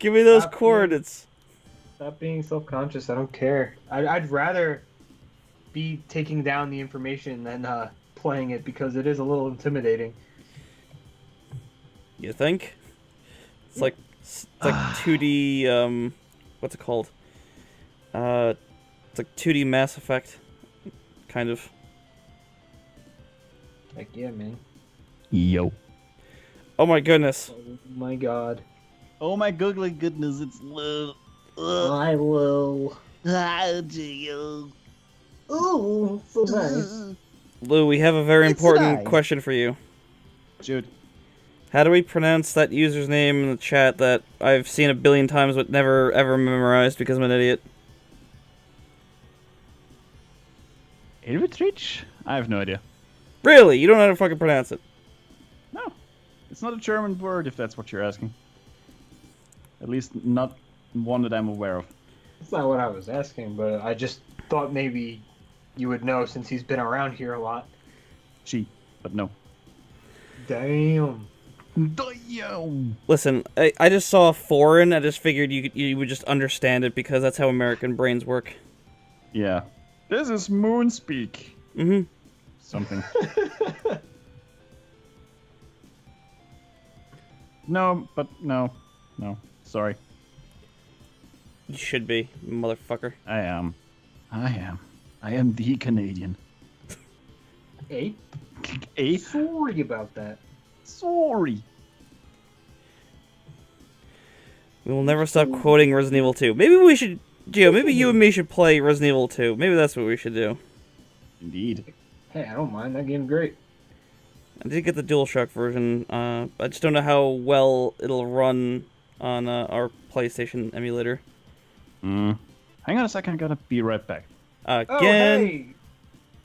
[SPEAKER 2] give me those coordinates.
[SPEAKER 3] Stop being self-conscious. I don't care. I'd rather be taking down the information than playing it because it is a little intimidating.
[SPEAKER 2] You think? It's like 2D, what's it called? It's like 2D Mass Effect, kind of.
[SPEAKER 3] Heck yeah, man.
[SPEAKER 1] Yo.
[SPEAKER 2] Oh my goodness.
[SPEAKER 3] Oh my god.
[SPEAKER 1] Oh my googly goodness, it's Lu.
[SPEAKER 3] I will.
[SPEAKER 1] How do you?
[SPEAKER 3] Ooh, so nice.
[SPEAKER 2] Lou, we have a very
[SPEAKER 1] It's
[SPEAKER 2] important
[SPEAKER 1] nice.
[SPEAKER 2] question for you.
[SPEAKER 1] Shoot.
[SPEAKER 2] How do we pronounce that user's name in the chat that I've seen a billion times but never ever memorized because I'm an idiot?
[SPEAKER 1] Irvitrich? I have no idea.
[SPEAKER 2] Really? You don't know how to fucking pronounce it?
[SPEAKER 1] No. It's not a German word if that's what you're asking. At least not one that I'm aware of.
[SPEAKER 3] That's not what I was asking, but I just thought maybe you would know since he's been around here a lot.
[SPEAKER 1] She, but no.
[SPEAKER 3] Damn.
[SPEAKER 1] Damn.
[SPEAKER 2] Listen, I just saw foreign. I just figured you would just understand it because that's how American brains work.
[SPEAKER 1] Yeah. This is Moonspeak.
[SPEAKER 2] Mm-hmm.
[SPEAKER 1] Something. No, but no. No. Sorry.
[SPEAKER 2] You should be, motherfucker.
[SPEAKER 1] I am. I am the Canadian.
[SPEAKER 3] Hey,
[SPEAKER 1] Eh?
[SPEAKER 3] sorry about that.
[SPEAKER 1] Sorry.
[SPEAKER 2] We will never stop quoting Resident Evil 2. Maybe we should, Geo, maybe you and me should play Resident Evil 2. Maybe that's what we should do.
[SPEAKER 1] Indeed.
[SPEAKER 3] Hey, I don't mind. That game's great.
[SPEAKER 2] I did get the DualShock version. I just don't know how well it'll run on our PlayStation emulator.
[SPEAKER 1] Hang on a second, I'm gonna be right back.
[SPEAKER 3] Oh,
[SPEAKER 2] Again.
[SPEAKER 3] hey!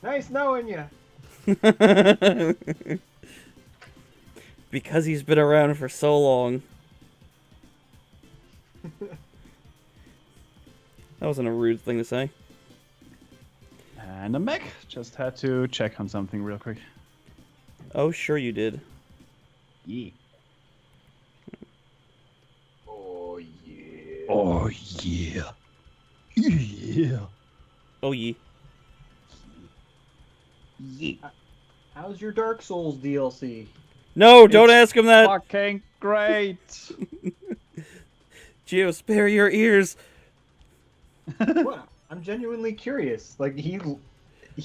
[SPEAKER 3] Nice knowing you.
[SPEAKER 2] Because he's been around for so long. That wasn't a rude thing to say.
[SPEAKER 1] And I'm back. Just had to check on something real quick.
[SPEAKER 2] Oh, sure you did.
[SPEAKER 1] Yeah.
[SPEAKER 3] Oh yeah.
[SPEAKER 1] Oh yeah. Yeah.
[SPEAKER 2] Oh, ye.
[SPEAKER 1] Yeah.
[SPEAKER 3] How's your Dark Souls DLC?
[SPEAKER 2] No, don't
[SPEAKER 1] It's
[SPEAKER 2] ask him that!
[SPEAKER 1] Fucking great.
[SPEAKER 2] Geo, spare your ears!
[SPEAKER 3] What? I'm genuinely curious. Like he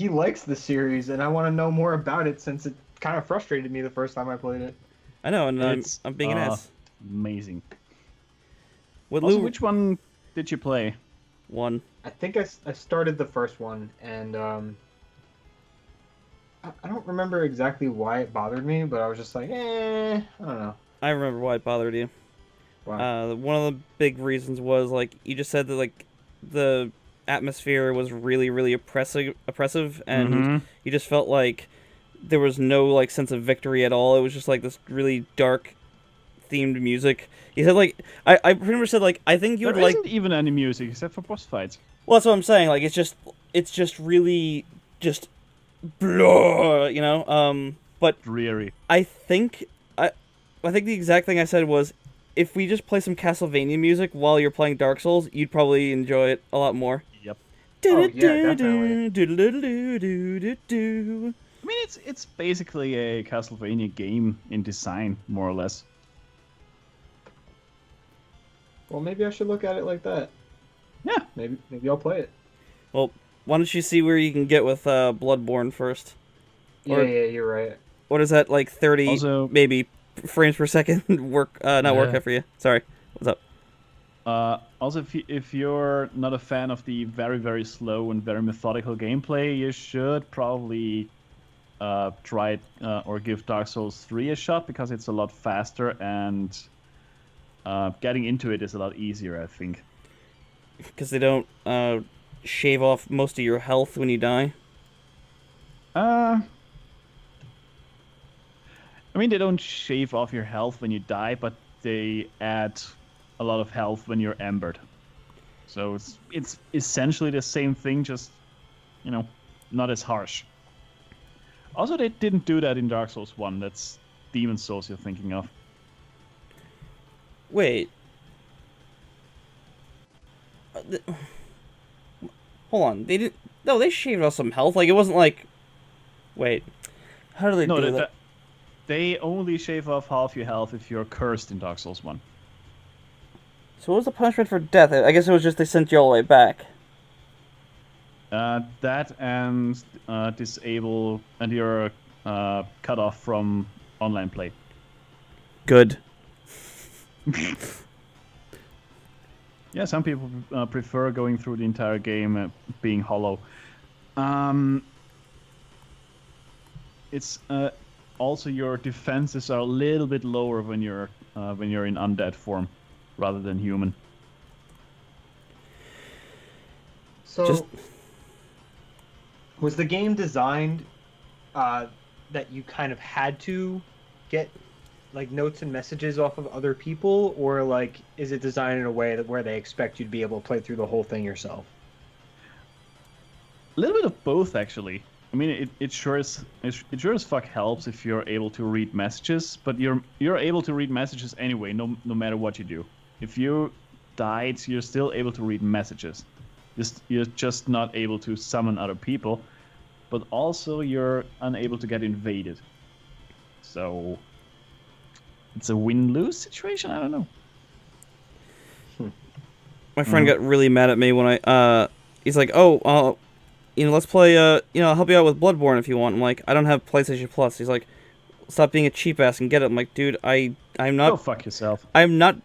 [SPEAKER 3] likes the series, and I want to know more about it since it kind of frustrated me the first time I played it.
[SPEAKER 2] I know, and
[SPEAKER 1] It's,
[SPEAKER 2] I'm being an ass.
[SPEAKER 1] Amazing.
[SPEAKER 2] What
[SPEAKER 1] Also,
[SPEAKER 2] Lou?
[SPEAKER 1] which one did you play?
[SPEAKER 2] One.
[SPEAKER 3] I think I started the first one, and I don't remember exactly why it bothered me, but I was just like, I don't know.
[SPEAKER 2] I remember why it bothered you.
[SPEAKER 3] Why?
[SPEAKER 2] One of the big reasons was, like, you just said that, like, the atmosphere was really, really oppressive, and you just felt like there was no, like, sense of victory at all. It was just, like, this really dark themed music. You said, like, I pretty much said, like, I think you would
[SPEAKER 1] There
[SPEAKER 2] like...
[SPEAKER 1] isn't even any music except for boss fights.
[SPEAKER 2] Well, that's what I'm saying. Like, it's just really just blah, you know. But
[SPEAKER 1] Dreary.
[SPEAKER 2] I think the exact thing I said was, if we just play some Castlevania music while you're playing Dark Souls, you'd probably enjoy it a lot more.
[SPEAKER 1] Yep.
[SPEAKER 3] Oh, yeah, definitely.
[SPEAKER 1] I mean, it's basically a Castlevania game in design, more or less.
[SPEAKER 3] Well, maybe I should look at it like that.
[SPEAKER 1] Yeah.
[SPEAKER 3] Maybe I'll play it.
[SPEAKER 2] Well, why don't you see where you can get with Bloodborne first? Or-
[SPEAKER 3] Yeah, you're right.
[SPEAKER 2] What is that, like 30
[SPEAKER 1] Also-
[SPEAKER 2] maybe frames per second work out for you? Sorry, what's up?
[SPEAKER 1] Also, if you're not a fan of the very, very slow and very methodical gameplay, you should probably try it or give Dark Souls 3 a shot, because it's a lot faster and getting into it is a lot easier, I think.
[SPEAKER 2] Because they don't shave off most of your health when you die.
[SPEAKER 1] I mean, they don't shave off your health when you die, but they add a lot of health when you're embered. So it's essentially the same thing, just, you know, not as harsh. Also, they didn't do that in Dark Souls 1. That's Demon Souls you're thinking of.
[SPEAKER 2] Wait. Hold on. They didn't. No, they shaved off some health. Like, it wasn't like. Wait. How do they do that?
[SPEAKER 1] They only shave off half your health if you're cursed in Dark Souls 1.
[SPEAKER 2] So what was the punishment for death? I guess it was just they sent you all the way back.
[SPEAKER 1] That and disable, and your cut off from online play.
[SPEAKER 2] Good.
[SPEAKER 1] Yeah, some people prefer going through the entire game being hollow. It's also your defenses are a little bit lower when you're in undead form rather than human.
[SPEAKER 3] So, was the game designed that you kind of had to get like notes and messages off of other people, or like is it designed in a way that where they expect you to be able to play through the whole thing yourself?
[SPEAKER 1] A little bit of both, actually. I mean, it sure as fuck helps if you're able to read messages, but you're able to read messages anyway, no matter what you do. If you died, you're still able to read messages. You're just not able to summon other people, but also you're unable to get invaded. So it's a win-lose situation. I don't know.
[SPEAKER 2] My friend got really mad at me when he's like, "Oh, let's play. I'll help you out with Bloodborne if you want." I'm like, "I don't have PlayStation Plus." He's like, "Stop being a cheap ass and get it." I'm like, "Dude, I'm not."
[SPEAKER 1] Go fuck yourself.
[SPEAKER 2] I'm not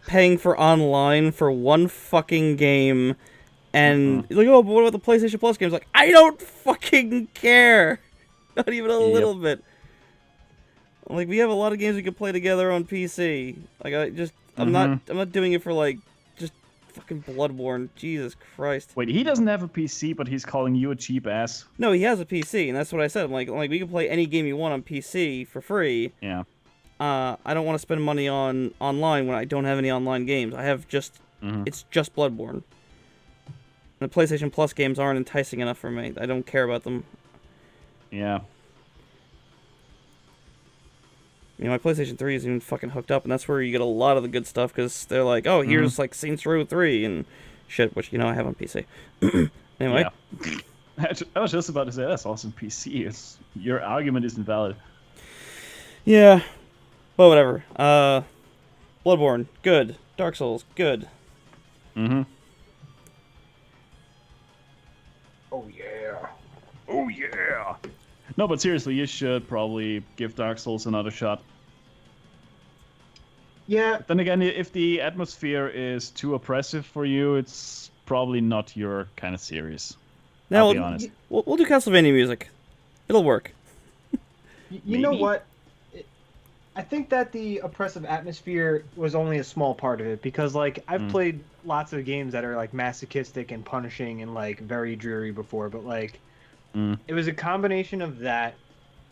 [SPEAKER 2] paying for online for one fucking game. And he's like, "Oh, but what about the PlayStation Plus games?" Like, I don't fucking care. Not even a little bit. Like, we have a lot of games we can play together on PC. Like, I'm not doing it for like just fucking Bloodborne. Jesus Christ.
[SPEAKER 1] Wait, he doesn't have a PC, but he's calling you a cheap ass.
[SPEAKER 2] No, he has a PC, and that's what I said. I'm like we can play any game you want on PC for free.
[SPEAKER 1] Yeah.
[SPEAKER 2] I don't want to spend money on online when I don't have any online games. I have just it's just Bloodborne. The PlayStation Plus games aren't enticing enough for me. I don't care about them.
[SPEAKER 1] Yeah.
[SPEAKER 2] My PlayStation 3 is even fucking hooked up, and that's where you get a lot of the good stuff, because they're like, oh, here's like Saints Row 3 and shit, which, I have on PC. Anyway.
[SPEAKER 1] Yeah. I was just about to say, that's awesome PC. Your argument isn't valid.
[SPEAKER 2] Yeah. But whatever. Bloodborne, good. Dark Souls, good.
[SPEAKER 1] Mm-hmm.
[SPEAKER 3] Oh yeah.
[SPEAKER 1] Oh yeah. No, but seriously, you should probably give Dark Souls another shot.
[SPEAKER 3] Yeah.
[SPEAKER 1] Then again, if the atmosphere is too oppressive for you, it's probably not your kind of series.
[SPEAKER 2] Now,
[SPEAKER 1] I'll be honest.
[SPEAKER 2] We'll do Castlevania music. It'll work.
[SPEAKER 3] You know what? I think that the oppressive atmosphere was only a small part of it, because like I've played lots of games that are like masochistic and punishing and like very dreary before, but like it was a combination of that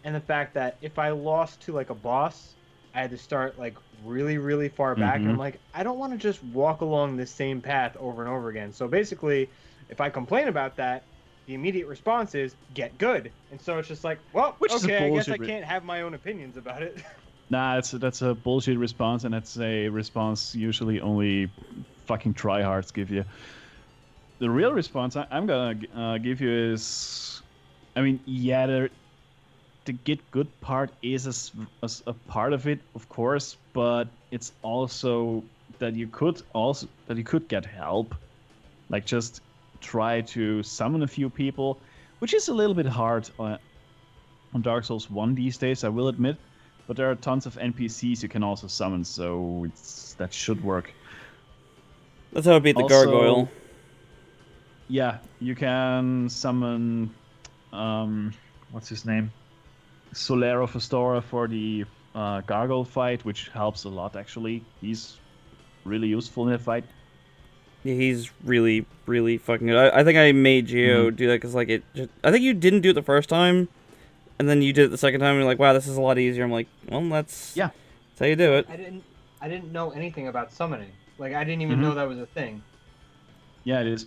[SPEAKER 3] and the fact that if I lost to like a boss, I had to start like really, really far back, and I'm like, I don't want to just walk along this same path over and over again. So basically, if I complain about that, the immediate response is get good, and so it's just like, well, okay, I guess I can't have my own opinions about it.
[SPEAKER 1] Nah, that's a bullshit response, and that's a response usually only fucking tryhards give you. The real response I'm gonna give you is, I mean, yeah, the get good part is a part of it, of course, but it's also that you could get help, like just try to summon a few people, which is a little bit hard on Dark Souls 1 these days, I will admit. But there are tons of NPCs you can also summon, so that should work.
[SPEAKER 2] That's how I beat the gargoyle.
[SPEAKER 1] Yeah, you can summon, what's his name? Solero Festora for the gargoyle fight, which helps a lot, actually. He's really useful in that fight.
[SPEAKER 2] Yeah, he's really, really fucking good. I think I made Geo do that, because like I think you didn't do it the first time. And then you did it the second time, and you're like, wow, this is a lot easier. I'm like, well, that's how you do it.
[SPEAKER 3] I didn't know anything about summoning. Like, I didn't even know that was a thing.
[SPEAKER 1] Yeah, it is.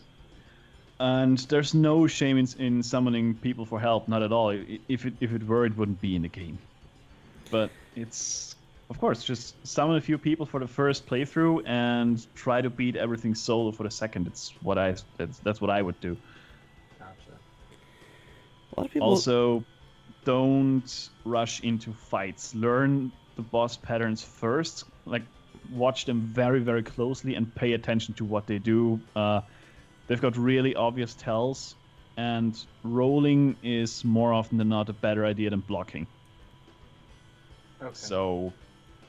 [SPEAKER 1] And there's no shame in summoning people for help, not at all. If it were, it wouldn't be in the game. But it's, of course, just summon a few people for the first playthrough and try to beat everything solo for the second. That's what I would do.
[SPEAKER 3] Gotcha.
[SPEAKER 2] A lot of people
[SPEAKER 1] also, don't rush into fights. Learn the boss patterns first. Like, watch them very, very closely and pay attention to what they do. They've got really obvious tells, and rolling is more often than not a better idea than blocking.
[SPEAKER 3] Okay.
[SPEAKER 1] So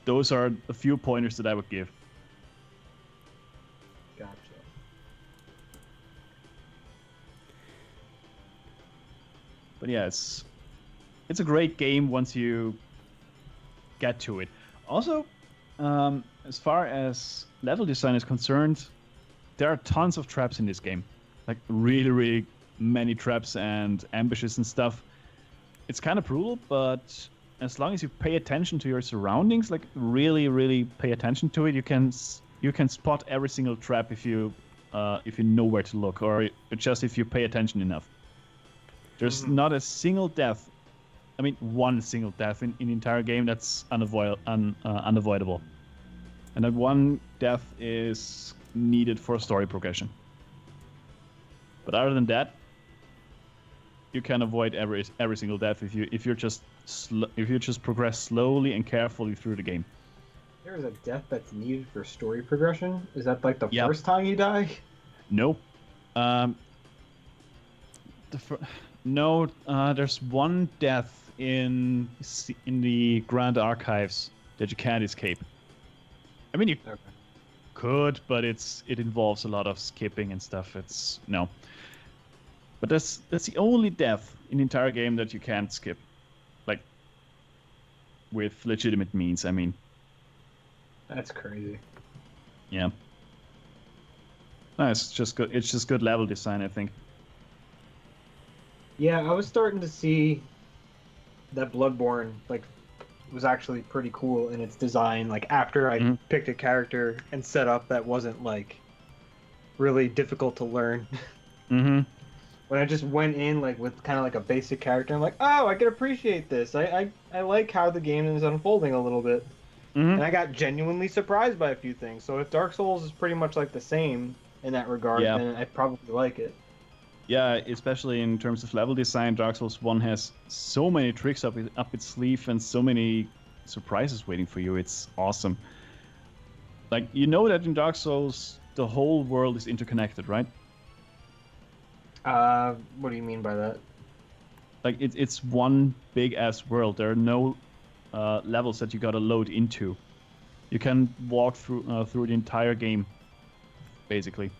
[SPEAKER 1] those are a few pointers that I would give.
[SPEAKER 3] Gotcha.
[SPEAKER 1] But yeah, it's a great game once you get to it. Also, as far as level design is concerned, there are tons of traps in this game. Like really, really many traps and ambushes and stuff. It's kind of brutal, but as long as you pay attention to your surroundings, like really, really pay attention to it, you can spot every single trap if you know where to look, or just if you pay attention enough. There's not a single death. I mean, one single death in the entire game that's unavoidable. And that one death is needed for story progression. But other than that, you can avoid every single death if you just progress slowly and carefully through the game.
[SPEAKER 3] There is a death that's needed for story progression? Is that like the
[SPEAKER 1] Yep.
[SPEAKER 3] first time you die?
[SPEAKER 1] Nope. No, there's one death in the Grand Archives that you can't escape. I mean, you could, but it involves a lot of skipping and stuff. It's no. But that's the only death in the entire game that you can't skip, like with legitimate means. I mean,
[SPEAKER 3] That's crazy.
[SPEAKER 1] yeah. No, it's just good. It's just good level design, I think.
[SPEAKER 3] Yeah, I was starting to see that Bloodborne was actually pretty cool in its design. Like after I picked a character and set up that wasn't like really difficult to learn.
[SPEAKER 1] Mm-hmm.
[SPEAKER 3] When I just went in like with kind of like a basic character, I'm like, oh, I can appreciate this. I like how the game is unfolding a little bit. And I got genuinely surprised by a few things. So if Dark Souls is pretty much like the same in that regard, then I probably like it.
[SPEAKER 1] Yeah, especially in terms of level design, Dark Souls 1 has so many tricks up its sleeve and so many surprises waiting for you. It's awesome. Like, you know that in Dark Souls, the whole world is interconnected, right?
[SPEAKER 3] What do you mean by that?
[SPEAKER 1] Like, it's one big-ass world. There are no levels that you gotta load into. You can walk through the entire game, basically.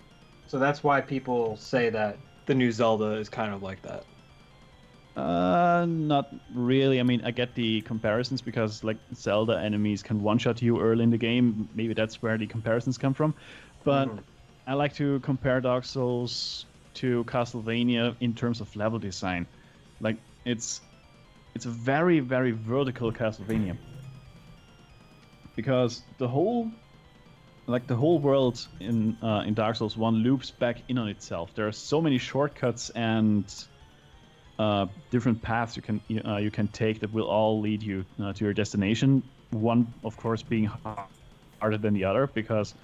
[SPEAKER 3] So that's why people say that the new Zelda is kind of like that.
[SPEAKER 1] Not really. I mean, I get the comparisons because like Zelda enemies can one-shot you early in the game. Maybe that's where the comparisons come from. But I like to compare Dark Souls to Castlevania in terms of level design. Like it's a very, very vertical Castlevania. Because the whole world in Dark Souls 1 loops back in on itself. There are so many shortcuts and different paths you can take that will all lead you to your destination. One, of course, being harder than the other, because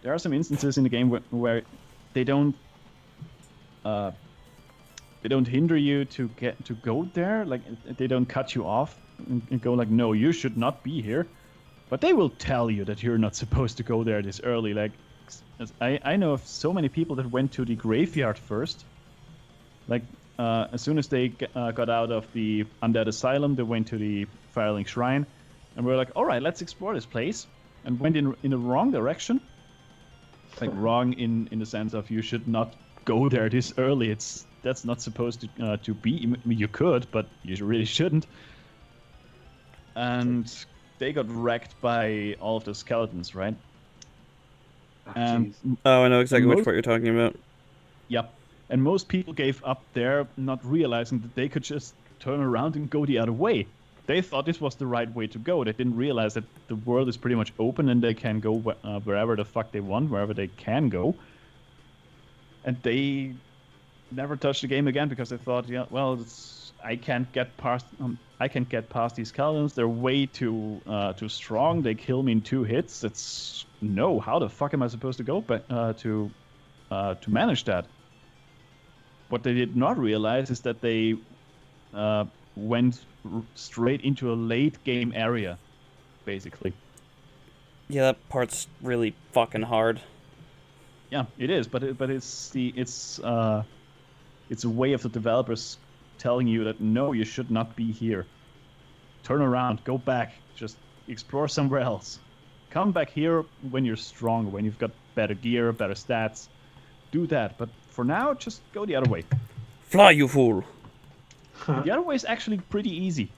[SPEAKER 1] there are some instances in the game where they don't hinder you to go there. Like they don't cut you off and go like, no, you should not be here. But they will tell you that you're not supposed to go there this early. Like, I know of so many people that went to the graveyard first. Like, as soon as they got out of the Undead Asylum, they went to the Firelink Shrine. And we're like, all right, let's explore this place. And went in the wrong direction. Like, wrong in the sense of you should not go there this early. That's not supposed to be. I mean, you could, but you really shouldn't. And they got wrecked by all of the skeletons, right?
[SPEAKER 3] Oh,
[SPEAKER 2] I know exactly which part you're talking about.
[SPEAKER 1] Yep. And most people gave up there, not realizing that they could just turn around and go the other way. They thought this was the right way to go. They didn't realize that the world is pretty much open and they can go wherever the fuck they want, wherever they can go. And they never touched the game again because they thought, yeah, well, I can't get past these skeletons. They're way too strong. They kill me in 2 hits. How the fuck am I supposed to go to manage that? What they did not realize is that they went straight into a late game area, basically.
[SPEAKER 2] Yeah, that part's really fucking hard.
[SPEAKER 1] Yeah, it is, but it's It's a way of the developers telling you that no, you should not be here. Turn around, go back, just explore somewhere else. Come back here when you're stronger, when you've got better gear, better stats. Do that, but for now, just go the other way.
[SPEAKER 2] Fly, you fool!
[SPEAKER 1] The other way is actually pretty easy.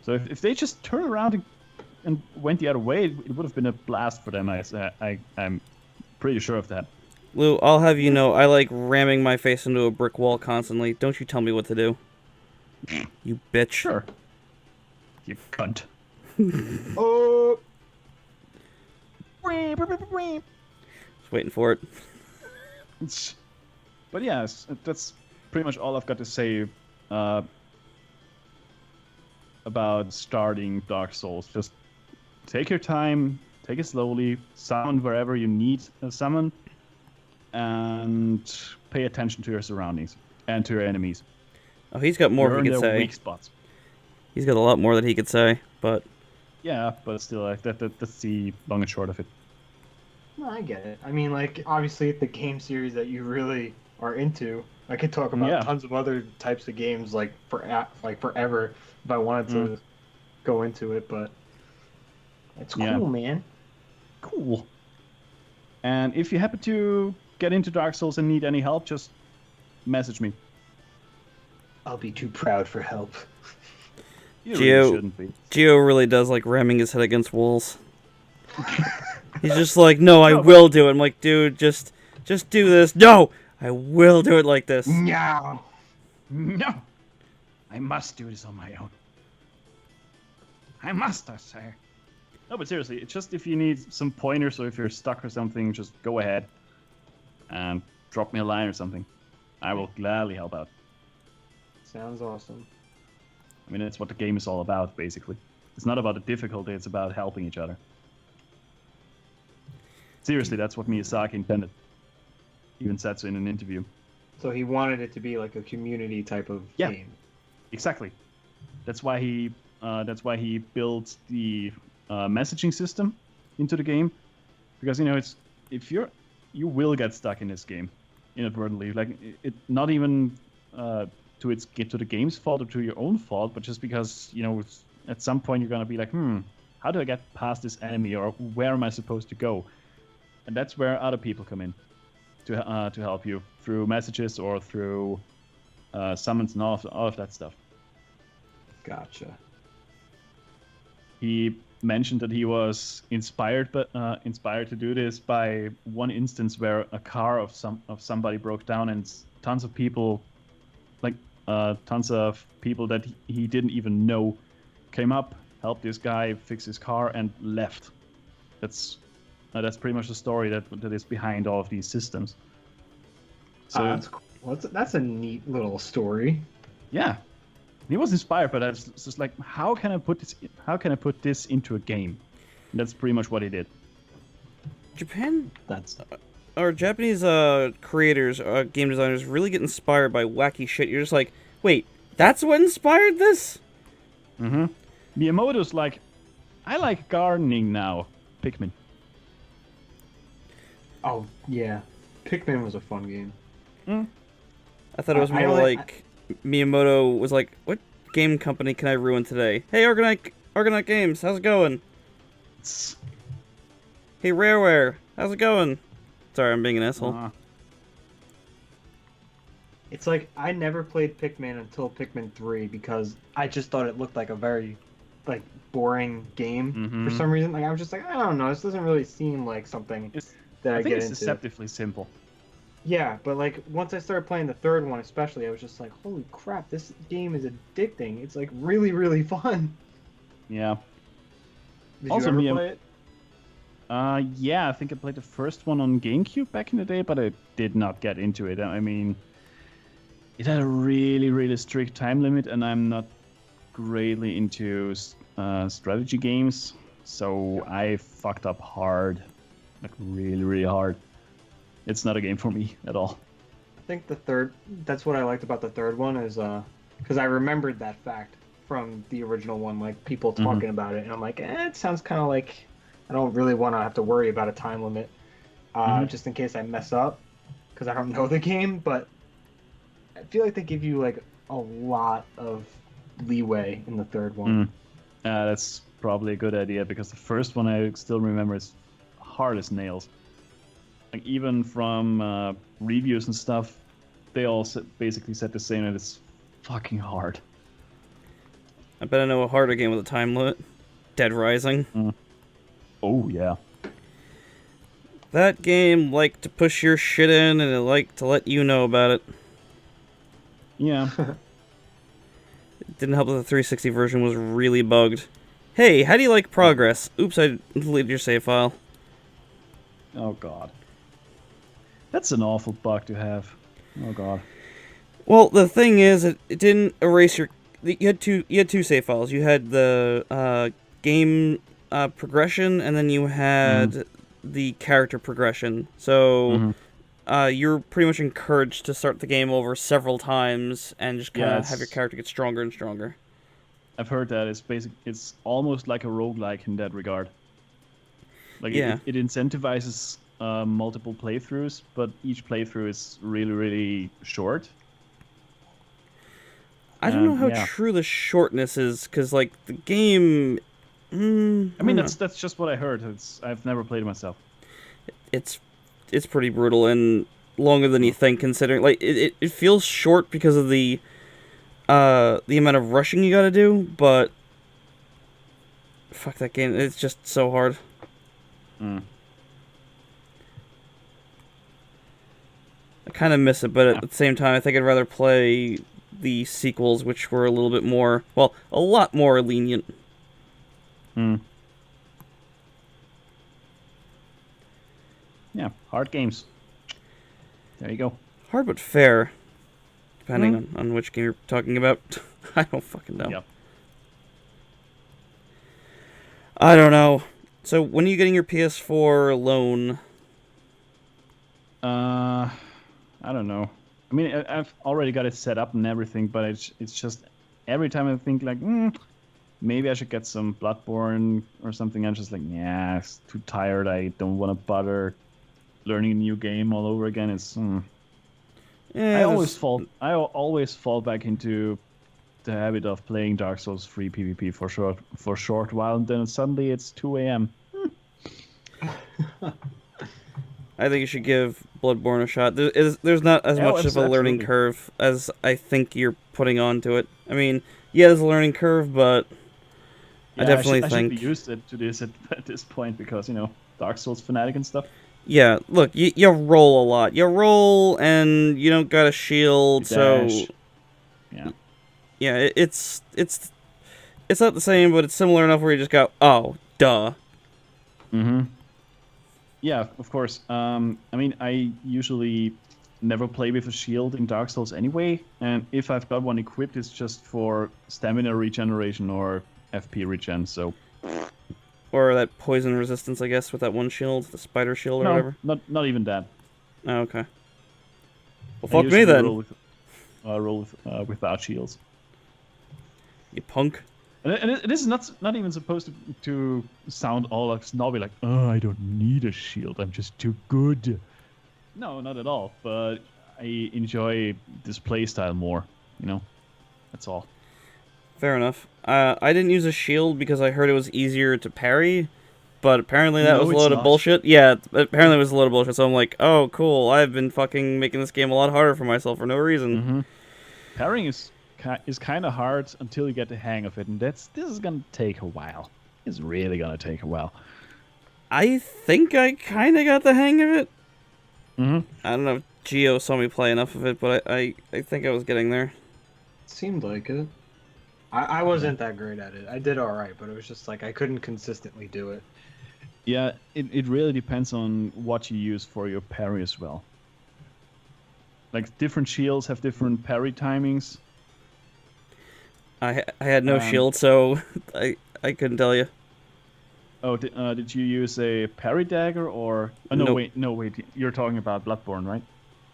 [SPEAKER 1] So if they just turn around and went the other way, it would have been a blast for them. I'm pretty sure of that.
[SPEAKER 2] Lou, I'll have you know, I like ramming my face into a brick wall constantly. Don't you tell me what to do. You bitch.
[SPEAKER 1] Sure. You cunt.
[SPEAKER 3] Oh.
[SPEAKER 2] Just waiting for it.
[SPEAKER 1] But yeah, that's pretty much all I've got to say about starting Dark Souls. Just take your time, take it slowly, summon wherever you need a summon, and pay attention to your surroundings and to your enemies.
[SPEAKER 2] Oh, he's got more he could say.
[SPEAKER 1] Weak spots.
[SPEAKER 2] He's got a lot more that he could say, but...
[SPEAKER 1] Yeah, but still, like, that's the long and short of it.
[SPEAKER 3] No, I get it. I mean, like, obviously, the game series that you really are into, I could talk about tons of other types of games, like, forever, if I wanted to go into it, but it's cool, man.
[SPEAKER 1] Cool. And if you happen to get into Dark Souls and need any help, just message me.
[SPEAKER 3] I'll be too proud for help.
[SPEAKER 1] You really shouldn't be.
[SPEAKER 2] Geo really does like ramming his head against walls. He's just like, no, I will do it. I'm like, dude, just do this. No, I will do it like this.
[SPEAKER 3] No.
[SPEAKER 1] No. I must do this on my own. I must, I say. No, but seriously, it's just if you need some pointers or if you're stuck or something, just go ahead and drop me a line or something. I will gladly help out.
[SPEAKER 3] Sounds awesome.
[SPEAKER 1] I mean, that's what the game is all about, basically. It's not about the difficulty, it's about helping each other. Seriously, that's what Miyazaki intended. Even said so in an interview.
[SPEAKER 3] So he wanted it to be like a community type of game.
[SPEAKER 1] Exactly. That's why he built the messaging system into the game, because it's you will get stuck in this game inadvertently. Like it not even to the game's fault or to your own fault, but just because at some point you're gonna be like, how do I get past this enemy, or where am I supposed to go? And that's where other people come in to help you through messages or through summons and all of that stuff.
[SPEAKER 3] Gotcha.
[SPEAKER 1] He mentioned that he was inspired to do this by one instance where a car of somebody broke down and tons of people that he didn't even know came up, helped this guy fix his car, and left. That's pretty much the story that is behind all of these systems. So
[SPEAKER 3] that's cool. That's a neat little story.
[SPEAKER 1] Yeah, he was inspired by that. It's just like, how can I put this into a game? And that's pretty much what he did.
[SPEAKER 2] Japan, our Japanese creators, game designers, really get inspired by wacky shit. You're just like, wait, that's what inspired this?
[SPEAKER 1] Mm-hmm. Miyamoto's like, I like gardening now. Pikmin.
[SPEAKER 3] Oh yeah, Pikmin was a fun game.
[SPEAKER 2] I thought it was more like Miyamoto was like, what game company can I ruin today? Hey, Argonaut Games, how's it going? Hey, Rareware, how's it going? Sorry, I'm being an asshole.
[SPEAKER 3] It's like, I never played Pikmin until Pikmin 3 because I just thought it looked like a very, boring game for some reason. Like, I was just like, I don't know, this doesn't really seem like something that I get into.
[SPEAKER 1] I think it's deceptively simple.
[SPEAKER 3] Yeah, but once I started playing the third one especially, I was just like, holy crap, this game is addicting. It's really, really fun.
[SPEAKER 1] Yeah.
[SPEAKER 3] Did you ever play it?
[SPEAKER 1] Yeah, I think I played the first one on GameCube back in the day, but I did not get into it. I mean, it had a really, really strict time limit, and I'm not greatly into strategy games, so I fucked up hard. Really, really hard. It's not a game for me at all.
[SPEAKER 3] I think that's what I liked about the third one is, because I remembered that fact from the original one, people talking about it, and I'm like, it sounds kind of like I don't really want to have to worry about a time limit, just in case I mess up, because I don't know the game, but I feel like they give you like a lot of leeway in the third one.
[SPEAKER 1] That's probably a good idea because the first one I still remember is hard as nails. Like even from reviews and stuff, they all basically said the same, and it's fucking hard.
[SPEAKER 2] I bet I know a harder game with a time limit. Dead Rising.
[SPEAKER 1] Oh yeah.
[SPEAKER 2] That game liked to push your shit in, and it liked to let you know about it.
[SPEAKER 1] Yeah.
[SPEAKER 2] It didn't help that the 360 version was really bugged. Hey, how do you like progress? Oops, I deleted your save file.
[SPEAKER 1] Oh god. That's an awful bug to have. Oh god.
[SPEAKER 2] Well, the thing is, it didn't erase your. You had two save files. You had the game progression, and then you had the character progression. So you're pretty much encouraged to start the game over several times and just kind of have your character get stronger and stronger.
[SPEAKER 1] I've heard that it's almost like a roguelike in that regard. Like it incentivizes multiple playthroughs, but each playthrough is really, really short.
[SPEAKER 2] I don't know how true the shortness is, because like the game.
[SPEAKER 1] I mean, that's just what I heard. I've never played it myself.
[SPEAKER 2] It's pretty brutal and longer than you think, considering like it feels short because of the amount of rushing you gotta do, but fuck that game, it's just so hard. I kind of miss it, but at the same time, I think I'd rather play the sequels, which were a little bit more, well, a lot more lenient.
[SPEAKER 1] Yeah, hard games. There you go.
[SPEAKER 2] Hard but fair, depending on which game you're talking about. I don't fucking know.
[SPEAKER 1] Yep.
[SPEAKER 2] I don't know. So, when are you getting your PS4 loan?
[SPEAKER 1] I don't know. I mean, I've already got it set up and everything, but it's just every time I think like, maybe I should get some Bloodborne or something, I'm just like, yeah, it's too tired. I don't want to bother learning a new game all over again. It's I always fall back into the habit of playing Dark Souls 3 PvP for a short while, and then suddenly it's 2 a.m.
[SPEAKER 2] I think you should give Bloodborne a shot. There's not as much of a learning curve as I think you're putting onto it. I mean, yeah, there's a learning curve, but I definitely think
[SPEAKER 1] I should be used to this at this point because Dark Souls fanatic and stuff.
[SPEAKER 2] Yeah, look, you roll a lot. You roll and you don't got a shield, so yeah, it's not the same, but it's similar enough where you just go, oh, duh.
[SPEAKER 1] Yeah, of course. I mean, I usually never play with a shield in Dark Souls anyway, and if I've got one equipped, it's just for stamina regeneration or FP regen, so...
[SPEAKER 2] Or that poison resistance, I guess, with that one shield, the spider shield or whatever?
[SPEAKER 1] Not even that.
[SPEAKER 2] Oh, okay. Well, fuck me then.
[SPEAKER 1] Roll without shields.
[SPEAKER 2] You punk.
[SPEAKER 1] And it is not even supposed to sound all like snobby, like, oh, I don't need a shield, I'm just too good. No, not at all, but I enjoy this playstyle more, That's all.
[SPEAKER 2] Fair enough. I didn't use a shield because I heard it was easier to parry, but apparently that was a load of bullshit. Yeah, apparently it was a load of bullshit, so I'm like, oh, cool, I've been fucking making this game a lot harder for myself for no reason.
[SPEAKER 1] Parrying is kind of hard until you get the hang of it, and this is gonna take a while. It's really gonna take a while.
[SPEAKER 2] I think I kind of got the hang of it. I don't know if Geo saw me play enough of it, but I think I was getting there.
[SPEAKER 3] Seemed like it. I wasn't that great at it. I did alright, but it was just like I couldn't consistently do it.
[SPEAKER 1] Yeah, it really depends on what you use for your parry as well. Like, different shields have different parry timings.
[SPEAKER 2] I had no shield, so I couldn't tell you.
[SPEAKER 1] Oh, did you use a parry dagger or... Oh, no, nope. Wait. You're talking about Bloodborne, right?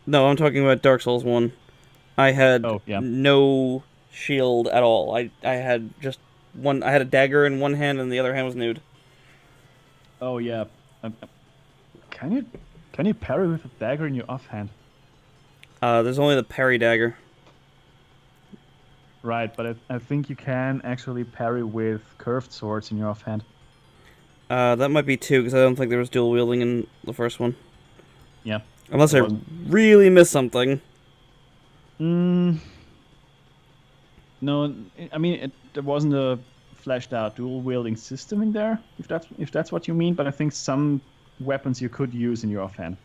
[SPEAKER 2] No, I'm talking about Dark Souls 1. I had no shield at all. I had just one. I had a dagger in one hand, and the other hand was nude.
[SPEAKER 1] Oh yeah. Can you parry with a dagger in your offhand?
[SPEAKER 2] There's only the parry dagger.
[SPEAKER 1] Right, but I think you can actually parry with curved swords in your offhand.
[SPEAKER 2] That might be 2, because I don't think there was dual wielding in the first one.
[SPEAKER 1] Yeah.
[SPEAKER 2] Unless I really missed something.
[SPEAKER 1] No, I mean there wasn't a fleshed out dual wielding system in there, if that's what you mean. But I think some weapons you could use in your offhand.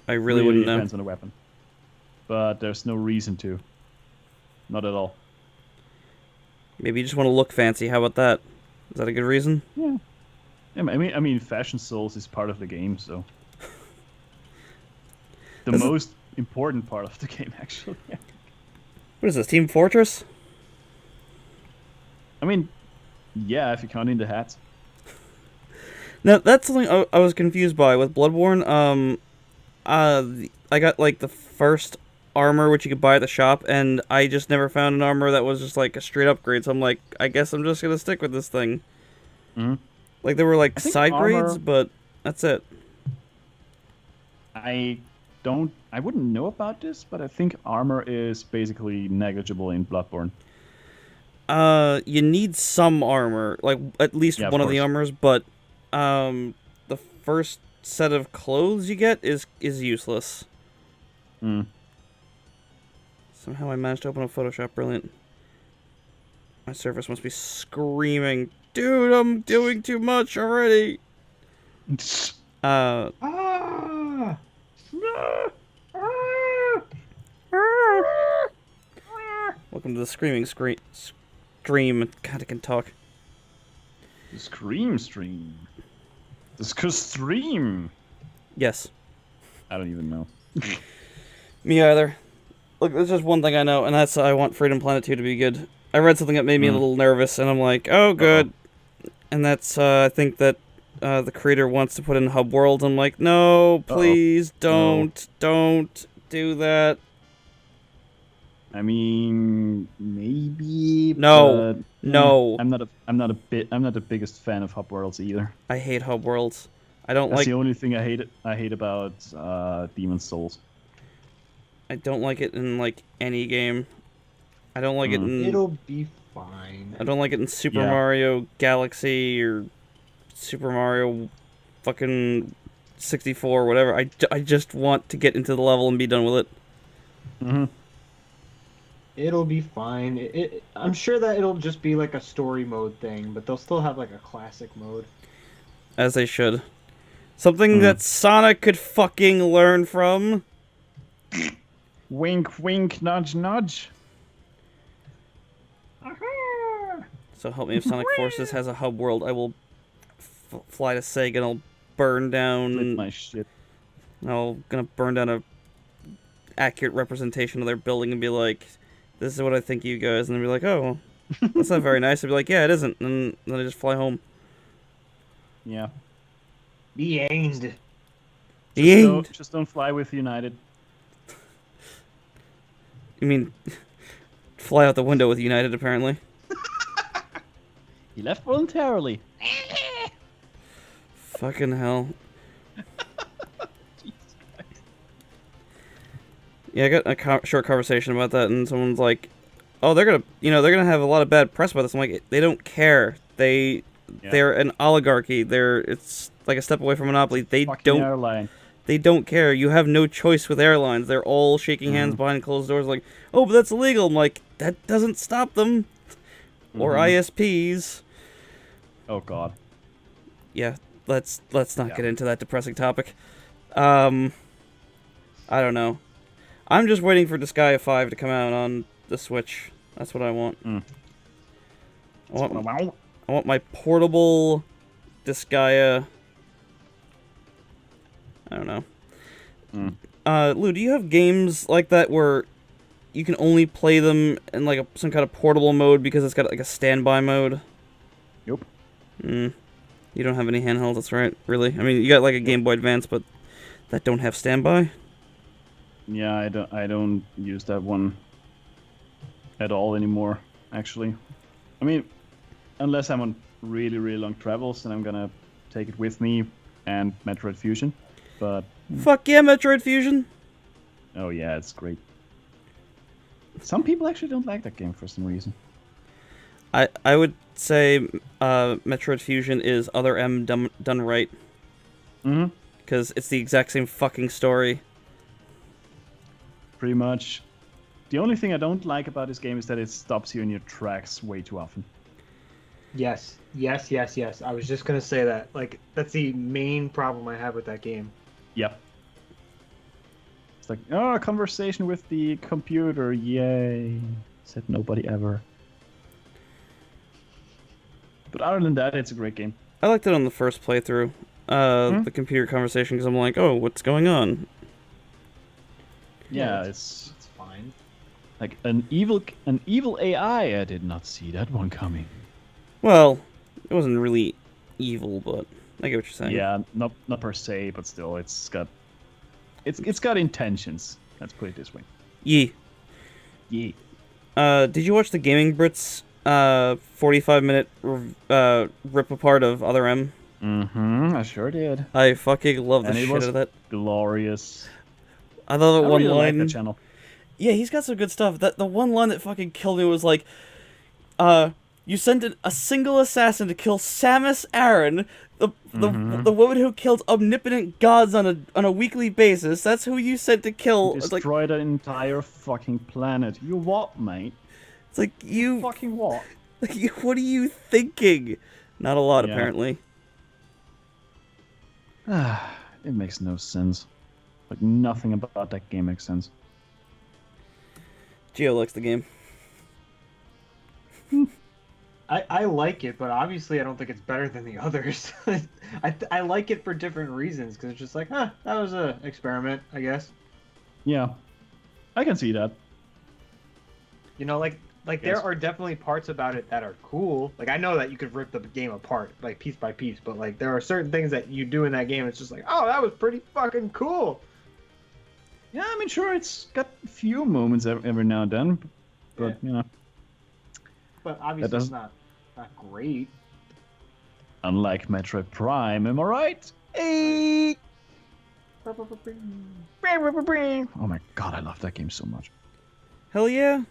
[SPEAKER 2] I really wouldn't know.
[SPEAKER 1] Depends on the weapon, but there's no reason to. Not at all.
[SPEAKER 2] Maybe you just want to look fancy. How about that? Is that a good reason?
[SPEAKER 1] Yeah. I mean, Fashion Souls is part of the game, so the most important part of the game, actually.
[SPEAKER 2] What is this, Team Fortress?
[SPEAKER 1] I mean, yeah, if you count in the hats.
[SPEAKER 2] Now, that's something I was confused by with Bloodborne. I got, like, the first armor which you could buy at the shop, and I just never found an armor that was just, like, a straight upgrade, so I'm like, I guess I'm just gonna stick with this thing.
[SPEAKER 1] Mm-hmm.
[SPEAKER 2] Like, there were, like, side grades, but that's it.
[SPEAKER 1] I wouldn't know about this, but I think armor is basically negligible in Bloodborne.
[SPEAKER 2] You need some armor, like at least one of the armors, but the first set of clothes you get is useless. Somehow I managed to open up Photoshop. Brilliant. My Surface must be screaming, dude, I'm doing too much already. Welcome to the screaming stream. God, I can talk.
[SPEAKER 1] The scream stream. The stream.
[SPEAKER 2] Yes.
[SPEAKER 1] I don't even know.
[SPEAKER 2] Me either. Look, there's just one thing I know, and that's I want Freedom Planet 2 to be good. I read something that made me a little nervous, and I'm like, oh, good. And that's, I think that the creator wants to put in Hub World. I'm like, no, please, don't do that.
[SPEAKER 1] I mean, maybe.
[SPEAKER 2] No, no.
[SPEAKER 1] I'm not the biggest fan of Hub Worlds either.
[SPEAKER 2] I hate Hub Worlds. I don't
[SPEAKER 1] That's
[SPEAKER 2] like.
[SPEAKER 1] the only thing I hate about Demon's Souls.
[SPEAKER 2] I don't like it in like any game. I don't like it in.
[SPEAKER 3] It'll be fine.
[SPEAKER 2] I don't like it in Super Mario Galaxy or Super Mario fucking 64 or whatever. I just want to get into the level and be done with it.
[SPEAKER 1] Mm-hmm.
[SPEAKER 3] It'll be fine. I'm sure that it'll just be like a story mode thing, but they'll still have like a classic mode.
[SPEAKER 2] As they should. Something that Sonic could fucking learn from.
[SPEAKER 1] Wink, wink, nudge, nudge.
[SPEAKER 2] So help me if Sonic Forces has a hub world, I will fly to Sega and I'll burn down...
[SPEAKER 1] Flip my shit.
[SPEAKER 2] I'm gonna burn down a accurate representation of their building and be like, this is what I think you guys, and they'll be like, oh, that's not very nice. I'll be like, yeah, it isn't, and then I just fly home.
[SPEAKER 1] Yeah.
[SPEAKER 3] The end.
[SPEAKER 1] Just don't fly with United.
[SPEAKER 2] You mean, fly out the window with United, apparently.
[SPEAKER 1] He left voluntarily.
[SPEAKER 2] Fucking hell. Yeah, I got a short conversation about that, and someone's like, "Oh, they're gonna have a lot of bad press about this." I'm like, they don't care. They're an oligarchy. It's like a step away from monopoly. They don't care. You have no choice with airlines. They're all shaking hands behind closed doors, like, "Oh, but that's illegal." I'm like, that doesn't stop them. Or ISPs.
[SPEAKER 1] Oh God.
[SPEAKER 2] Yeah, let's not get into that depressing topic. I don't know. I'm just waiting for Disgaea 5 to come out on the Switch. That's what I want. I want my portable Disgaea. I don't know. Lou, do you have games like that where you can only play them in like some kind of portable mode because it's got like a standby mode?
[SPEAKER 1] Nope.
[SPEAKER 2] You don't have any handhelds, that's right. Really? I mean, you got like a Game Boy Advance, but that don't have standby?
[SPEAKER 1] Yeah, I don't use that one at all anymore, actually. I mean, unless I'm on really, really long travels, then I'm gonna take it with me and Metroid Fusion. But
[SPEAKER 2] fuck yeah, Metroid Fusion!
[SPEAKER 1] Oh yeah, it's great. Some people actually don't like that game for some reason.
[SPEAKER 2] I would say Metroid Fusion is Other M done right.
[SPEAKER 1] Mm-hmm.
[SPEAKER 2] Because it's the exact same fucking story.
[SPEAKER 1] Pretty much. The only thing I don't like about this game is that it stops you in your tracks way too often.
[SPEAKER 3] Yes. I was just gonna say that. Like, that's the main problem I have with that game.
[SPEAKER 1] Yep. It's like, oh, a conversation with the computer, yay. Said nobody ever. But other than that, it's a great game.
[SPEAKER 2] I liked it on the first playthrough. The computer conversation, because I'm like, oh, what's going on?
[SPEAKER 1] Yeah, it's fine. Like an evil AI. I did not see that one coming.
[SPEAKER 2] Well, it wasn't really evil, but I get what you're saying.
[SPEAKER 1] Yeah, not per se, but still, it's got intentions. Let's put it this way.
[SPEAKER 2] Yee. Did you watch the Gaming Brits 45-minute rip apart of Other M?
[SPEAKER 1] Mm-hmm. I sure did.
[SPEAKER 2] I fucking love the
[SPEAKER 1] And it
[SPEAKER 2] shit
[SPEAKER 1] was
[SPEAKER 2] out of that.
[SPEAKER 1] Glorious.
[SPEAKER 2] I thought that
[SPEAKER 1] I
[SPEAKER 2] one
[SPEAKER 1] really
[SPEAKER 2] line.
[SPEAKER 1] like that channel.
[SPEAKER 2] Yeah, he's got some good stuff. That the one line that fucking killed me was like, you sent a single assassin to kill Samus Aran, the woman who killed omnipotent gods on a weekly basis. That's who you sent to kill.
[SPEAKER 1] Destroy the entire fucking planet. You what, mate?
[SPEAKER 2] It's like you
[SPEAKER 1] fucking what?
[SPEAKER 2] Like, what are you thinking? Not a lot, apparently.
[SPEAKER 1] It makes no sense. Like, nothing about that game makes sense.
[SPEAKER 2] Geo likes the game.
[SPEAKER 3] I like it, but obviously I don't think it's better than the others. I like it for different reasons, because it's just like, that was an experiment, I guess.
[SPEAKER 1] Yeah, I can see that.
[SPEAKER 3] You know, like there are definitely parts about it that are cool. Like, I know that you could rip the game apart, like, piece by piece, but, like, there are certain things that you do in that game, it's just like, oh, that was pretty fucking cool.
[SPEAKER 1] Yeah, I mean, sure, it's got a few moments every now and then, but, you know.
[SPEAKER 3] But obviously it's not great.
[SPEAKER 1] Unlike Metroid Prime, am I right? Hey! Oh my god, I love that game so much.
[SPEAKER 2] Hell yeah.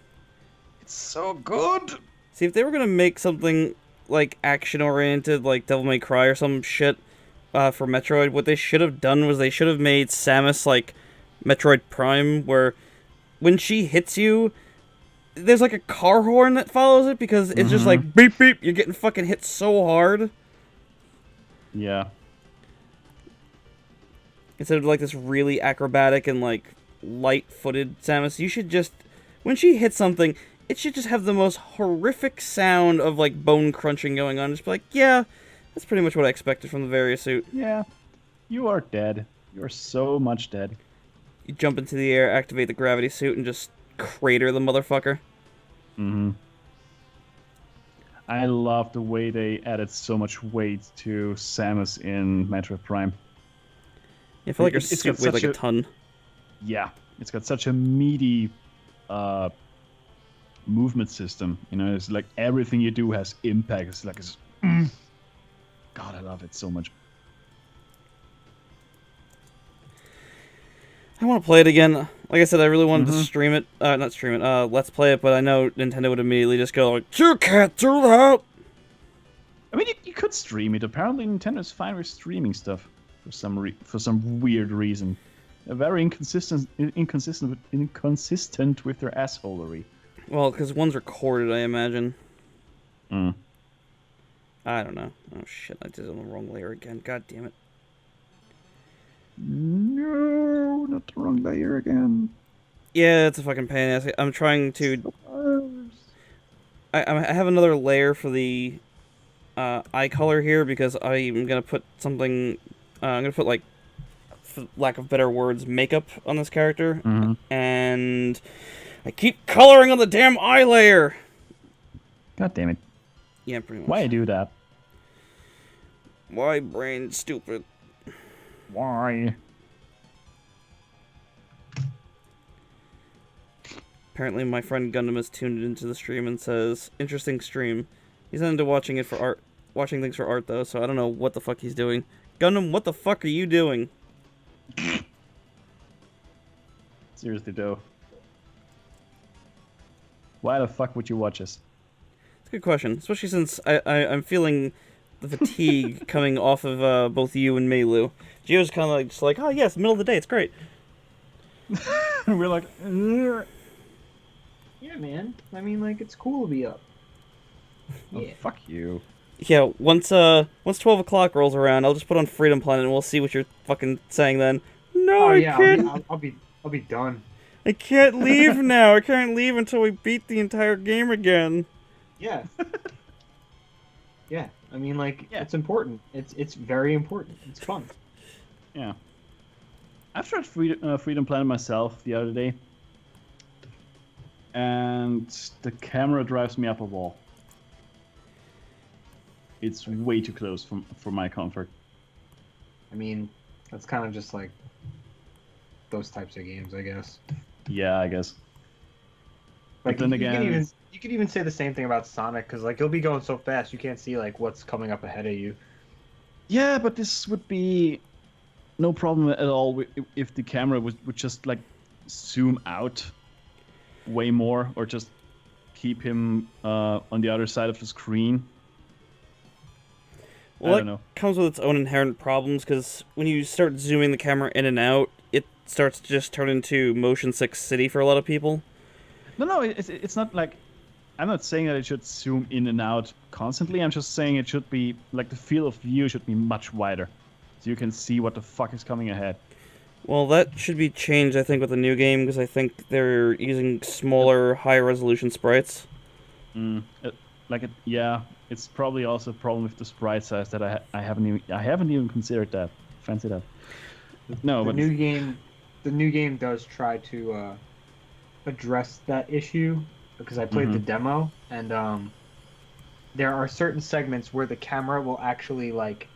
[SPEAKER 1] It's so good!
[SPEAKER 2] See, if they were gonna make something, like, action-oriented, like Devil May Cry or some shit, for Metroid, what they should have done was they should have made Samus, like, Metroid Prime, where when she hits you, there's, like, a car horn that follows it, because it's just like, beep, beep, you're getting fucking hit so hard.
[SPEAKER 1] Yeah.
[SPEAKER 2] Instead of, like, this really acrobatic and, like, light-footed Samus, you should just, when she hits something, it should just have the most horrific sound of, like, bone crunching going on. Just be like, yeah, that's pretty much what I expected from the Variasuit.
[SPEAKER 1] Yeah. You are dead. You are so much dead.
[SPEAKER 2] You jump into the air, activate the gravity suit, and just crater the motherfucker.
[SPEAKER 1] Mm-hmm. I love the way they added so much weight to Samus in Metroid Prime.
[SPEAKER 2] Yeah, I feel like her suit weighed like a ton.
[SPEAKER 1] Yeah, it's got such a meaty movement system. You know, it's like everything you do has impact. It's like, God, I love it so much.
[SPEAKER 2] I want to play it again. Like I said, I really wanted to stream it. Not stream it, let's play it, but I know Nintendo would immediately just go like, you can't do that!
[SPEAKER 1] I mean, you could stream it. Apparently Nintendo's fine with streaming stuff for some weird reason. They're very inconsistent with their assholery.
[SPEAKER 2] Well, because one's recorded, I imagine. I don't know. Oh shit, I did it on the wrong layer again. God damn it.
[SPEAKER 1] No, not the wrong layer again.
[SPEAKER 2] Yeah, it's a fucking pain in the ass. I'm trying to... I have another layer for the eye color here because I'm going to put something... I'm going to put, like, for lack of better words, makeup on this character. And I keep coloring on the damn eye layer!
[SPEAKER 1] God damn it.
[SPEAKER 2] Yeah, pretty much.
[SPEAKER 1] Why do that?
[SPEAKER 2] Why brain stupid?
[SPEAKER 1] Why?
[SPEAKER 2] Apparently my friend Gundam has tuned into the stream and says, interesting stream. He's not into watching it for art, watching things for art though, so I don't know what the fuck he's doing. Gundam, what the fuck are you doing?
[SPEAKER 1] Seriously though. Why the fuck would you watch us?
[SPEAKER 2] It's a good question, especially since I'm feeling the fatigue coming off of both you and me, Lou. Geo's kind of like, just like, oh yes, middle of the day, it's great.
[SPEAKER 1] We're like, "Ugh."
[SPEAKER 3] Yeah, man. I mean, like, it's cool to be up.
[SPEAKER 1] Oh,
[SPEAKER 3] Yeah.
[SPEAKER 1] fuck you.
[SPEAKER 2] Yeah, once 12 o'clock rolls around, I'll just put on Freedom Planet and we'll see what you're fucking saying then. No,
[SPEAKER 3] Oh
[SPEAKER 2] I
[SPEAKER 3] yeah,
[SPEAKER 2] can't.
[SPEAKER 3] I'll be done.
[SPEAKER 2] I can't leave now. I can't leave until we beat the entire game again.
[SPEAKER 3] Yeah. Yeah. I mean, like,
[SPEAKER 1] Yeah.
[SPEAKER 3] it's important. It's very important. It's fun.
[SPEAKER 1] Yeah. I've tried Freedom Planet myself the other day, and the camera drives me up a wall. It's way too close for my comfort.
[SPEAKER 3] I mean, that's kind of just like those types of games, I guess.
[SPEAKER 1] Yeah, I guess.
[SPEAKER 3] Like,
[SPEAKER 1] But then
[SPEAKER 3] you
[SPEAKER 1] again,
[SPEAKER 3] could even say the same thing about Sonic, because like you'll be going so fast you can't see like what's coming up ahead of you.
[SPEAKER 1] yeah, but this would be no problem at all if the camera would just like zoom out way more, or just keep him on the other side of the screen.
[SPEAKER 2] Well,
[SPEAKER 1] I don't
[SPEAKER 2] that
[SPEAKER 1] know.
[SPEAKER 2] comes with its own inherent problems, because when you start zooming the camera in and out, it starts to just turn into Motion 6 City for a lot of people.
[SPEAKER 1] No, it's not like, I'm not saying that it should zoom in and out constantly. I'm just saying it should be like the field of view should be much wider, so you can see what the fuck is coming ahead.
[SPEAKER 2] Well, that should be changed, I think, with the new game, because I think they're using smaller, higher resolution sprites.
[SPEAKER 1] Yeah, it's probably also a problem with the sprite size that I haven't even considered that. Fancy that. No,
[SPEAKER 3] The
[SPEAKER 1] but
[SPEAKER 3] new game does try to address that issue, because I played the demo, and there are certain segments where the camera will actually like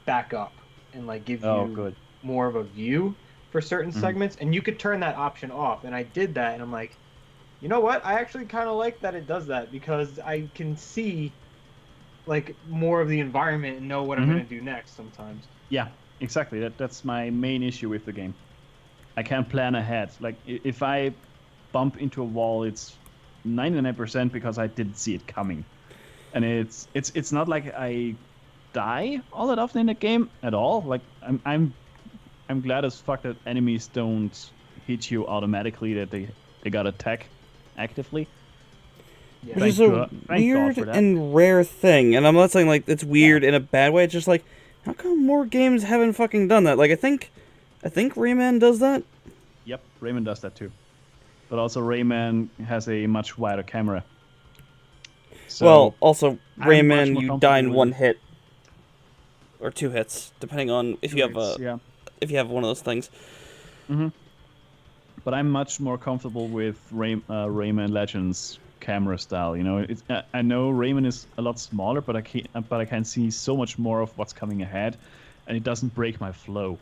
[SPEAKER 3] back up and like give you
[SPEAKER 1] good.
[SPEAKER 3] more of a view for certain segments, and you could turn that option off, and I did that, and I'm like, you know what, I actually kind of like that it does that, because I can see like more of the environment and know what I'm going to do next sometimes.
[SPEAKER 1] Yeah, exactly. That's my main issue with the game. I can't plan ahead. Like if I bump into a wall, it's 99% because I didn't see it coming, and it's not like I die all that often in the game at all. Like I'm glad as fuck that enemies don't hit you automatically, that they got attack actively.
[SPEAKER 3] Yeah.
[SPEAKER 2] Which is a weird and rare thing, and I'm not saying like it's weird in a bad way. It's just like, how come more games haven't fucking done that? Like I think Rayman does that.
[SPEAKER 1] Yep, Rayman does that too, but also Rayman has a much wider camera. So
[SPEAKER 2] Well, also
[SPEAKER 1] I'm much
[SPEAKER 2] Rayman,
[SPEAKER 1] more
[SPEAKER 2] you
[SPEAKER 1] comfortable
[SPEAKER 2] die in
[SPEAKER 1] with
[SPEAKER 2] one
[SPEAKER 1] it.
[SPEAKER 2] hit or two hits, depending on if you have if you have one of those things.
[SPEAKER 1] But I'm much more comfortable with Rayman Legends camera style. You know, I know Rayman is a lot smaller, but I can see so much more of what's coming ahead, and it doesn't break my flow.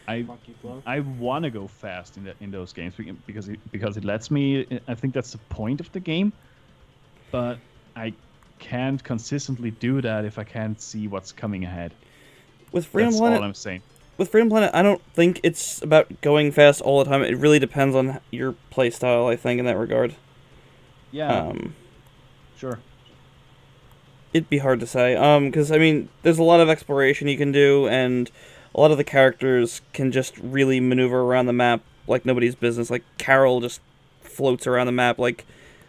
[SPEAKER 1] I want to go fast in those games because it lets me. I think that's the point of the game, but I can't consistently do that if I can't see what's coming ahead.
[SPEAKER 2] With Freedom
[SPEAKER 1] That's
[SPEAKER 2] Planet,
[SPEAKER 1] all I'm saying.
[SPEAKER 2] with Freedom Planet, I don't think it's about going fast all the time. It really depends on your playstyle, I think, in that regard.
[SPEAKER 1] Yeah. Sure.
[SPEAKER 2] It'd be hard to say. Because, I mean, there's a lot of exploration you can do, and a lot of the characters can just really maneuver around the map like nobody's business. Like, Carol just floats around the map like,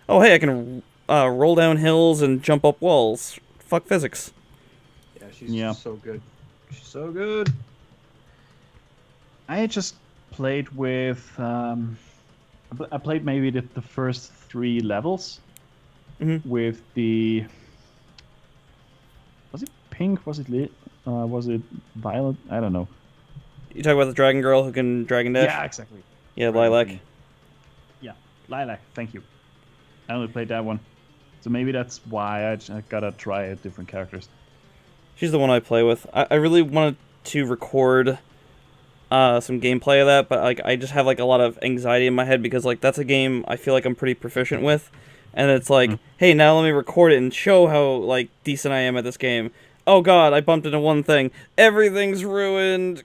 [SPEAKER 2] oh, hey, I can roll down hills and jump up walls. Fuck physics.
[SPEAKER 3] Yeah, she's so good. She's so good.
[SPEAKER 1] I just played with. I played maybe the first 3 levels with the. Was it pink? Was it violet? I don't know.
[SPEAKER 2] You talk about the dragon girl who can dragon dash?
[SPEAKER 1] Yeah, exactly.
[SPEAKER 2] Yeah, Lilac.
[SPEAKER 1] Yeah, Lilac. Thank you. I only played that one, so maybe that's why I gotta try different characters.
[SPEAKER 2] She's the one I play with. I really wanted to record some gameplay of that, but like I just have like a lot of anxiety in my head because like that's a game I feel like I'm pretty proficient with, and it's like, hey, now let me record it and show how like decent I am at this game. Oh god, I bumped into one thing. Everything's ruined.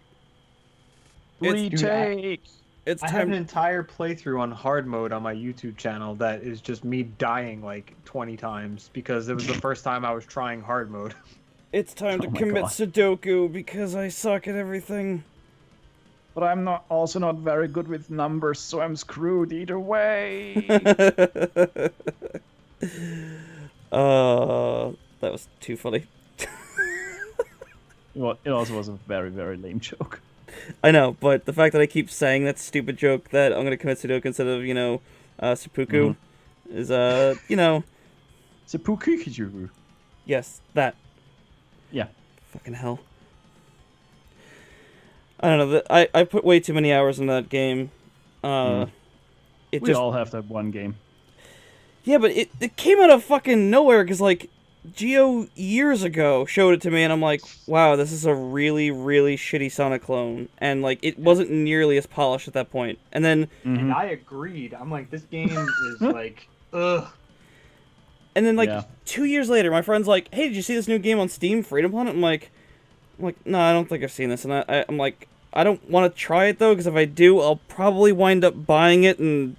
[SPEAKER 1] Retake.
[SPEAKER 2] it's
[SPEAKER 3] I have an
[SPEAKER 2] time.
[SPEAKER 3] entire playthrough on hard mode on my YouTube channel that is just me dying like 20 times because it was the first time I was trying hard mode.
[SPEAKER 2] It's time to
[SPEAKER 1] Oh my
[SPEAKER 2] commit
[SPEAKER 1] God.
[SPEAKER 2] Sudoku because I suck at everything.
[SPEAKER 1] But I'm also not very good with numbers, so I'm screwed either way.
[SPEAKER 2] That was too funny.
[SPEAKER 1] Well, it also was a very, very lame joke.
[SPEAKER 2] I know, but the fact that I keep saying that stupid joke that I'm gonna commit Sudoku instead of, seppuku is,
[SPEAKER 1] Seppuku.
[SPEAKER 2] yes, that.
[SPEAKER 1] Yeah.
[SPEAKER 2] Fucking hell. I don't know, I put way too many hours in that game.
[SPEAKER 1] We all have that one game.
[SPEAKER 2] Yeah, but it came out of fucking nowhere, because, like, Geo years ago showed it to me, and I'm like, wow, this is a really, really shitty Sonic clone. And, like, it wasn't nearly as polished at that point. And then...
[SPEAKER 3] And I agreed. I'm like, this game is like, ugh.
[SPEAKER 2] And then, like, 2 years later, my friend's like, hey, did you see this new game on Steam, Freedom Planet? I'm like, no, I don't think I've seen this. And I'm like, I don't want to try it, though, because if I do, I'll probably wind up buying it, and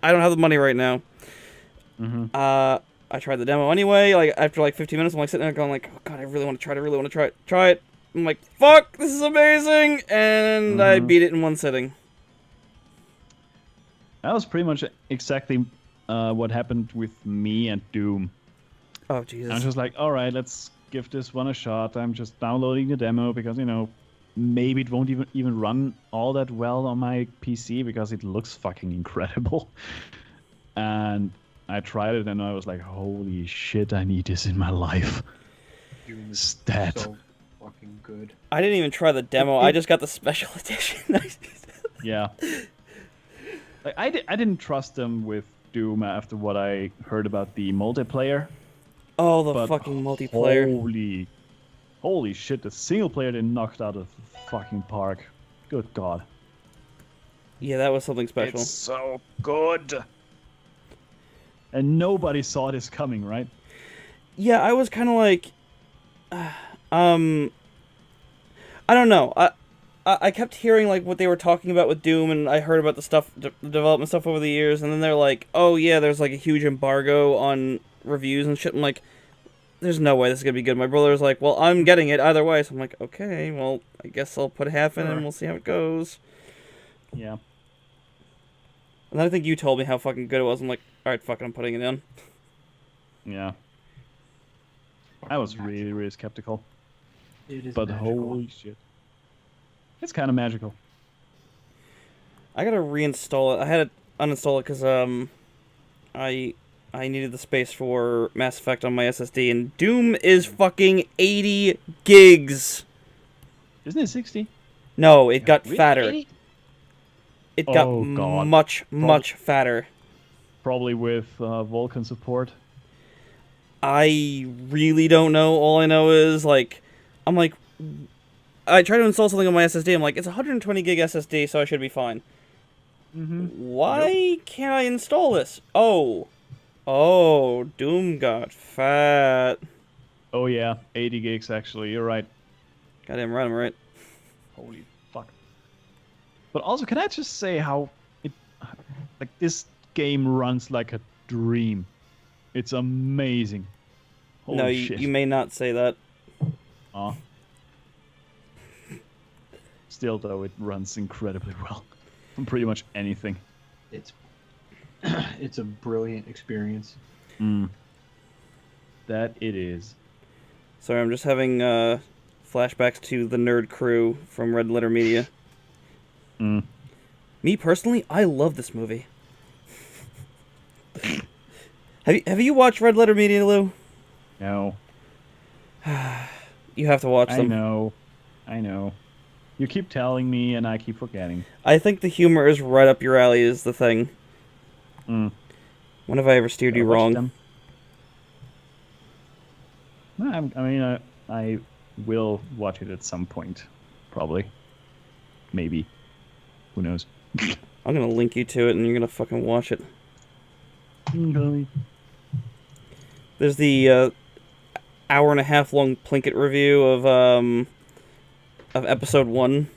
[SPEAKER 2] I don't have the money right now. I tried the demo anyway. Like, after, like, 15 minutes, I'm, like, sitting there going, like, oh, God, I really want to try it. I really want to try it. Try it. I'm like, fuck, this is amazing! And I beat it in one sitting.
[SPEAKER 1] That was pretty much exactly what happened with me and Doom.
[SPEAKER 2] Oh, Jesus.
[SPEAKER 1] I was just like, alright, let's give this one a shot. I'm just downloading the demo because, maybe it won't even run all that well on my PC because it looks fucking incredible. And I tried it and I was like, holy shit, I need this in my life.
[SPEAKER 3] Doom is
[SPEAKER 1] Stat.
[SPEAKER 3] so fucking good.
[SPEAKER 2] I didn't even try the demo. I just got the special edition.
[SPEAKER 1] Yeah. Like, I didn't trust them with Doom after what I heard about the multiplayer.
[SPEAKER 2] Oh, the
[SPEAKER 1] But
[SPEAKER 2] fucking multiplayer.
[SPEAKER 1] Holy shit, the single player they knocked out of the fucking park. Good God.
[SPEAKER 2] Yeah, that was something special.
[SPEAKER 1] It's so good. And nobody saw this coming, right?
[SPEAKER 2] Yeah, I was kind of like, I don't know. I kept hearing like what they were talking about with Doom, and I heard about the stuff, the development stuff over the years, and then they're like, oh yeah, there's like a huge embargo on reviews and shit. I'm like, there's no way this is gonna be good. My brother's like, well, I'm getting it either way, so I'm like, okay, well, I guess I'll put half in and we'll see how it goes.
[SPEAKER 1] Yeah.
[SPEAKER 2] And then I think you told me how fucking good it was. I'm like, alright, fuck it, I'm putting it in.
[SPEAKER 1] Yeah. I was really, really skeptical.
[SPEAKER 3] It is
[SPEAKER 1] But
[SPEAKER 3] magical.
[SPEAKER 1] holy shit. It's kind of magical.
[SPEAKER 2] I gotta reinstall it. I had to uninstall it because I needed the space for Mass Effect on my SSD, and Doom is fucking 80 gigs.
[SPEAKER 1] Isn't it 60?
[SPEAKER 2] No, it got
[SPEAKER 1] Really?
[SPEAKER 2] fatter.
[SPEAKER 1] 80?
[SPEAKER 2] It got
[SPEAKER 1] Oh, God.
[SPEAKER 2] much fatter.
[SPEAKER 1] Probably with Vulkan support.
[SPEAKER 2] I really don't know. All I know is, like, I'm like, I tried to install something on my SSD. I'm like, it's 120 gig SSD, so I should be fine. Why can't I install this? Oh, Doom got fat.
[SPEAKER 1] Oh yeah, 80 gigs actually. You're right.
[SPEAKER 2] Goddamn right, I'm right.
[SPEAKER 1] Holy fuck. But also, can I just say how this game runs like a dream. It's amazing. Holy
[SPEAKER 2] No,
[SPEAKER 1] shit.
[SPEAKER 2] you may not say that.
[SPEAKER 1] Aw. Still, though, it runs incredibly well on pretty much anything.
[SPEAKER 3] It's a brilliant experience.
[SPEAKER 1] That it is.
[SPEAKER 2] Sorry, I'm just having flashbacks to the nerd crew from Red Letter Media. Me personally, I love this movie. Have you watched Red Letter Media, Lou?
[SPEAKER 1] No.
[SPEAKER 2] You have to watch them.
[SPEAKER 1] I know. You keep telling me, and I keep forgetting.
[SPEAKER 2] I think the humor is right up your alley. Is the thing. When have I ever steered you wrong?
[SPEAKER 1] I will watch it at some point, probably, maybe. Who knows?
[SPEAKER 2] I'm gonna link you to it, and you're gonna fucking watch it.
[SPEAKER 1] Okay.
[SPEAKER 2] There's the hour and a half long Plinkett review of episode 1.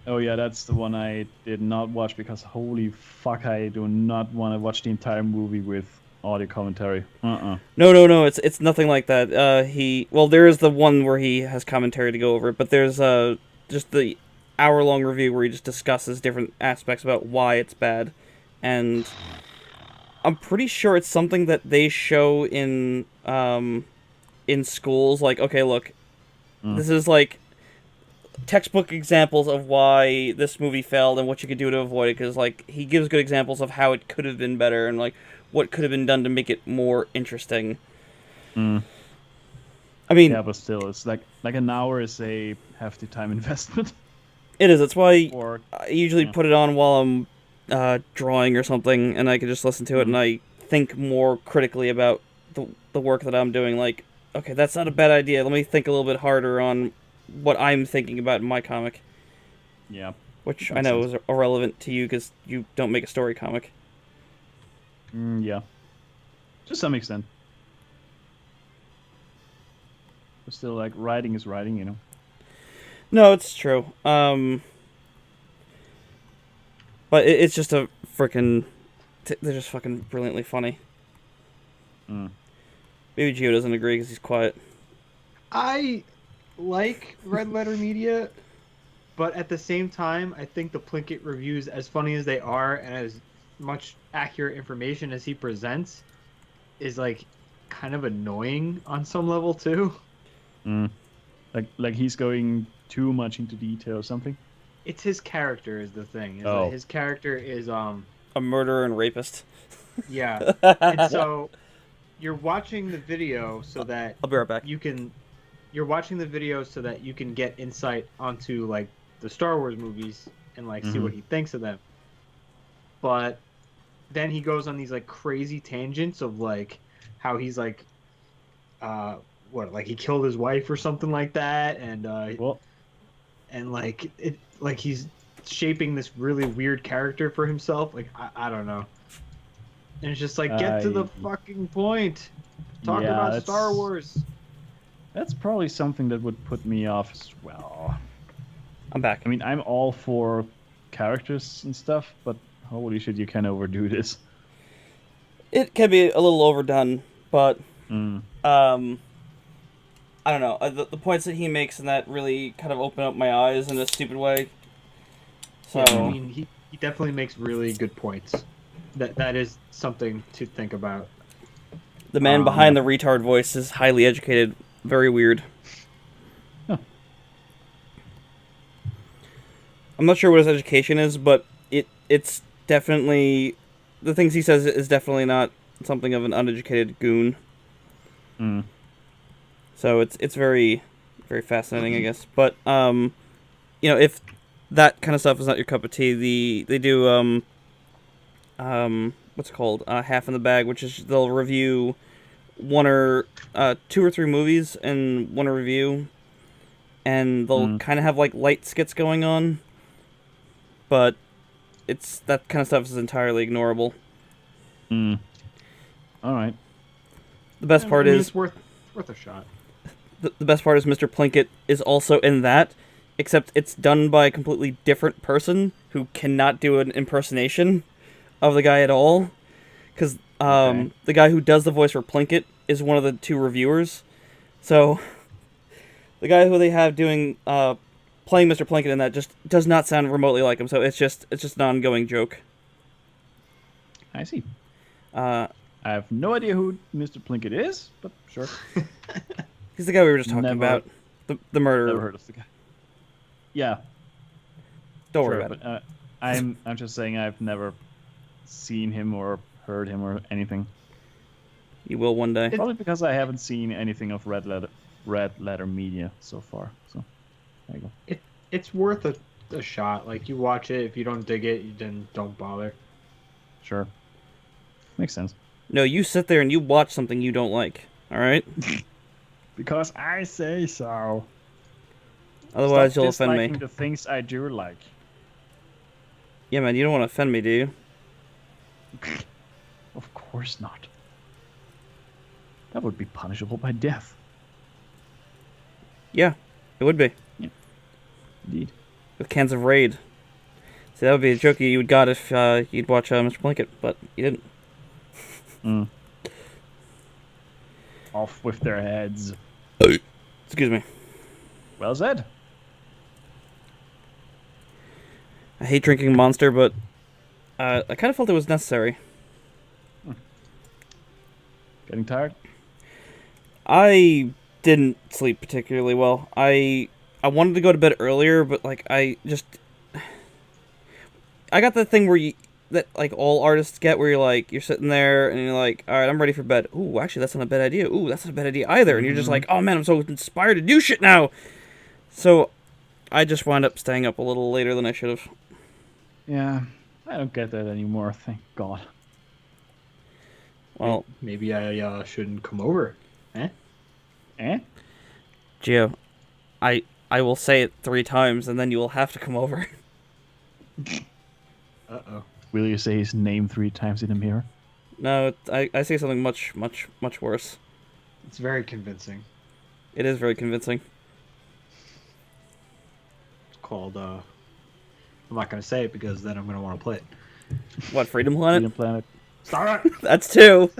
[SPEAKER 1] Oh yeah, that's the one I did not watch because holy fuck, I do not want to watch the entire movie with audio commentary.
[SPEAKER 2] No. It's nothing like that. There is the one where he has commentary to go over it, but there's just the hour-long review where he just discusses different aspects about why it's bad, and I'm pretty sure it's something that they show in schools. Like, okay, look, this is like textbook examples of why this movie failed and what you could do to avoid it, because like he gives good examples of how it could have been better and like what could have been done to make it more interesting. I mean,
[SPEAKER 1] yeah, but still, it's like an hour is a hefty time investment.
[SPEAKER 2] It is. That's why I usually put it on while I'm drawing or something, and I can just listen to it and I think more critically about the work that I'm doing. Like, okay, that's not a bad idea. Let me think a little bit harder on what I'm thinking about in my comic.
[SPEAKER 1] Yeah.
[SPEAKER 2] Which I know is irrelevant to you because you don't make a story comic.
[SPEAKER 1] Yeah. To some extent. But still, like, writing is writing, you know?
[SPEAKER 2] No, it's true. But it's just a freaking... They're just fucking brilliantly funny. Maybe Geo doesn't agree because he's quiet.
[SPEAKER 3] I like Red Letter Media, but at the same time, I think the Plinkett reviews, as funny as they are and as much accurate information as he presents, is like kind of annoying on some level too.
[SPEAKER 1] Like he's going too much into detail or something.
[SPEAKER 3] It's his character is the thing. That his character is
[SPEAKER 2] a murderer and rapist.
[SPEAKER 3] Yeah, and so you're watching the video so that
[SPEAKER 2] I'll be right back.
[SPEAKER 3] You're watching the video so that you can get insight onto like the Star Wars movies and like see what he thinks of them. But then he goes on these like crazy tangents of like how he's like like he killed his wife or something like that, and and like it like he's shaping this really weird character for himself. Like I don't know. And it's just like, get to the fucking point. Talk about Star Wars.
[SPEAKER 1] That's probably something that would put me off as well.
[SPEAKER 2] I'm back.
[SPEAKER 1] I mean, I'm all for characters and stuff, but holy shit, you can overdo this.
[SPEAKER 2] It can be a little overdone, but I don't know. The points that he makes in that really kind of open up my eyes in a stupid way. So
[SPEAKER 3] yeah, I mean, he definitely makes really good points. That is something to think about.
[SPEAKER 2] The man behind the retard voice is highly educated. Very weird.
[SPEAKER 1] Huh.
[SPEAKER 2] I'm not sure what his education is, but it's definitely... The things he says is definitely not something of an uneducated goon. So it's very, very fascinating, I guess. But, if that kind of stuff is not your cup of tea, they do... what's it called? Half in the Bag, which is they'll review two or three movies in one review, and they'll kind of have like light skits going on, but that kind of stuff is entirely ignorable.
[SPEAKER 1] All right.
[SPEAKER 2] The best part is
[SPEAKER 3] it's worth a shot.
[SPEAKER 2] The best part is Mr. Plinkett is also in that, except it's done by a completely different person who cannot do an impersonation of the guy at all, because the guy who does the voice for Plinkett is one of the two reviewers. So the guy who they have doing playing Mr. Plinkett in that just does not sound remotely like him. So it's just an ongoing joke.
[SPEAKER 1] I see. I have no idea who Mr. Plinkett is, but sure.
[SPEAKER 2] He's the guy we were just talking about, the murderer.
[SPEAKER 1] Never heard of the guy. Yeah.
[SPEAKER 2] Don't worry about it.
[SPEAKER 1] I'm just saying I've never seen him or heard him or anything.
[SPEAKER 2] You will one day.
[SPEAKER 1] Probably because I haven't seen anything of Red Letter Media so far. So there you go.
[SPEAKER 3] It's worth a shot. Like, you watch it. If you don't dig it, then don't bother.
[SPEAKER 1] Sure. Makes sense.
[SPEAKER 2] No, you sit there and you watch something you don't like. All right?
[SPEAKER 1] Because I say so.
[SPEAKER 2] Otherwise,
[SPEAKER 1] Stop
[SPEAKER 2] you'll offend me.
[SPEAKER 1] disliking the things I do like.
[SPEAKER 2] Yeah, man, you don't want to offend me, do you?
[SPEAKER 1] Of course not. That would be punishable by death.
[SPEAKER 2] Yeah, it would be.
[SPEAKER 1] Yeah. Indeed.
[SPEAKER 2] with cans of Raid. See, that would be a joke you would got if you'd watch Mr. Blanket, but you didn't.
[SPEAKER 1] Off with their heads.
[SPEAKER 2] Excuse me.
[SPEAKER 1] Well said.
[SPEAKER 2] I hate drinking Monster, but I kind of felt it was necessary.
[SPEAKER 1] Getting tired?
[SPEAKER 2] I didn't sleep particularly well. I wanted to go to bed earlier, but like I got the thing where that like all artists get, where you're sitting there and you're like, all right, I'm ready for bed. Ooh, actually, that's not a bad idea. Ooh, that's not a bad idea either. And you're just like, oh man, I'm so inspired to do shit now. So I just wound up staying up a little later than I should have.
[SPEAKER 1] Yeah, I don't get that anymore. Thank God.
[SPEAKER 2] Well,
[SPEAKER 3] maybe I shouldn't come over.
[SPEAKER 2] Geo, I will say it 3 times and then you will have to come over.
[SPEAKER 3] Uh-oh.
[SPEAKER 1] Will you say his name 3 times in the mirror?
[SPEAKER 2] No, I say something much, much, much worse.
[SPEAKER 3] It's very convincing.
[SPEAKER 2] It is very convincing.
[SPEAKER 3] It's called, I'm not going to say it because then I'm going to want to play it.
[SPEAKER 2] What, Freedom Planet?
[SPEAKER 1] Freedom Planet.
[SPEAKER 3] Stop it!
[SPEAKER 2] That's 2.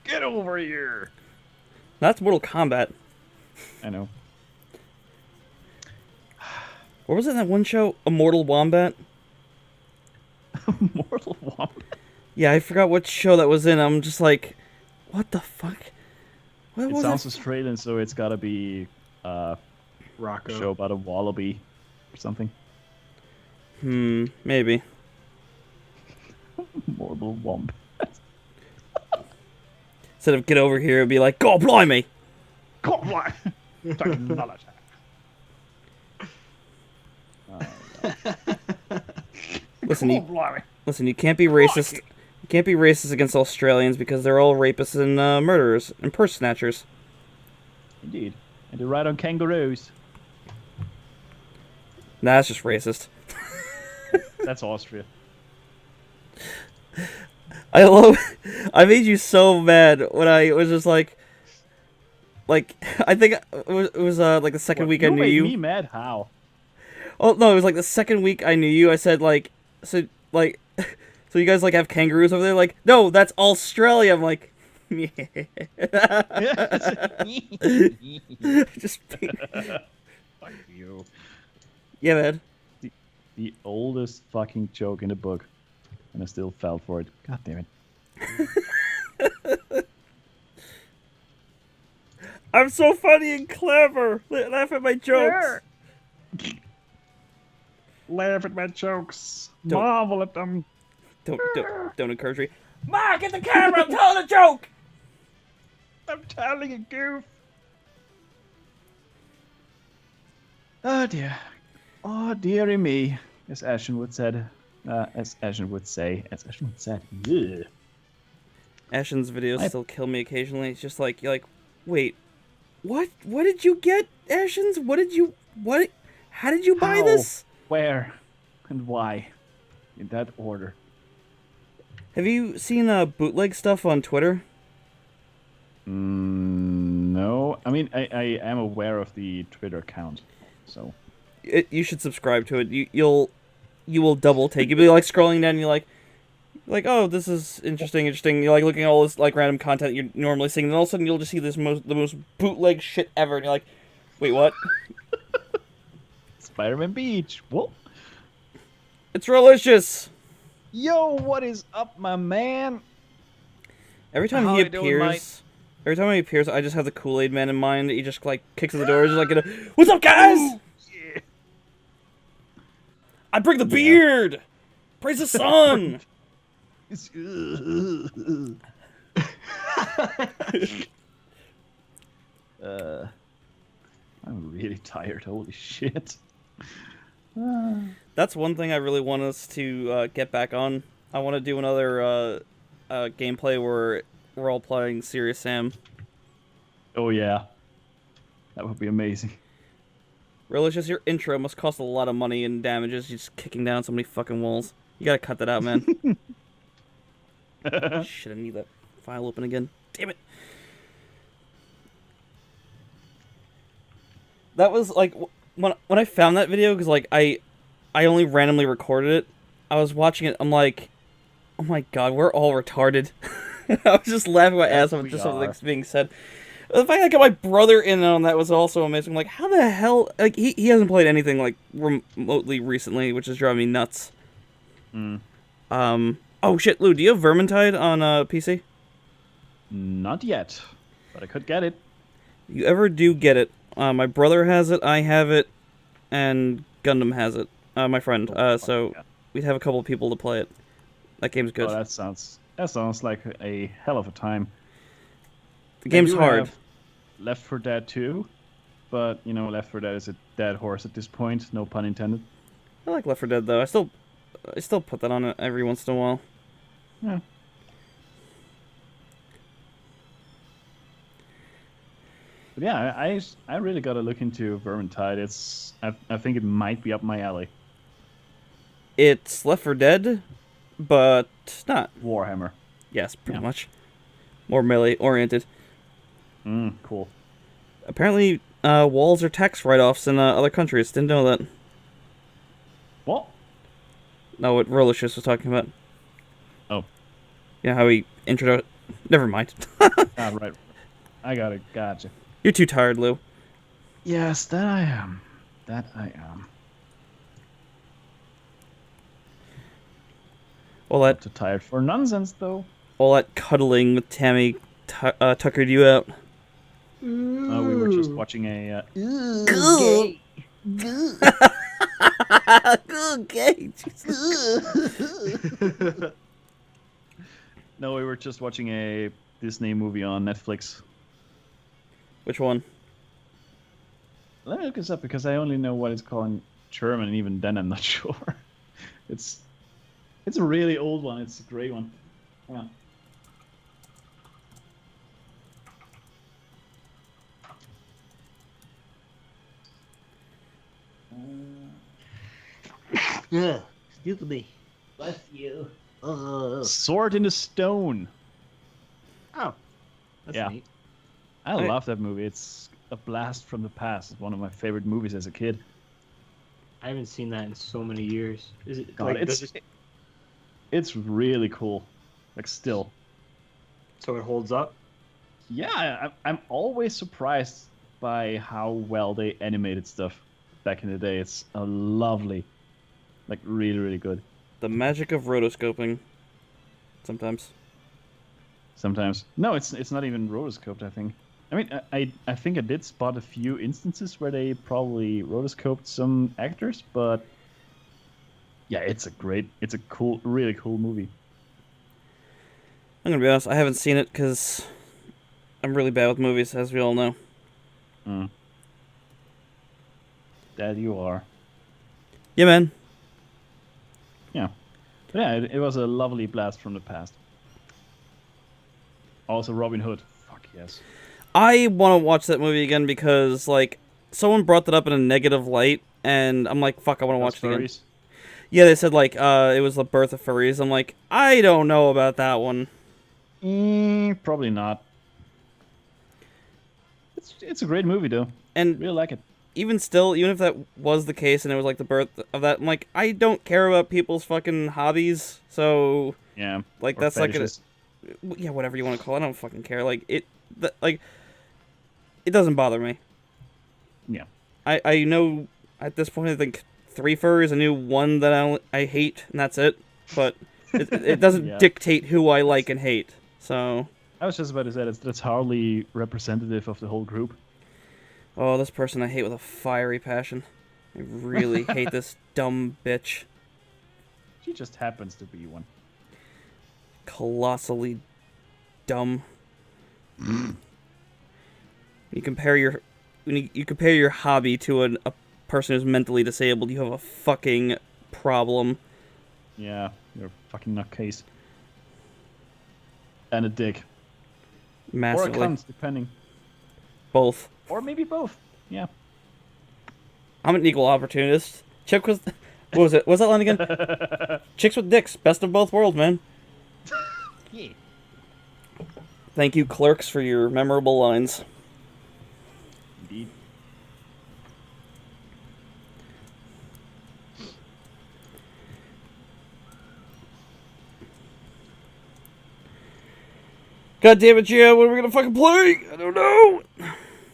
[SPEAKER 1] Get over here!
[SPEAKER 2] That's Mortal Kombat.
[SPEAKER 1] I know.
[SPEAKER 2] What was it in that one show? Immortal Wombat?
[SPEAKER 1] Mortal Wombat?
[SPEAKER 2] Yeah, I forgot what show that was in. I'm just like, what the fuck? What
[SPEAKER 1] It
[SPEAKER 2] was
[SPEAKER 1] sounds
[SPEAKER 2] it?
[SPEAKER 1] Australian, so it's gotta be a
[SPEAKER 3] Rocco.
[SPEAKER 1] show about a wallaby or something.
[SPEAKER 2] Maybe.
[SPEAKER 1] Mortal Wombat.
[SPEAKER 2] Instead of get over here, it'd be like, God blimey!
[SPEAKER 1] God, why? Technology.
[SPEAKER 2] Listen, you can't be racist. You can't be racist against Australians because they're all rapists and murderers and purse snatchers.
[SPEAKER 1] Indeed. And they ride on kangaroos.
[SPEAKER 2] Nah, that's just racist.
[SPEAKER 1] That's Austria.
[SPEAKER 2] I made you so mad when I was just like, I think it was like the second week I knew you.
[SPEAKER 1] You made me mad? How?
[SPEAKER 2] Oh no, it was like the second week I knew you. I said so you guys like have kangaroos over there? Like, no, that's Australia. I'm like, yeah. Just
[SPEAKER 1] Fuck you.
[SPEAKER 2] yeah, man.
[SPEAKER 1] The oldest fucking joke in the book, and I still fell for it. God damn it.
[SPEAKER 2] I'm so funny and clever. Laugh at my jokes.
[SPEAKER 1] Laugh at my jokes.
[SPEAKER 2] Don't-
[SPEAKER 1] Marvel at them.
[SPEAKER 2] Don't encourage me. Ma, get the camera. I'm telling a joke.
[SPEAKER 1] I'm telling a goof. Oh dear. Oh dearie me. As Ashen would said. As Ashen would say. As Ashen would said. Ugh.
[SPEAKER 2] Ashen's videos still kill me occasionally. It's just like, you're like, wait, what? What did you get, Ashen's? How did you buy
[SPEAKER 1] How?
[SPEAKER 2] this?
[SPEAKER 1] Where? And why? In that order.
[SPEAKER 2] Have you seen bootleg stuff on Twitter?
[SPEAKER 1] No. I mean, I am aware of the Twitter account. So.
[SPEAKER 2] You should subscribe to it. You will double take. You'll be like scrolling down and you're like, oh, this is interesting. You're like looking at all this like random content you're normally seeing, and all of a sudden you'll just see the most bootleg shit ever, and you're like, wait, what?
[SPEAKER 1] Spider-Man Beach. Whoa.
[SPEAKER 2] It's delicious.
[SPEAKER 1] Yo, what is up, my man?
[SPEAKER 2] Every time
[SPEAKER 1] How
[SPEAKER 2] he
[SPEAKER 1] you doing, mate?
[SPEAKER 2] appears, I just have the Kool-Aid Man in mind. He just like kicks in the door, just like, what's up, guys?
[SPEAKER 1] Ooh, yeah.
[SPEAKER 2] I bring the beard. Praise the sun.
[SPEAKER 1] I'm really tired. Holy shit.
[SPEAKER 2] That's one thing I really want us to get back on. I want to do another gameplay where we're all playing Serious Sam.
[SPEAKER 1] Oh yeah. That would be amazing.
[SPEAKER 2] Really, it's just your intro must cost a lot of money and damages. You're just kicking down so many fucking walls. You gotta cut that out, man. Shit, I need that file open again. Damn it. That was like when I found that video, because like I only randomly recorded it. I was watching it. I'm like, oh my god, we're all retarded. I was just laughing my ass off at just something being said. The fact I got my brother in on that was also amazing. I'm like, how the hell? Like he hasn't played anything like remotely recently, which is driving me nuts. Oh shit, Lou, do you have Vermintide on PC?
[SPEAKER 1] Not yet, but I could get it.
[SPEAKER 2] You ever do get it? My brother has it, I have it, and Gundam has it. My friend. So we'd have a couple of people to play it. That game's good.
[SPEAKER 1] Oh, that sounds like a hell of a time.
[SPEAKER 2] The game's hard.
[SPEAKER 1] Left 4 Dead 2, but you know, Left 4 Dead is a dead horse at this point. No pun intended.
[SPEAKER 2] I like Left 4 Dead though. I still put that on every once in a while.
[SPEAKER 1] Yeah. But yeah, I really gotta look into Vermintide. I think it might be up my alley.
[SPEAKER 2] It's Left 4 Dead, but not
[SPEAKER 1] Warhammer.
[SPEAKER 2] Yes, pretty much. More melee oriented.
[SPEAKER 1] Cool.
[SPEAKER 2] Apparently, walls are tax write-offs in other countries. Didn't know that.
[SPEAKER 1] What?
[SPEAKER 2] No, what Rolicious was talking about.
[SPEAKER 1] Oh.
[SPEAKER 2] Yeah, how he introduced. Never mind.
[SPEAKER 1] Right. I got it. Gotcha.
[SPEAKER 2] You're too tired, Lou.
[SPEAKER 1] Yes, that I am.
[SPEAKER 2] All that
[SPEAKER 1] Too tired for nonsense, though.
[SPEAKER 2] All that cuddling with Tammy tuckered you out.
[SPEAKER 1] We were just watching a.
[SPEAKER 2] Gay.
[SPEAKER 1] No, we were just watching a Disney movie on Netflix.
[SPEAKER 2] Which one?
[SPEAKER 1] Let me look this up because I only know what it's called in German, and even then I'm not sure. It's a really old one. It's a great one. Hang on.
[SPEAKER 4] Excuse me. Bless you.
[SPEAKER 1] Sword in the Stone.
[SPEAKER 3] Oh, that's neat.
[SPEAKER 1] I love that movie. It's a blast from the past. It's one of my favorite movies as a kid.
[SPEAKER 3] I haven't seen that in so many years. Is it?
[SPEAKER 1] God, it's really cool. Like still.
[SPEAKER 3] So it holds up.
[SPEAKER 1] Yeah, I'm always surprised by how well they animated stuff back in the day. It's a lovely, like really, really good.
[SPEAKER 2] The magic of rotoscoping. Sometimes.
[SPEAKER 1] No, it's not even rotoscoped, I think. I mean, I think I did spot a few instances where they probably rotoscoped some actors, but yeah, it's a cool, really cool movie.
[SPEAKER 2] I'm gonna be honest, I haven't seen it because I'm really bad with movies, as we all know.
[SPEAKER 1] That you are.
[SPEAKER 2] Yeah, man.
[SPEAKER 1] Yeah. But yeah, it was a lovely blast from the past. Also, Robin Hood. Fuck yes.
[SPEAKER 2] I want to watch that movie again because, like, someone brought that up in a negative light, and I'm like, fuck, I want to watch it again. Yeah, they said, like, it was the birth of furries. I'm like, I don't know about that one.
[SPEAKER 1] Probably not. It's a great movie, though.
[SPEAKER 2] And
[SPEAKER 1] really like it.
[SPEAKER 2] Even still, even if that was the case and it was, like, the birth of that, I'm like, I don't care about people's fucking hobbies, so...
[SPEAKER 1] Yeah.
[SPEAKER 2] Like, that's fetishes. Like yeah, whatever you want to call it, I don't fucking care. Like, it doesn't bother me.
[SPEAKER 1] Yeah.
[SPEAKER 2] I know, at this point, I think 3 furries. I knew one that I hate, and that's it. But it doesn't dictate who I like and hate, so...
[SPEAKER 1] I was just about to say, that's hardly representative of the whole group.
[SPEAKER 2] Oh, this person I hate with a fiery passion. I really hate this dumb bitch.
[SPEAKER 1] She just happens to be one.
[SPEAKER 2] Colossally dumb. You compare your hobby to a person who's mentally disabled, you have a fucking problem.
[SPEAKER 1] Yeah, you're a fucking nutcase. And a dick.
[SPEAKER 2] Massively.
[SPEAKER 1] Or a cunt, depending.
[SPEAKER 2] Both.
[SPEAKER 1] Or maybe both. Yeah.
[SPEAKER 2] I'm an equal opportunist. Chick was... What was it? What's that line again? Chicks with dicks. Best of both worlds, man.
[SPEAKER 4] Yeah.
[SPEAKER 2] Thank you, Clerks, for your memorable lines.
[SPEAKER 1] Indeed.
[SPEAKER 2] God damn it, Geo, what are we gonna fucking play? I don't know.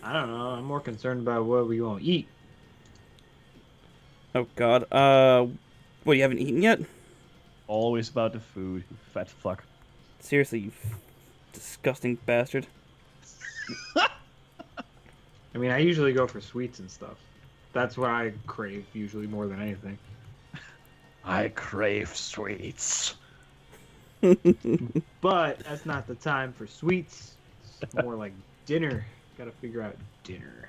[SPEAKER 3] I don't know. I'm more concerned about what we gonna eat.
[SPEAKER 2] Oh God. What, you haven't eaten yet?
[SPEAKER 1] Always about the food, you fat fuck.
[SPEAKER 2] Seriously, you disgusting bastard.
[SPEAKER 3] I mean, I usually go for sweets and stuff. That's what I crave usually more than anything.
[SPEAKER 1] I crave sweets.
[SPEAKER 3] But that's not the time for sweets. It's more like dinner. Gotta figure out dinner.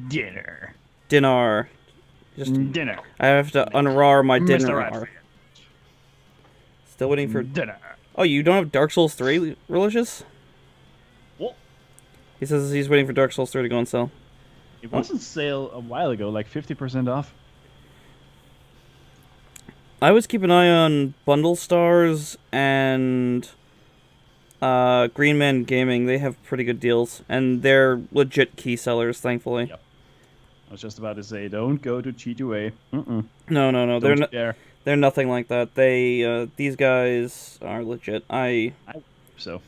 [SPEAKER 1] Dinner.
[SPEAKER 2] Dinner. Just
[SPEAKER 1] Dinner.
[SPEAKER 2] I have to unrar my
[SPEAKER 1] Mr.
[SPEAKER 2] dinner.
[SPEAKER 1] Radford.
[SPEAKER 2] Still waiting for
[SPEAKER 1] Dinner.
[SPEAKER 2] Oh, you don't have Dark Souls 3, Relicious?
[SPEAKER 1] What?
[SPEAKER 2] He says he's waiting for Dark Souls 3 to go on sale.
[SPEAKER 1] It was on sale a while ago, like 50% off.
[SPEAKER 2] I always keep an eye on Bundle Stars and Green Man Gaming. They have pretty good deals, and they're legit key sellers, thankfully.
[SPEAKER 1] Yep. I was just about to say, don't go to G2A.
[SPEAKER 2] No,
[SPEAKER 1] Don't dare.
[SPEAKER 2] they're nothing like that. They these guys are legit.
[SPEAKER 1] So.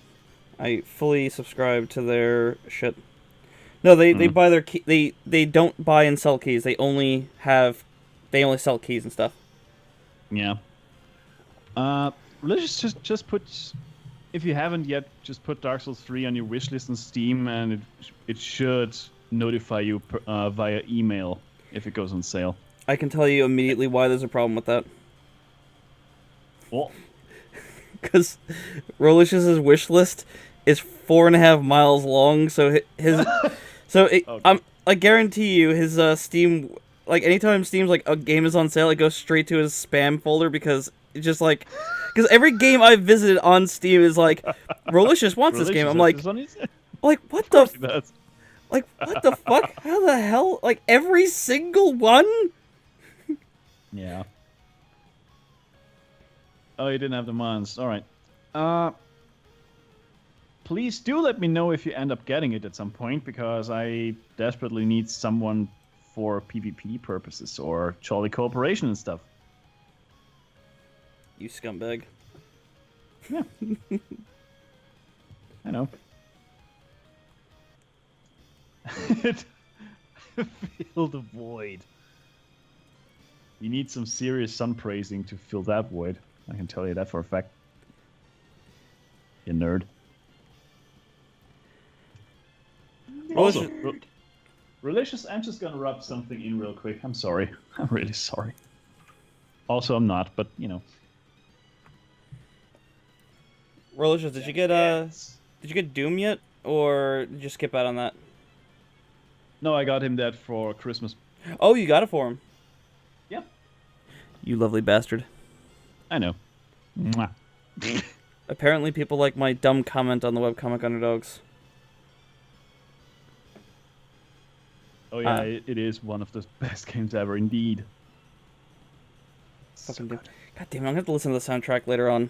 [SPEAKER 2] I fully subscribe to their shit. No, they buy their key. They don't buy and sell keys. They only sell keys and stuff.
[SPEAKER 1] Yeah. Let's just put, if you haven't yet, just put Dark Souls 3 on your wish list on Steam, and it should notify you via email if it goes on sale.
[SPEAKER 2] I can tell you immediately why there's a problem with that.
[SPEAKER 1] Oh.
[SPEAKER 2] Because Rolicious's wish list is 4.5 miles long, so I guarantee you his Steam, like anytime Steam's like a game is on sale, it goes straight to his spam folder because it's just like, because every game I've visited on Steam is like, Rolicious wants this game. I'm like what the, what the fuck? How the hell? Like every single one?
[SPEAKER 1] Yeah. Oh, you didn't have the mons. All right. Please do let me know if you end up getting it at some point, because I desperately need someone for PvP purposes or Jolly Cooperation and stuff.
[SPEAKER 2] You scumbag.
[SPEAKER 1] Yeah. I know. Fill the void. You need some serious sun praising to fill that void. I can tell you that for a fact. You nerd. Also, Relicious, I'm just gonna rub something in real quick. I'm sorry. I'm really sorry. Also, I'm not, but you know.
[SPEAKER 2] Rolicious, did you get Doom yet, or did you skip out on that?
[SPEAKER 1] No, I got him that for Christmas.
[SPEAKER 2] Oh, you got it for him.
[SPEAKER 1] Yeah.
[SPEAKER 2] You lovely bastard.
[SPEAKER 1] I know. Mwah.
[SPEAKER 2] Apparently people like my dumb comment on the webcomic Underdogs.
[SPEAKER 1] Oh yeah, it is one of the best games ever, indeed.
[SPEAKER 2] Fucking so God damn it, I'm gonna have to listen to the soundtrack later on,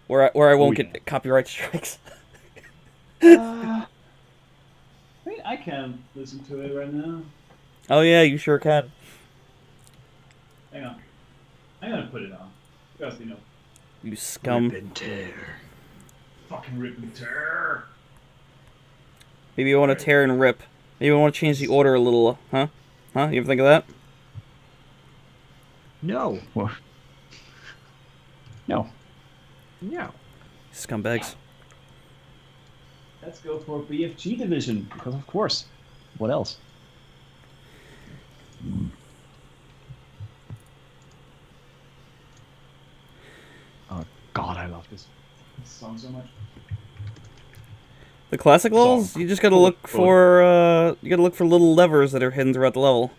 [SPEAKER 2] where I won't get copyright strikes.
[SPEAKER 1] I mean, I can listen to it right now.
[SPEAKER 2] Oh yeah, you sure can.
[SPEAKER 1] Hang on. I'm gonna put it on. Because, you know.
[SPEAKER 2] You scum.
[SPEAKER 3] Rip and tear.
[SPEAKER 1] Fucking rip and tear.
[SPEAKER 2] Maybe you want to tear and rip. Maybe you want to change the order a little, huh? Huh? You ever think of that?
[SPEAKER 3] No.
[SPEAKER 1] What? No.
[SPEAKER 3] No.
[SPEAKER 2] Scumbags.
[SPEAKER 1] Let's go for BFG division, because of course. What else? Oh God, I love this song so much.
[SPEAKER 2] The classic levels, you just gotta look for little levers that are hidden throughout the level.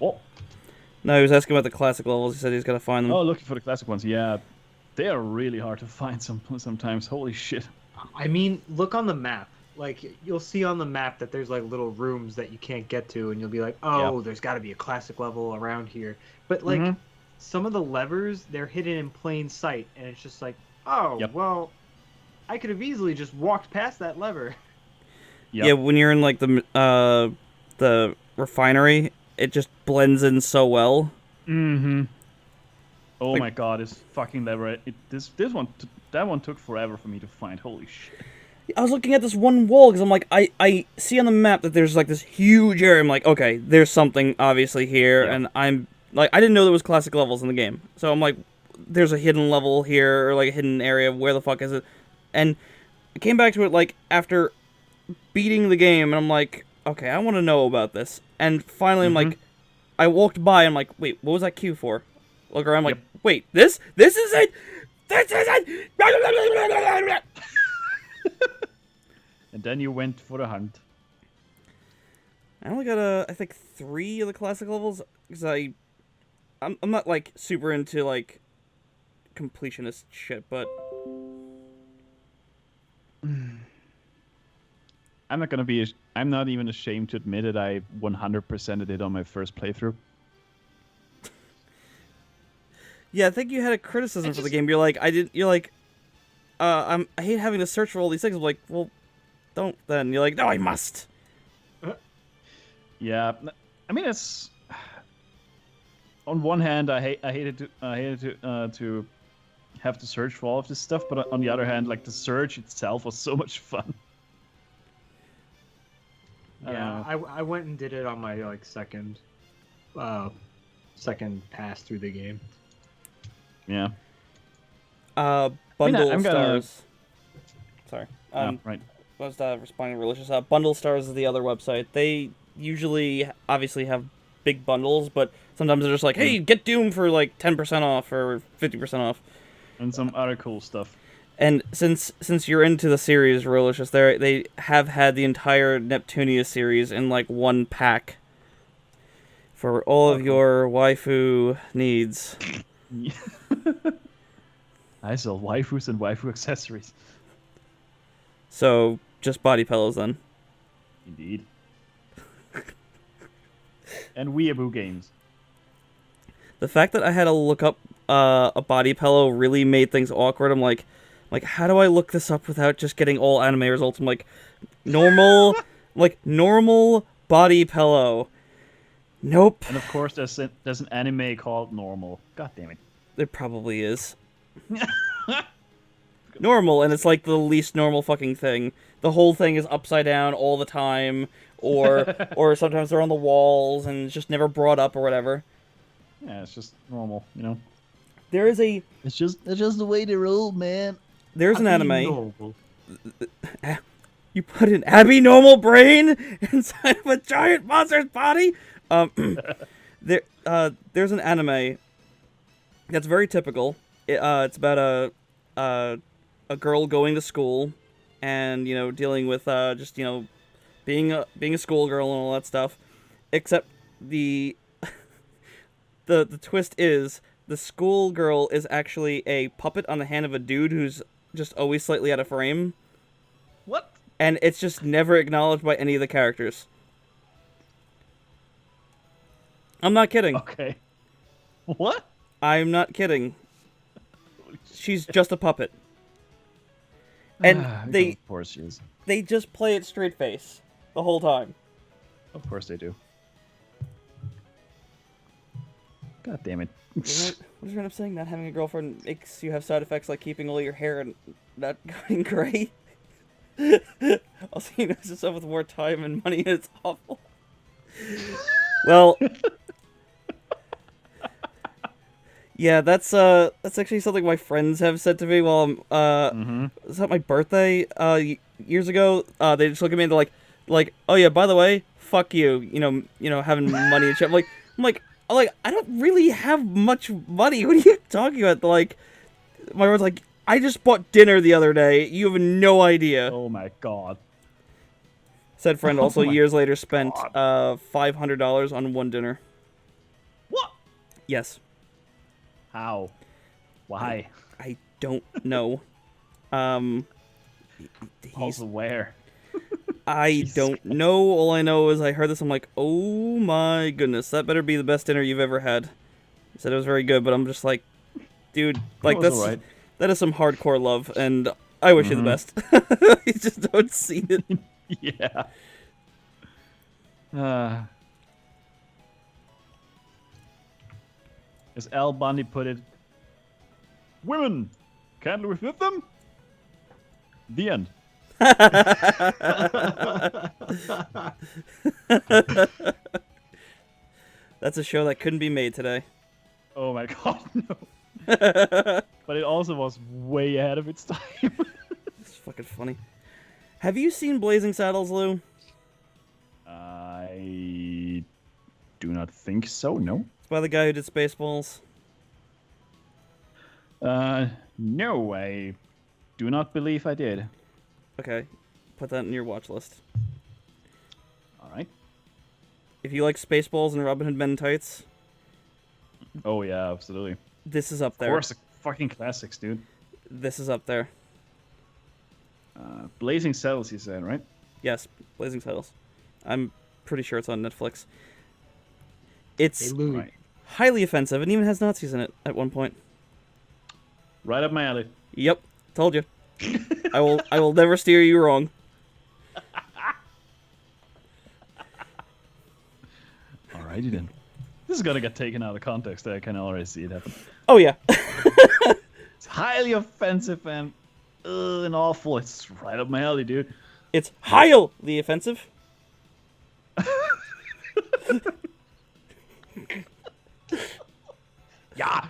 [SPEAKER 1] Oh.
[SPEAKER 2] No, he was asking about the classic levels. He said he's gotta find them.
[SPEAKER 1] Oh, looking for the classic ones. Yeah, they are really hard to find sometimes. Holy shit.
[SPEAKER 3] I mean, look on the map. Like, you'll see on the map that there's like little rooms that you can't get to, and you'll be like, oh,
[SPEAKER 1] Yep.
[SPEAKER 3] there's got to be a classic level around here. But like, some of the levers, they're hidden in plain sight, and it's just like, oh,
[SPEAKER 1] Yep.
[SPEAKER 3] well, I could have easily just walked past that lever.
[SPEAKER 1] Yep.
[SPEAKER 2] Yeah, when you're in like the refinery, it just blends in so well.
[SPEAKER 1] Mm-hmm. Oh
[SPEAKER 2] Like-
[SPEAKER 1] my god, this fucking lever. That one took forever for me to find. Holy shit.
[SPEAKER 2] I was looking at this one wall because I'm like, I see on the map that there's like this huge area. I'm like, okay, there's something obviously here,
[SPEAKER 1] Yeah.
[SPEAKER 2] and I'm like, I didn't know there was classic levels in the game, so I'm like, there's a hidden level here or like a hidden area. Where the fuck is it? And I came back to it like after beating the game, and I'm like, okay, I want to know about this. And finally, I'm like, I walked by, and I'm like, wait, what was that queue for? Look around, like, wait, this is it. This is it.
[SPEAKER 1] And then you went for the hunt.
[SPEAKER 2] I only got I think 3 of the classic levels because I'm not like super into like completionist shit, but
[SPEAKER 1] I'm not even ashamed to admit it. I 100%ed it on my first playthrough.
[SPEAKER 2] yeah, I think you had a criticism for the game. You're like, I hate having to search for all these things. I'm like, well, don't then. You're like, no, I must.
[SPEAKER 1] Yeah, I mean it's. On one hand, I hated to have to search for all of this stuff, but on the other hand, like the search itself was so much fun.
[SPEAKER 3] Yeah, I went and did it on my like second pass through the game.
[SPEAKER 1] Yeah.
[SPEAKER 2] Bundle
[SPEAKER 1] I'm gonna-
[SPEAKER 2] stars. Sorry.
[SPEAKER 1] Right.
[SPEAKER 2] I was responding to Relicious. Bundle Stars is the other website. They usually obviously have big bundles, but sometimes they're just like, hey, get Doom for like 10% off or 50% off.
[SPEAKER 1] And some other cool stuff.
[SPEAKER 2] And since you're into the series, Relicious, they have had the entire Neptunia series in like one pack for all of your waifu needs.
[SPEAKER 1] I sell waifus and waifu accessories.
[SPEAKER 2] So just body pillows then.
[SPEAKER 1] Indeed. And weeaboo games.
[SPEAKER 2] The fact that I had to look up a body pillow really made things awkward. I'm like, how do I look this up without just getting all anime results? I'm like, normal, normal body pillow. Nope.
[SPEAKER 1] And of course, there's an anime called Normal. God damn it.
[SPEAKER 2] There probably is. Normal, and it's like the least normal fucking thing. The whole thing is upside down all the time, or sometimes they're on the walls and it's just never brought up or whatever.
[SPEAKER 1] Yeah, it's just normal, you know.
[SPEAKER 2] There is a
[SPEAKER 4] It's just the way they roll, man.
[SPEAKER 2] there's an anime.
[SPEAKER 3] Normal.
[SPEAKER 2] You put an abnormal brain inside of a giant monster's body. There's an anime that's very typical. It's about a girl going to school, and dealing with just being a schoolgirl and all that stuff. Except the twist is the schoolgirl is actually a puppet on the hand of a dude who's just always slightly out of frame.
[SPEAKER 1] What?
[SPEAKER 2] And it's just never acknowledged by any of the characters. I'm not kidding.
[SPEAKER 1] Okay. What?
[SPEAKER 2] I'm not kidding. She's just a puppet. And they
[SPEAKER 1] Of course she is.
[SPEAKER 2] they just play it straight face the whole time.
[SPEAKER 1] Of course they do. God damn it.
[SPEAKER 2] What does it end up saying? Not having a girlfriend makes you have side effects like keeping all your hair and not going gray. Also, you notice yourself with more time and money, and it's awful. Well, yeah, that's actually something my friends have said to me while I'm was that my birthday years ago. They just look at me and they're like, oh yeah, by the way, fuck you, having money and shit. I'm like, I don't really have much money. What are you talking about? Like, my word's like, I just bought dinner the other day. You have no idea.
[SPEAKER 1] Oh my god.
[SPEAKER 2] Said friend also
[SPEAKER 1] my
[SPEAKER 2] years later spent
[SPEAKER 1] God.
[SPEAKER 2] $500 on one dinner.
[SPEAKER 1] What?
[SPEAKER 2] Yes.
[SPEAKER 1] How? Why?
[SPEAKER 2] I don't know. He's
[SPEAKER 1] Also where?
[SPEAKER 2] I don't know. All I know is I heard this. I'm like, oh my goodness, that better be the best dinner you've ever had. He said it was very good, but I'm just like, dude, like
[SPEAKER 1] was alright.
[SPEAKER 2] that is some hardcore love, and I wish you the best. You just don't see it.
[SPEAKER 1] Yeah. As Al Bundy put it, Women can't live with them. The end.
[SPEAKER 2] That's a show that couldn't be made today.
[SPEAKER 1] Oh my god, no. But it also was way ahead of its time.
[SPEAKER 2] It's fucking funny. Have you seen Blazing Saddles, Lou?
[SPEAKER 1] I do not think so, no.
[SPEAKER 2] It's by the guy who did Spaceballs.
[SPEAKER 1] No, I do not believe I did.
[SPEAKER 2] Okay, put that in your watch list.
[SPEAKER 1] Alright.
[SPEAKER 2] If you like Spaceballs and Robin Hood Men in Tights,
[SPEAKER 1] Oh yeah, absolutely.
[SPEAKER 2] this is up
[SPEAKER 1] Of
[SPEAKER 2] there.
[SPEAKER 1] course, fucking classics, dude.
[SPEAKER 2] This is up there.
[SPEAKER 1] Blazing Saddles, you said, right?
[SPEAKER 2] Yes, Blazing Saddles. I'm pretty sure it's on Netflix. It's
[SPEAKER 3] Hey, Lou.
[SPEAKER 1] Right.
[SPEAKER 2] highly offensive and even has Nazis in it at one point.
[SPEAKER 1] Right up my alley.
[SPEAKER 2] Yep, told you. I will never steer you wrong.
[SPEAKER 1] Alrighty then. This is gonna get taken out of context. I can already see it happen.
[SPEAKER 2] Oh yeah.
[SPEAKER 1] It's highly offensive and awful. It's right up my alley, dude.
[SPEAKER 2] It's Heil the offensive.
[SPEAKER 1] Yeah.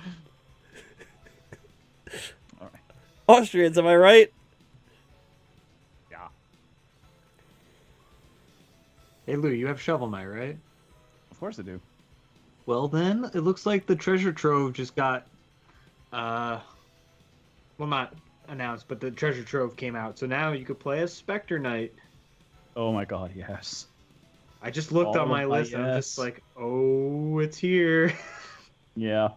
[SPEAKER 1] Alright.
[SPEAKER 2] Austrians, am I right?
[SPEAKER 1] Yeah.
[SPEAKER 3] Hey Lou, you have Shovel Knight, right?
[SPEAKER 1] Of course I do.
[SPEAKER 3] Well then, it looks like the treasure trove just got, well, not announced, but the treasure trove came out. So now you could play as Spectre Knight.
[SPEAKER 1] Oh my god, yes.
[SPEAKER 3] I just looked
[SPEAKER 1] All
[SPEAKER 3] on my
[SPEAKER 1] of my
[SPEAKER 3] list and I'm just
[SPEAKER 1] yes.
[SPEAKER 3] like, oh, it's here.
[SPEAKER 1] Yeah.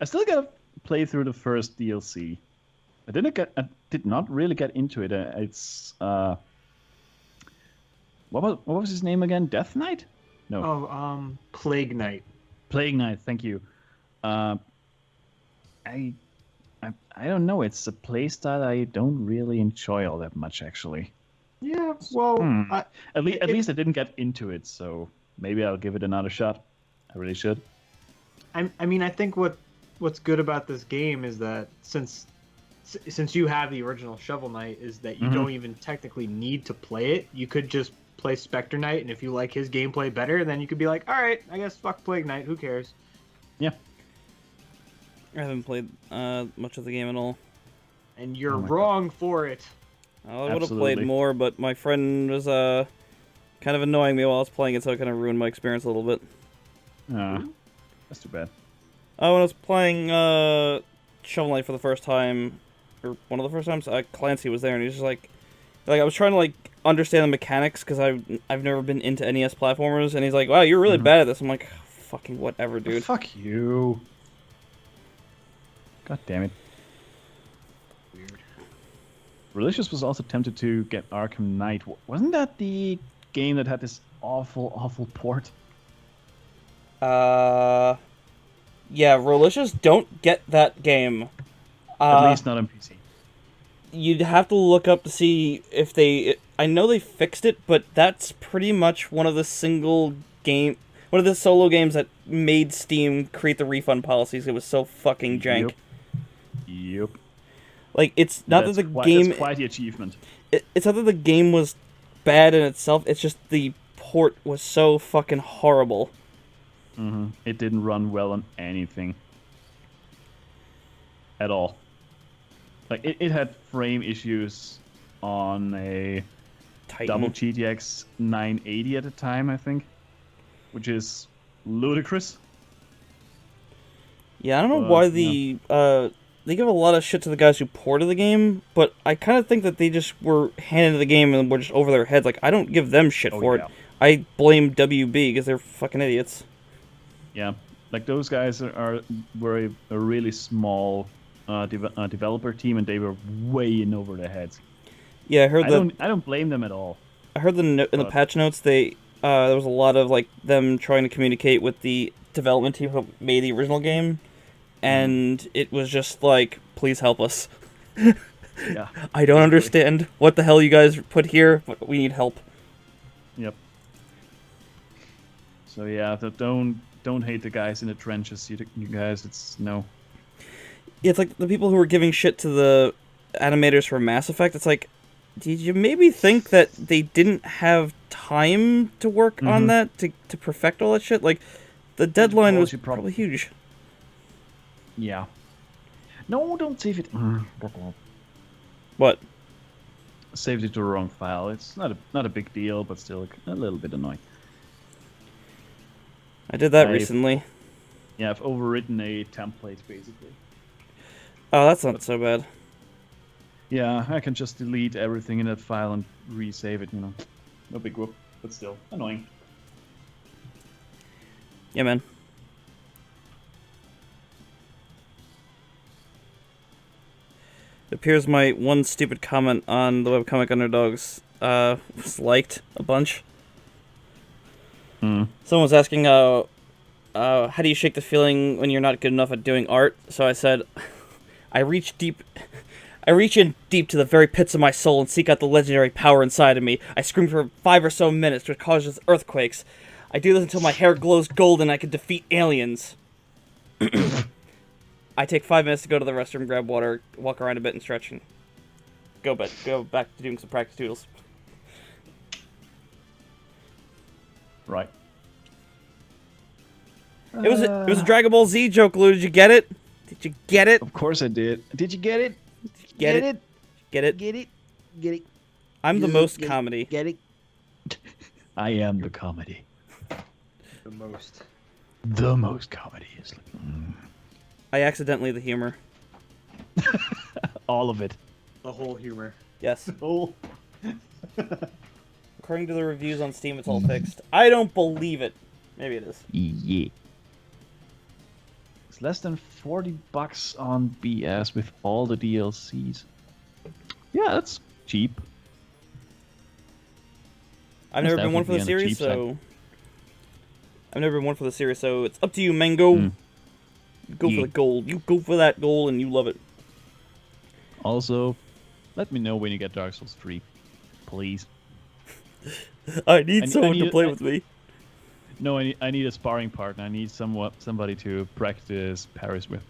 [SPEAKER 1] I still gotta play through the first DLC. I did not really get into it. It's what was his name again? Death Knight? No.
[SPEAKER 3] Oh, Plague Knight.
[SPEAKER 1] Plague Knight, thank you. I don't know. It's a playstyle I don't really enjoy all that much, actually.
[SPEAKER 3] Yeah, well,
[SPEAKER 1] At least I didn't get into it, so maybe I'll give it another shot. I really should.
[SPEAKER 3] I mean, I think what's good about this game is that since you have the original Shovel Knight, is that you don't even technically need to play it. You could just play Spectre Knight, and if you like his gameplay better, then you could be like, all right, I guess fuck Plague Knight. Who cares?
[SPEAKER 1] Yeah.
[SPEAKER 2] I haven't played much of the game at all.
[SPEAKER 3] And you're
[SPEAKER 1] Oh my
[SPEAKER 3] wrong for it.
[SPEAKER 2] I would have
[SPEAKER 1] Absolutely.
[SPEAKER 2] played more, but my friend was kind of annoying me while I was playing it, so it kind of ruined my experience a little bit.
[SPEAKER 1] That's too bad.
[SPEAKER 2] When I was playing Shovel Knight for the first time, or one of the first times, Clancy was there, and he was just like I was trying to understand the mechanics because I've never been into NES platformers, and he's like, "Wow, you're really bad at this." I'm like, "Fucking whatever, dude."
[SPEAKER 1] Fuck you. God damn it.
[SPEAKER 3] Weird.
[SPEAKER 1] Relicious was also tempted to get Arkham Knight. Wasn't that the game that had this awful port?
[SPEAKER 2] Yeah, Relicious, don't get that game.
[SPEAKER 1] At least not on PC.
[SPEAKER 2] You'd have to look up to see if they... I know they fixed it, but that's pretty much one of the solo games that made Steam create the refund policies. It was so fucking jank.
[SPEAKER 1] Yep.
[SPEAKER 2] It's not that the game...
[SPEAKER 1] That's quite the achievement.
[SPEAKER 2] It's not that the game was bad in itself, it's just the port was so fucking horrible.
[SPEAKER 1] It didn't run well on anything. At all. It had frame issues on a
[SPEAKER 2] Titan.
[SPEAKER 1] double GTX 980 at the time, I think. Which is ludicrous.
[SPEAKER 2] Yeah, I don't know why they give a lot of shit to the guys who ported the game, but I kind of think that they just were handed the game and were just over their heads. I don't give them shit for it. I blame WB because they're fucking idiots.
[SPEAKER 1] Yeah, those guys were a really small developer team, and they were way in over their heads.
[SPEAKER 2] Yeah, I heard
[SPEAKER 1] I don't blame them at all.
[SPEAKER 2] I heard in the patch notes there was a lot of them trying to communicate with the development team who made the original game, and it was just please help us.
[SPEAKER 1] Yeah.
[SPEAKER 2] I don't understand what the hell you guys put here, but we need help.
[SPEAKER 1] Yep. So yeah, don't hate the guys in the trenches. You guys, it's no.
[SPEAKER 2] it's like the people who were giving shit to the animators for Mass Effect. It's like, did you maybe think that they didn't have time to work on that to perfect all that shit? Like, the deadline was probably huge.
[SPEAKER 1] Yeah. No, don't save it.
[SPEAKER 2] What?
[SPEAKER 1] Saved it to the wrong file. It's not a big deal, but still a little bit annoying.
[SPEAKER 2] I did that recently.
[SPEAKER 1] Yeah, I've overwritten a template basically.
[SPEAKER 2] Oh, that's not so bad.
[SPEAKER 1] Yeah, I can just delete everything in that file and resave it, you know. No big whoop, but still annoying.
[SPEAKER 2] Yeah, man. It appears my one stupid comment on the webcomic Underdogs was liked a bunch. Someone was asking, how do you shake the feeling when you're not good enough at doing art? So I said, I reach in deep to the very pits of my soul and seek out the legendary power inside of me. I scream for 5 or so minutes, which causes earthquakes. I do this until my hair glows golden and I can defeat aliens. I take 5 minutes to go to the restroom, grab water, walk around a bit, and stretch, and go back to doing some practice doodles.
[SPEAKER 1] Right.
[SPEAKER 2] It was a Dragon Ball Z joke, Lou. Did you get it? Did you get it?
[SPEAKER 1] Of course I did. Did you get it?
[SPEAKER 2] Get it? Get it?
[SPEAKER 4] Get it? Get it?
[SPEAKER 2] I'm the most comedy.
[SPEAKER 4] Get it?
[SPEAKER 1] I am the comedy.
[SPEAKER 3] The most.
[SPEAKER 1] The most comedy is.
[SPEAKER 2] I accidentally the humor.
[SPEAKER 1] All of it.
[SPEAKER 3] The whole humor.
[SPEAKER 2] Yes.
[SPEAKER 1] Oh.
[SPEAKER 2] According to the reviews on Steam, it's all fixed. I don't believe it. Maybe it is.
[SPEAKER 1] Yeah. It's less than $40 on BS with all the DLCs. Yeah, that's cheap.
[SPEAKER 2] I've never been one for the series, so... I've never been one for the series, so it's up to you, Mango. Go for the gold. You go for that goal, and you love it.
[SPEAKER 1] Also, let me know when you get Dark Souls 3. Please.
[SPEAKER 2] I need someone to play with me.
[SPEAKER 1] No, I need a sparring partner. I need somebody to practice Paris with.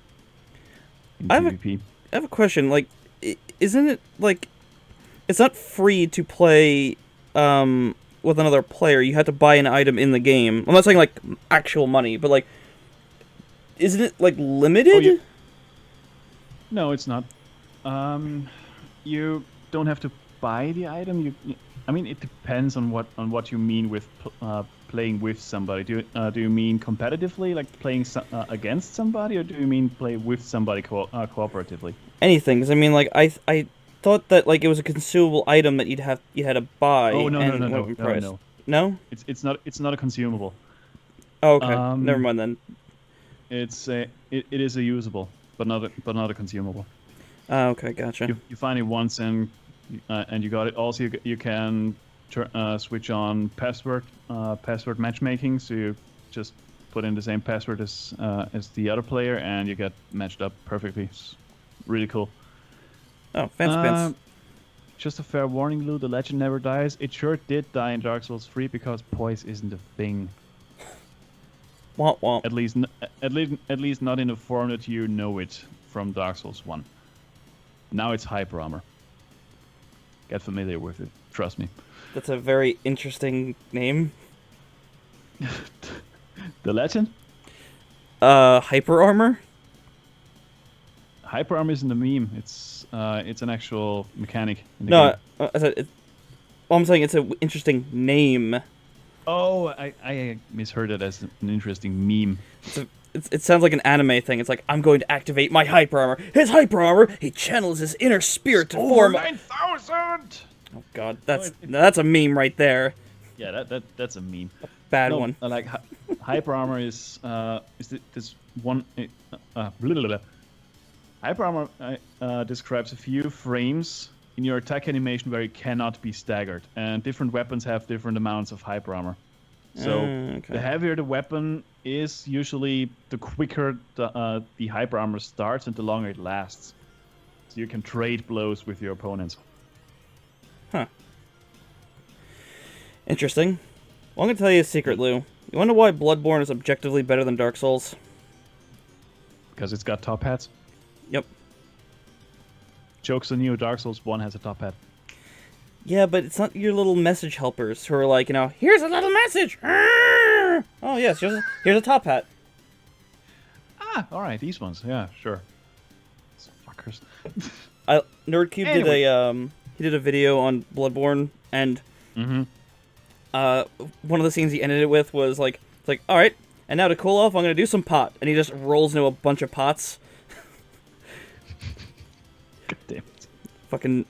[SPEAKER 1] In PvP.
[SPEAKER 2] I have a question. Like, isn't it, like... It's not free to play with another player. You have to buy an item in the game. I'm not saying, like, actual money, but, like... Isn't it, like, limited?
[SPEAKER 1] Oh, yeah. No, it's not. You don't have to buy the item. I mean, it depends on what you mean with playing with somebody. Do you mean competitively, like playing against somebody, or do you mean play with somebody cooperatively?
[SPEAKER 2] Anything, 'cause I mean, like, I thought that, like, it was a consumable item that you had to buy.
[SPEAKER 1] Oh no.
[SPEAKER 2] No?
[SPEAKER 1] It's not a consumable.
[SPEAKER 2] Oh, okay. Never mind then.
[SPEAKER 1] It is a usable, but not a consumable.
[SPEAKER 2] Oh, okay, gotcha.
[SPEAKER 1] You find it once and you got it. Also, you can switch on password matchmaking, so you just put in the same password as the other player, and you get matched up perfectly. It's really cool.
[SPEAKER 2] Oh, fancy.
[SPEAKER 1] Just a fair warning, Lou. The legend never dies. It sure did die in Dark Souls 3 because poise isn't a thing.
[SPEAKER 2] Womp womp.
[SPEAKER 1] At least not in the form that you know it from Dark Souls 1. Now it's hyper armor. Get familiar with it. Trust me.
[SPEAKER 2] That's a very interesting name.
[SPEAKER 1] The legend?
[SPEAKER 2] Hyper armor?
[SPEAKER 1] Hyper armor isn't a meme. It's an actual mechanic in the game.
[SPEAKER 2] I said I'm saying it's an interesting name.
[SPEAKER 1] Oh, I misheard it as an interesting meme.
[SPEAKER 2] It sounds like an anime thing. It's like, I'm going to activate my hyper armor. His hyper armor, he channels his inner spirit to form...
[SPEAKER 1] 9,000!
[SPEAKER 2] Oh god, that's a meme right there.
[SPEAKER 1] Yeah, that's a meme.
[SPEAKER 2] Bad one.
[SPEAKER 1] Like hyper armor is this one. Hyper armor describes a few frames in your attack animation where it cannot be staggered, and different weapons have different amounts of hyper armor. So the heavier the weapon is, usually the quicker the hyper armor starts and the longer it lasts. So you can trade blows with your opponents.
[SPEAKER 2] Huh. Interesting. Well, I'm gonna tell you a secret, Lou. You wonder why Bloodborne is objectively better than Dark Souls?
[SPEAKER 1] Because it's got top hats.
[SPEAKER 2] Yep.
[SPEAKER 1] Jokes on you, Dark Souls 1 has a top hat.
[SPEAKER 2] Yeah, but it's not your little message helpers who are like, here's a little message. Oh yes, here's a top hat.
[SPEAKER 1] Ah, alright, these ones. Yeah, sure. These fuckers.
[SPEAKER 2] Nerdcube
[SPEAKER 1] Anyway.
[SPEAKER 2] did a video on Bloodborne, and
[SPEAKER 1] Mm-hmm.
[SPEAKER 2] one of the scenes he ended it with was like, it's like, all right, and now to cool off, I'm gonna do some pot, and he just rolls into a bunch of pots.
[SPEAKER 1] God damn it.
[SPEAKER 2] Fucking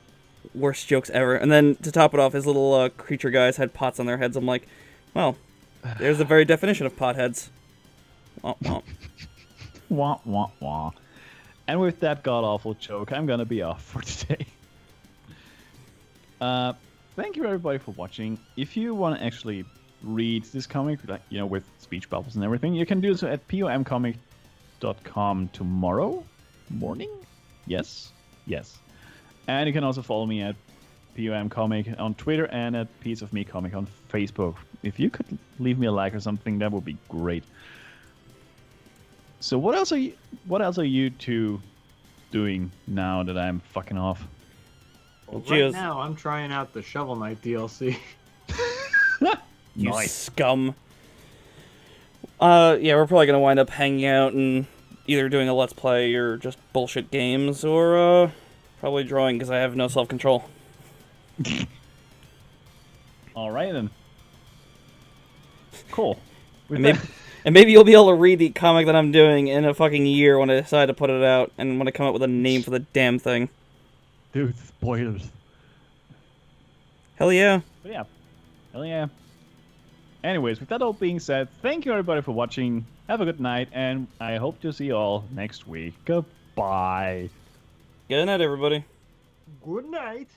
[SPEAKER 2] worst jokes ever. And then to top it off, his little creature guys had pots on their heads. I'm like, well, there's the very definition of potheads. Womp womp.
[SPEAKER 1] Wah, wah, wah. And with that god-awful joke, I'm gonna be off for today. Thank you everybody for watching. If you want to actually read this comic, like, with speech bubbles and everything, you can do so at pomcomic.com tomorrow morning? Yes? Yes. And you can also follow me at pomcomic on Twitter and at Piece of Me Comic on Facebook. If you could leave me a like or something, that would be great. So what else are you two doing now that I'm fucking off?
[SPEAKER 3] Well,
[SPEAKER 2] Geo's-
[SPEAKER 3] right now, I'm trying out the Shovel Knight DLC.
[SPEAKER 2] You
[SPEAKER 1] Nice.
[SPEAKER 2] scum. Yeah, we're probably gonna wind up hanging out and either doing a let's play or just bullshit games, or probably drawing because I have no self-control.
[SPEAKER 1] All right then. Cool. With
[SPEAKER 2] And maybe,
[SPEAKER 1] that-
[SPEAKER 2] and maybe you'll be able to read the comic that I'm doing in a fucking year when I decide to put it out and when I come up with a name for the damn thing.
[SPEAKER 1] Dude, spoilers.
[SPEAKER 2] Hell yeah.
[SPEAKER 1] But yeah. Hell yeah. Anyways, with that all being said, thank you everybody for watching. Have a good night, and I hope to see you all next week. Goodbye.
[SPEAKER 2] Good night, everybody.
[SPEAKER 3] Good night.